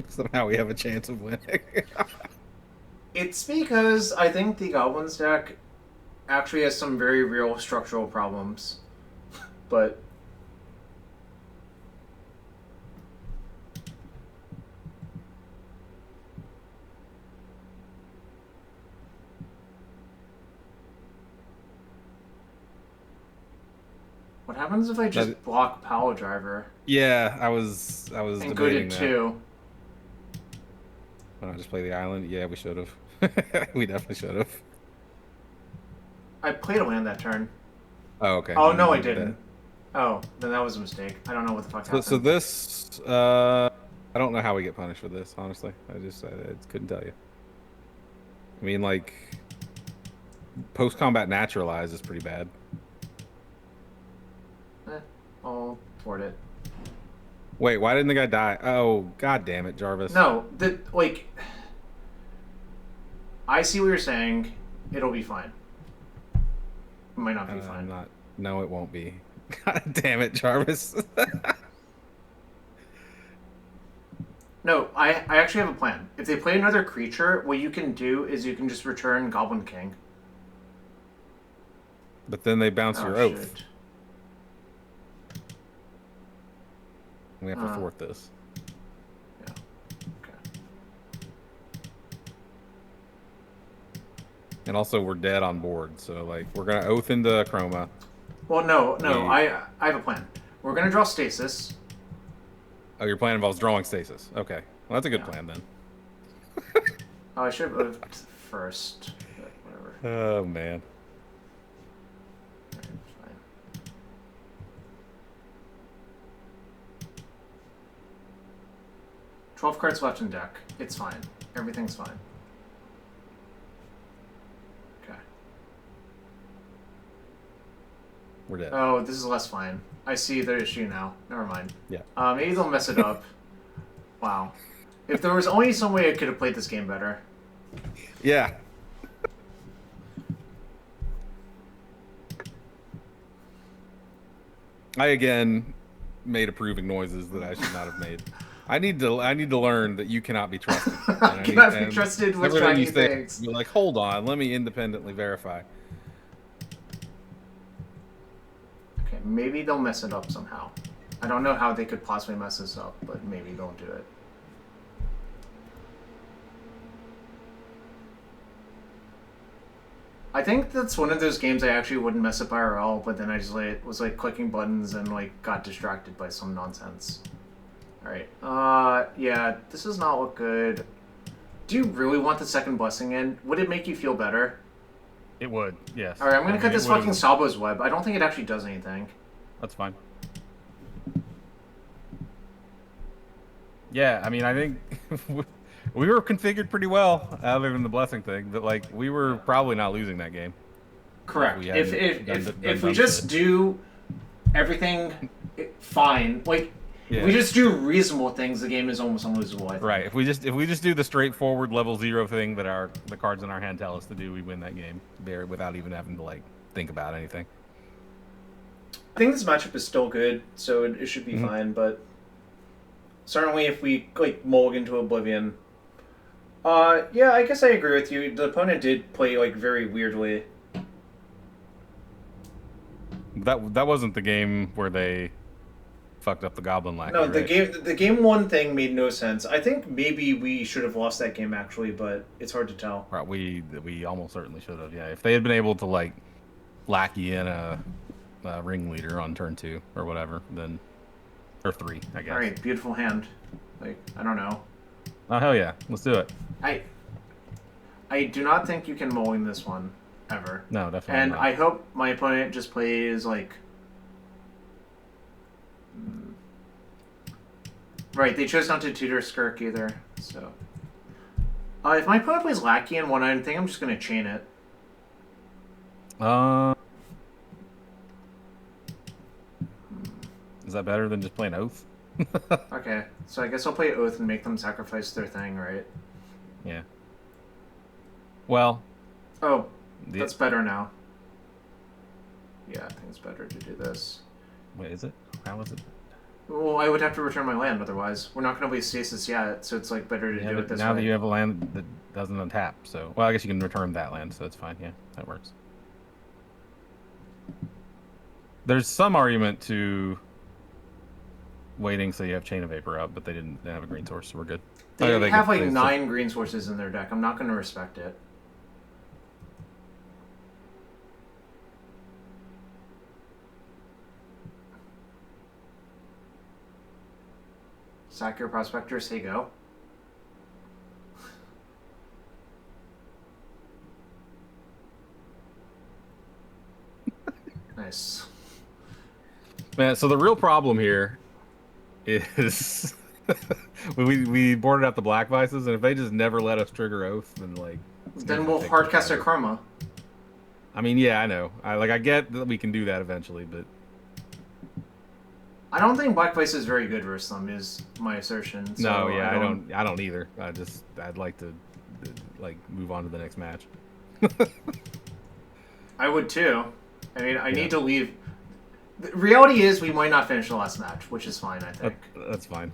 Somehow we have a chance of winning. It's because I think the Goblins deck actually has some very real structural problems. But what happens if I just block Power Driver Yeah, I was and go debating to that. 2? Why not just play the island? Yeah, we should have. We definitely should have. I played a land that turn. Oh, okay. Oh, no, I didn't. Oh, then that was a mistake. I don't know what the fuck happened. So this, I don't know how we get punished for this. Honestly, I couldn't tell you. I mean, like, post-combat naturalize is pretty bad. I'll thwart it. Wait, why didn't the guy die? Oh, god damn it, Jarvis. No, like, I see what you're saying. It'll be fine. It might not be fine. No, it won't be. God damn it, Jarvis. No, I actually have a plan. If they play another creature, what you can do is you can just return Goblin King. But then they bounce your Oath. Shit. We have to thwart this. Yeah. Okay. And also, we're dead on board, so like we're gonna Oath into Chroma. Well, no, I have a plan. We're gonna draw Stasis. Oh, your plan involves drawing Stasis. Okay, well that's a good plan then. Oh, I should have moved first. But whatever. Oh man. Alright, fine. "12 cards left in deck. It's fine. Everything's fine." Okay. We're dead. Oh, this is less fine. I see their issue now. Never mind. Yeah. Maybe they'll mess it up. Wow. If there was only some way I could have played this game better. Yeah. I again made approving noises that I should not have made. I need to learn that you cannot be trusted. I cannot be trusted with everything shiny you say, things. you're like, hold on, let me independently verify. Okay, maybe they'll mess it up somehow. I don't know how they could possibly mess this up, but maybe they'll do it. I think that's one of those games I actually wouldn't mess up IRL, but then I just was clicking buttons and got distracted by some nonsense. Alright, yeah, this does not look good. Do you really want the second blessing in? Would it make you feel better? It would, yes. Alright, I'm gonna cut this fucking Sabo's Web. I don't think it actually does anything. That's fine. Yeah, I mean, I think we were configured pretty well, other than the blessing thing. But like, we were probably not losing that game. Correct. If we just do everything fine, if we just do reasonable things, the game is almost unlosable. I think. Right. If we just do the straightforward level 0 thing that the cards in our hand tell us to do, we win that game without even having to think about anything. I think this matchup is still good, so it should be fine. But certainly, if we mulligan to Oblivion, yeah, I guess I agree with you. The opponent did play very weirdly. That wasn't the game where they fucked up the Goblin Lackey. No, right? the game one thing made no sense. I think maybe we should have lost that game actually, but it's hard to tell. Right, we almost certainly should have. Yeah, if they had been able to lackey in a ringleader on turn 2 or whatever, then or 3, I guess. All right, beautiful hand. I don't know. Oh hell yeah, let's do it. I do not think you can mulligan this one. ever. No, definitely And not. I hope my opponent just plays like. Right, they chose not to tutor Skirk either, so. If my opponent plays Lackey and one item thing, I'm just gonna chain it. Is that better than just playing Oath? Okay, so I guess I'll play Oath and make them sacrifice their thing, right? Yeah. Well. Oh, that's better now. Yeah, I think it's better to do this. Wait, is it? How is it? Well, I would have to return my land otherwise. We're not going to play Stasis yet, so it's like better to do it this now way. that you have a land that doesn't untap, so well, I guess you can return that land, so that's fine. Yeah, that works. There's some argument to waiting so you have Chain of Vapor up, but they didn't have a green source, so we're good. They have like 9 green sources in their deck. I'm not going to respect it. Sack your Prospector, say go. Nice. Man, so the real problem here is we boarded out the Black Vices, and if they just never let us trigger Oath, then like then we'll hardcast a Chroma. I mean, yeah, I know. I get that we can do that eventually, but I don't think Black Vice is very good versus them. Is my assertion. So no, yeah, I don't either. I'd like to like move on to the next match. I would too. I mean, I need to leave. The reality is, we might not finish the last match, which is fine. I think that's fine.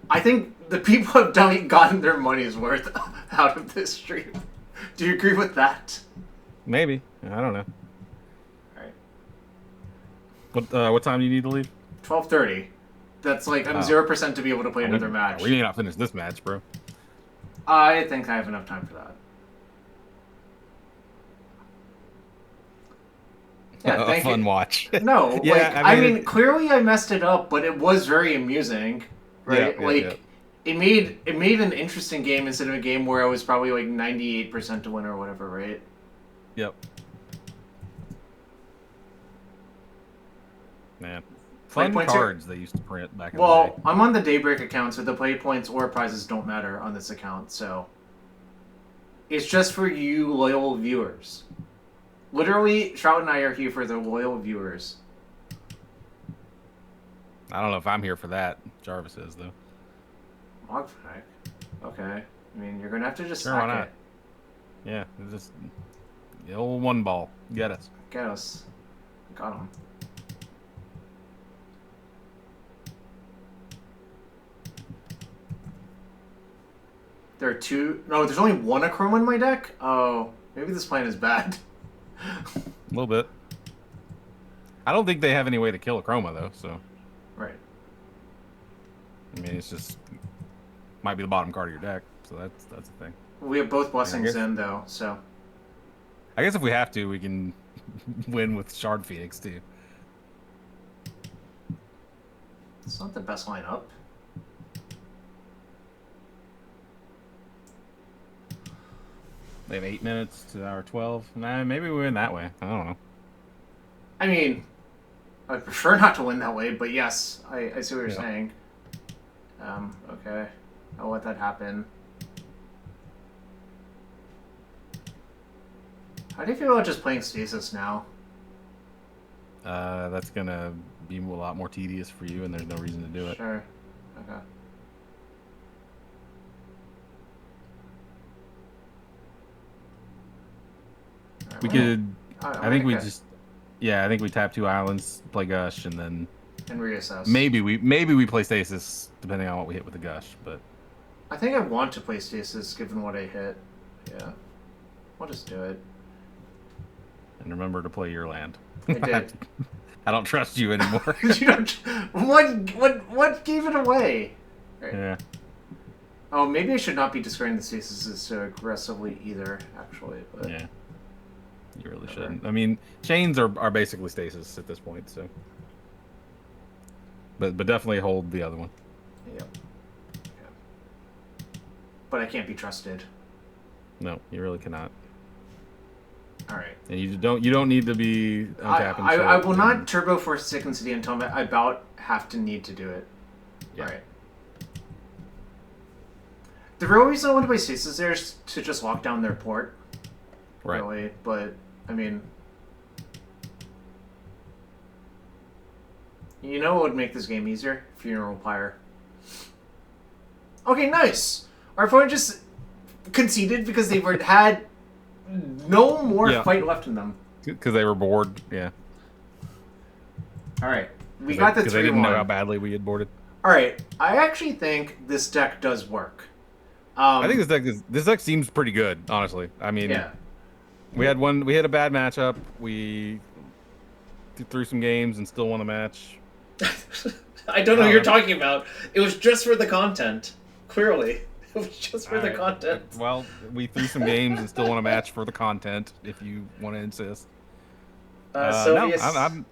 I think the people have gotten their money's worth out of this stream. Do you agree with that? Maybe. I don't know. All right. What time do you need to leave? 12:30. That's like I'm 0% to be able to play another match. We may not finish this match, bro. I think I have enough time for that. Yeah, a fun watch. No, yeah, like, I mean, clearly I messed it up, but it was very amusing, right? It made an interesting game instead of a game where I was probably like 98% to win or whatever, right? Yep. Man, fun cards they used to print back in the day. Well, I'm on the Daybreak account, so the play points or prizes don't matter on this account, so it's just for you loyal viewers. Literally, Shrout and I are here for the loyal viewers. I don't know if I'm here for that. Jarvis is, though. Mogfag? Okay. I mean, you're going to have to just sure, why not? Yeah, just the old one ball. Get us. Get us. Got him. There are 2... No, there's only 1 Achroma in my deck? Oh, maybe this plan is bad. A little bit. I don't think they have any way to kill Achroma, though, so... Right. I mean, it's just... Might be the bottom card of your deck, so that's the thing. We have both Blessings in, though, so... I guess if we have to, we can win with Shard Phoenix, too. It's not the best lineup. They have 8 minutes to our 12. Nah, maybe we win that way. I don't know. I mean, I prefer not to win that way, but yes, I see what you're saying. Okay. I'll let that happen. How do you feel about just playing Stasis now? That's gonna be a lot more tedious for you, and there's no reason to do it. Sure. Okay. We could. I think we just. Yeah, I think we tap 2 islands, play Gush, and then. And reassess. Maybe we play Stasis, depending on what we hit with the Gush, but. I think I want to play Stasis, given what I hit. Yeah. We'll just do it. And remember to play your land. I did. I don't trust you anymore. You don't. What gave it away? Right. Yeah. Oh, maybe I should not be discarding the Stasis so aggressively either, actually. But yeah. You really shouldn't. I mean, chains are basically Stasis at this point, so. But definitely hold the other one. Yep. Yeah. But I can't be trusted. No, you really cannot. All right. And you don't need to be untapping. I will not turbo Forsaken City until I about have to need to do it. Yeah. All right. The real reason I want to play Stasis there is to just lock down their port. Right. Really, but I mean, you know what would make this game easier? Funeral Pyre. Okay, nice. Our opponent just conceded because they had no more fight left in them. Because they were bored. Yeah. All right, we got the 3-1. Because they didn't know how badly we had boarded. All right, I actually think this deck does work. I think this deck seems pretty good, honestly. I mean, yeah. We had a bad matchup. We threw some games and still won a match. I don't know what you're talking about. It was just for the content. Clearly, it was just for the content. Well, we threw some games and still won a match for the content. If you want to insist. So I'm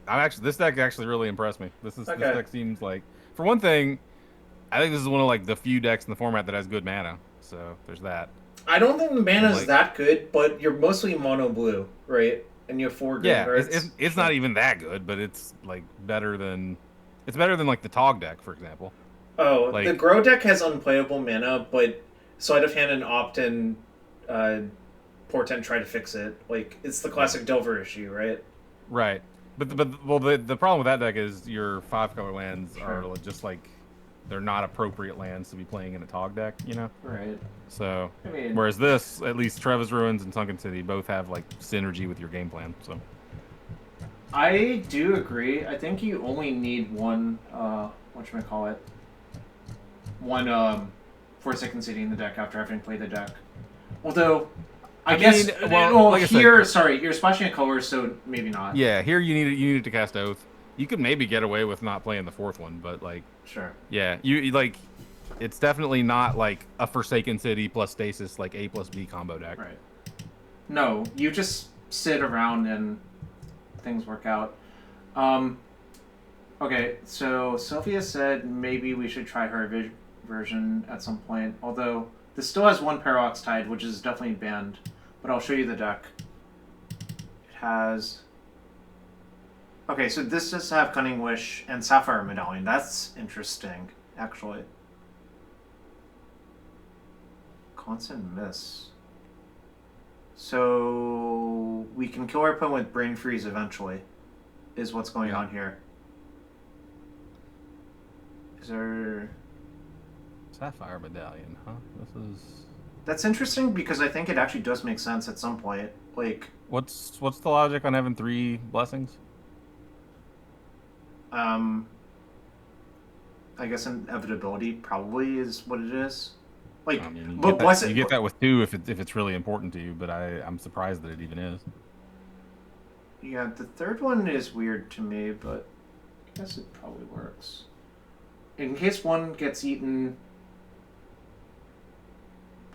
actually, this deck actually really impressed me. This deck seems like, for one thing, I think this is one of like the few decks in the format that has good mana. So there's that. I don't think the mana is that good, but you're mostly mono blue, right? And you have 4 green cards. It's not even that good, but it's like better than like the Tog deck, for example. Oh, the Grow deck has unplayable mana, but Sleight of Hand and Opt and Portent try to fix it. Like, it's the classic Delver issue, right? Right. But the problem with that deck is your 5-color lands are just like, they're not appropriate lands to be playing in a Tog deck, you know? Right. So, whereas this, at least Treva's Ruins and Sunken City both have like synergy with your game plan. So, I do agree. I think you only need one. Whatchamacallit? One Forsaken City in the deck after having played the deck. Although, I guess like here, you're splashing a color, so maybe not. Yeah, here you need to cast Oath. You could maybe get away with not playing the 4th one, but like, sure. Yeah, you like, it's definitely not like a Forsaken City plus Stasis like A plus B combo deck. Right. No, you just sit around and things work out. Okay, so Sophia said maybe we should try her version at some point. Although this still has 1 Paradox Tide, which is definitely banned. But I'll show you the deck. It has. Okay, so this does have Cunning Wish and Sapphire Medallion. That's interesting, actually. Constant Miss. So we can kill our opponent with Brain Freeze eventually, is what's going on here. Is there... Sapphire Medallion, huh? That's interesting because I think it actually does make sense at some point. Like, what's the logic on having 3 blessings? I guess inevitability probably is what it is. Like, I mean, but you get that with 2 if it's really important to you, but I'm surprised that it even is. Yeah, the 3rd one is weird to me, but I guess it probably works. In case 1 gets eaten.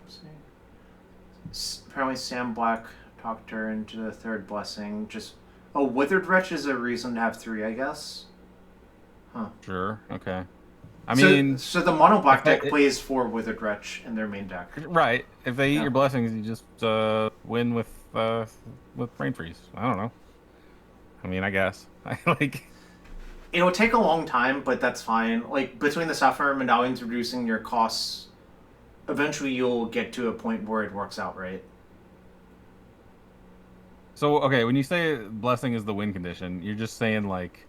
Let's see. Apparently, Sam Black talked her into the 3rd blessing. Withered Wretch is a reason to have 3, I guess. Huh. Sure. Okay. I mean, so the mono black deck plays 4 Withered Wretch in their main deck. Right. If they eat your blessings, you just win with Brain Freeze. I don't know. I mean, I guess. Like, it'll take a long time, but that's fine. Like, between the Sapphire Medallions reducing your costs, eventually you'll get to a point where it works out, right? So, okay, when you say blessing is the win condition, you're just saying, like,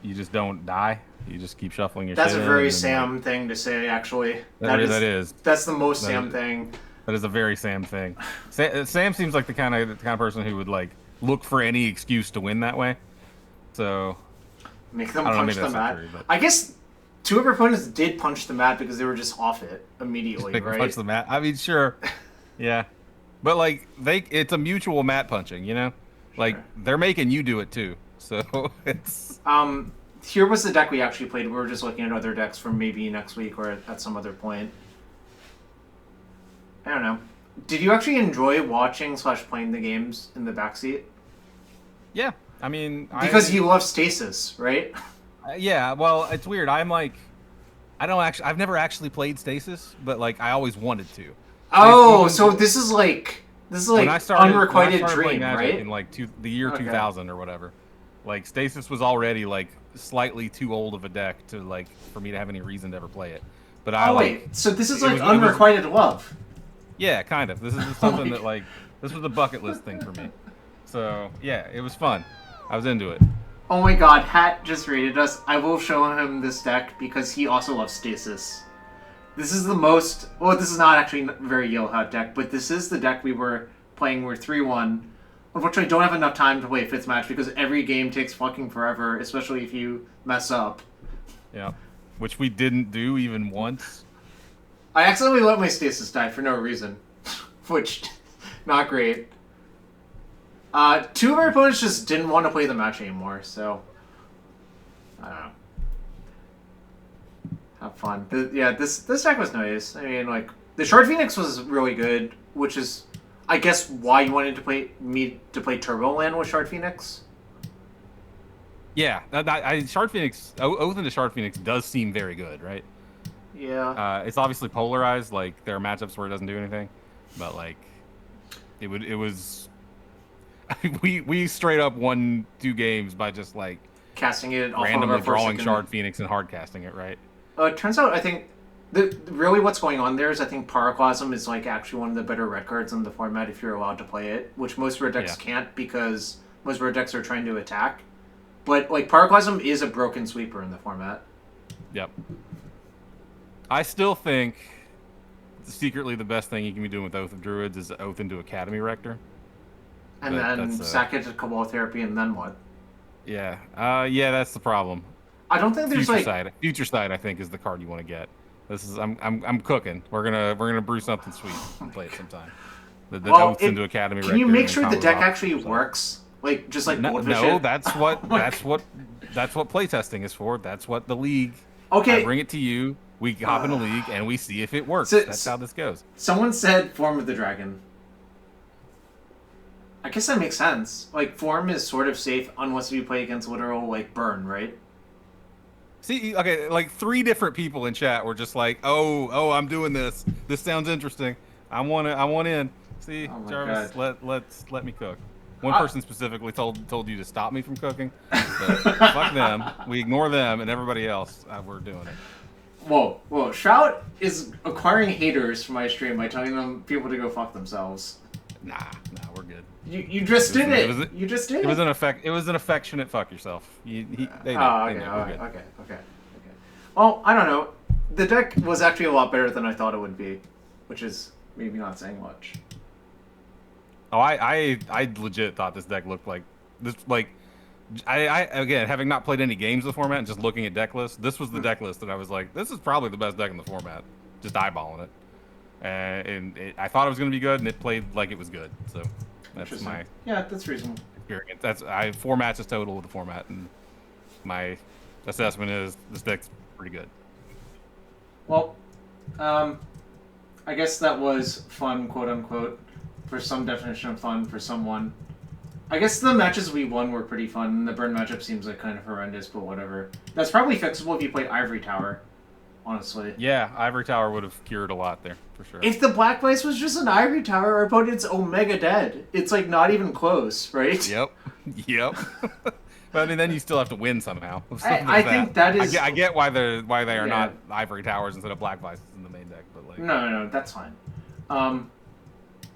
you just don't die? You just keep shuffling your That's shit a very in, Sam thing to say, actually. That is. That's the most Sam thing. That is a very Sam thing. Sam seems like the kind of person who would, like, look for any excuse to win that way. So... Make them punch the mat. I guess 2 of our opponents did punch the mat because they were just off it immediately, right? Punch the mat. I mean, sure. Yeah. But, like, it's a mutual mat punching, you know? Like, they're making you do it, too. So, it's... Here was the deck we actually played. We were just looking at other decks from maybe next week or at some other point. I don't know. Did you actually enjoy watching / playing the games in the backseat? Yeah. I mean... Because you love Stasis, right? Yeah, well, it's weird. I'm like... I've never actually played Stasis, but, like, I always wanted to. Oh, so this is like This is like when I started unrequited playing dream, Magic right? in like the year Okay. 2000 or whatever, like Stasis was already like slightly too old of a deck to like for me to have any reason to ever play it. But I Oh like wait, so this is it like was unrequited love. yeah, kind of. This is just Oh something my that like this was a bucket list thing for me. So yeah, it was fun. I was into it. Oh my god, Hat just rated us. I will show him this deck because he also loves Stasis. This is the most... Well, this is not actually a very Yellow Hat deck, but this is the deck we were playing. We're 3-1. Unfortunately, I don't have enough time to play 5th match because every game takes fucking forever, especially if you mess up. Yeah, which we didn't do even once. I accidentally let my Stasis die for no reason, which, not great. Two of our opponents just didn't want to play the match anymore, so... I don't know. Have fun. Yeah, this deck was nice. I mean, like, the Shard Phoenix was really good, which is, I guess, why you wanted to play Turbo Land with Shard Phoenix. Yeah, Shard Phoenix, Oath into Shard Phoenix does seem very good, right? Yeah. It's obviously polarized. Like there are matchups where it doesn't do anything, but like it was. we straight up won 2 games by just like Casting it off randomly of our drawing Shard Phoenix and hard casting it, right? It turns out, I think, really what's going on there is I think Pyroclasm is like actually one of the better red cards in the format if you're allowed to play it, which most red decks can't because most red decks are trying to attack. But like Pyroclasm is a broken sweeper in the format. Yep. I still think secretly the best thing you can be doing with Oath of Druids is Oath into Academy Rector. And then sack it to Cabal Therapy and then what? Yeah. Yeah, that's the problem. I don't think there's Future Sight, I think, is the card you want to get. This is I'm cooking. We're gonna brew something sweet and play it sometime. The Oaths into Academy. Can you make sure the deck actually works? Like just like no, that's what playtesting is for. That's what the league. Okay. I bring it to you. We hop in a league and we see if it works. That's how this goes. Someone said Form of the Dragon. I guess that makes sense. Like Form is sort of safe unless you play against literal like burn, right? See, okay, like 3 different people in chat were just like, "Oh, I'm doing this. This sounds interesting. I want in." See, Jarvis, let me cook. One person specifically told you to stop me from cooking. But fuck them. We ignore them, and everybody else, we're doing it. Whoa. Shrout is acquiring haters for my stream by telling them people to go fuck themselves. Nah, we're good. You just did it. You just did it. It was an affectionate fuck yourself. They know, okay. Well, I don't know. The deck was actually a lot better than I thought it would be, which is maybe not saying much. Oh, I legit thought this deck looked like this. Like, I again, having not played any games of the format and just looking at deck lists, this was the deck list that I was like, this is probably the best deck in the format. Just eyeballing it. I thought it was going to be good, and it played like it was good. So that's my that's reasonable experience. I 4 matches total with the format, and my assessment is this deck's pretty good. Well, I guess that was fun, quote unquote, for some definition of fun for someone. I guess the matches we won were pretty fun. The burn matchup seems like kind of horrendous, but whatever. That's probably fixable if you played Ivory Tower. Honestly. Yeah, Ivory Tower would have cured a lot there, for sure. If the Black Vice was just an Ivory Tower, our opponent's Omega dead. It's like not even close, right? Yep. But I mean, then you still have to win somehow. I think that is. I get why they are not Ivory Towers instead of Black Vices in the main deck, but like. No, that's fine.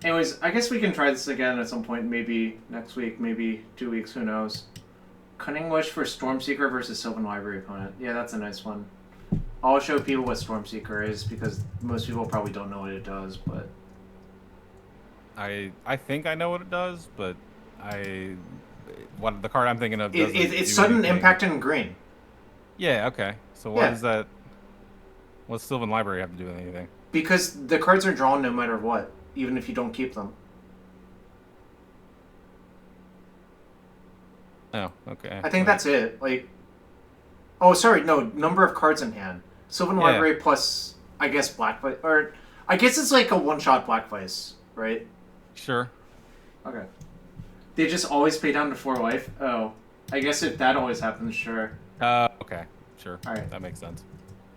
Anyways, I guess we can try this again at some point. Maybe next week, maybe 2 weeks. Who knows? Cunning Wish for Stormseeker versus Sylvan Library opponent. Yeah, that's a nice one. I'll show people what Stormseeker is because most people probably don't know what it does, but I think I know what it does, but what the card I'm thinking of doesn't it's sudden anything. impact in green. Yeah, okay. So what is that? What's Sylvan Library have to do with anything? Because the cards are drawn no matter what, even if you don't keep them. Oh, okay. I think that's it. Like, oh, sorry, no, number of cards in hand. Sylvan Library plus, I guess, Black Vice, or I guess it's like a one-shot Black Vice, right? Sure. Okay. They just always pay down to 4 life? Oh. I guess if that always happens, sure. Okay. Sure. Alright. That makes sense.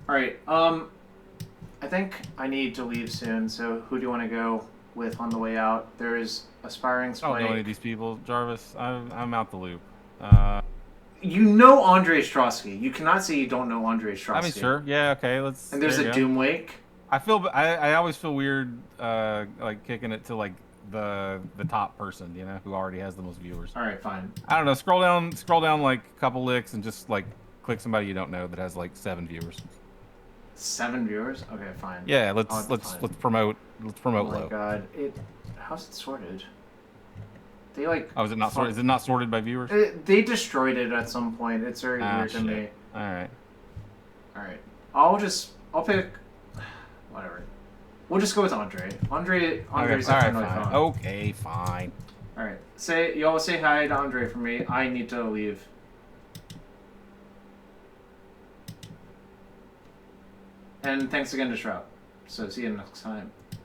Alright, I think I need to leave soon, so who do you want to go? with on the way out. There is Aspiring I Spike. don't know any of these people, Jarvis. I'm out the loop. You know Andre Strosky. You cannot say you don't know Andre Strosky. I mean, sure. Yeah, okay. Let's. And there's there a you go. Doomwake. I always feel weird, like kicking it to like the top person, you know, who already has the most viewers. All right, fine. I don't know. Scroll down like a couple licks and just like click somebody you don't know that has like 7 viewers. 7 viewers? Okay, fine. Yeah, let's fine. promote Oh low. my god, how's it sorted? They like. Oh, is it not sorted? Is it not sorted by viewers? They destroyed it at some point. It's very weird to me. All right. All right, I'll pick. Whatever. We'll just go with Andre. Andre's All right, fine. Okay, fine. All right. Y'all say hi to Andre for me. I need to leave. And thanks again to Shrout. So see you next time.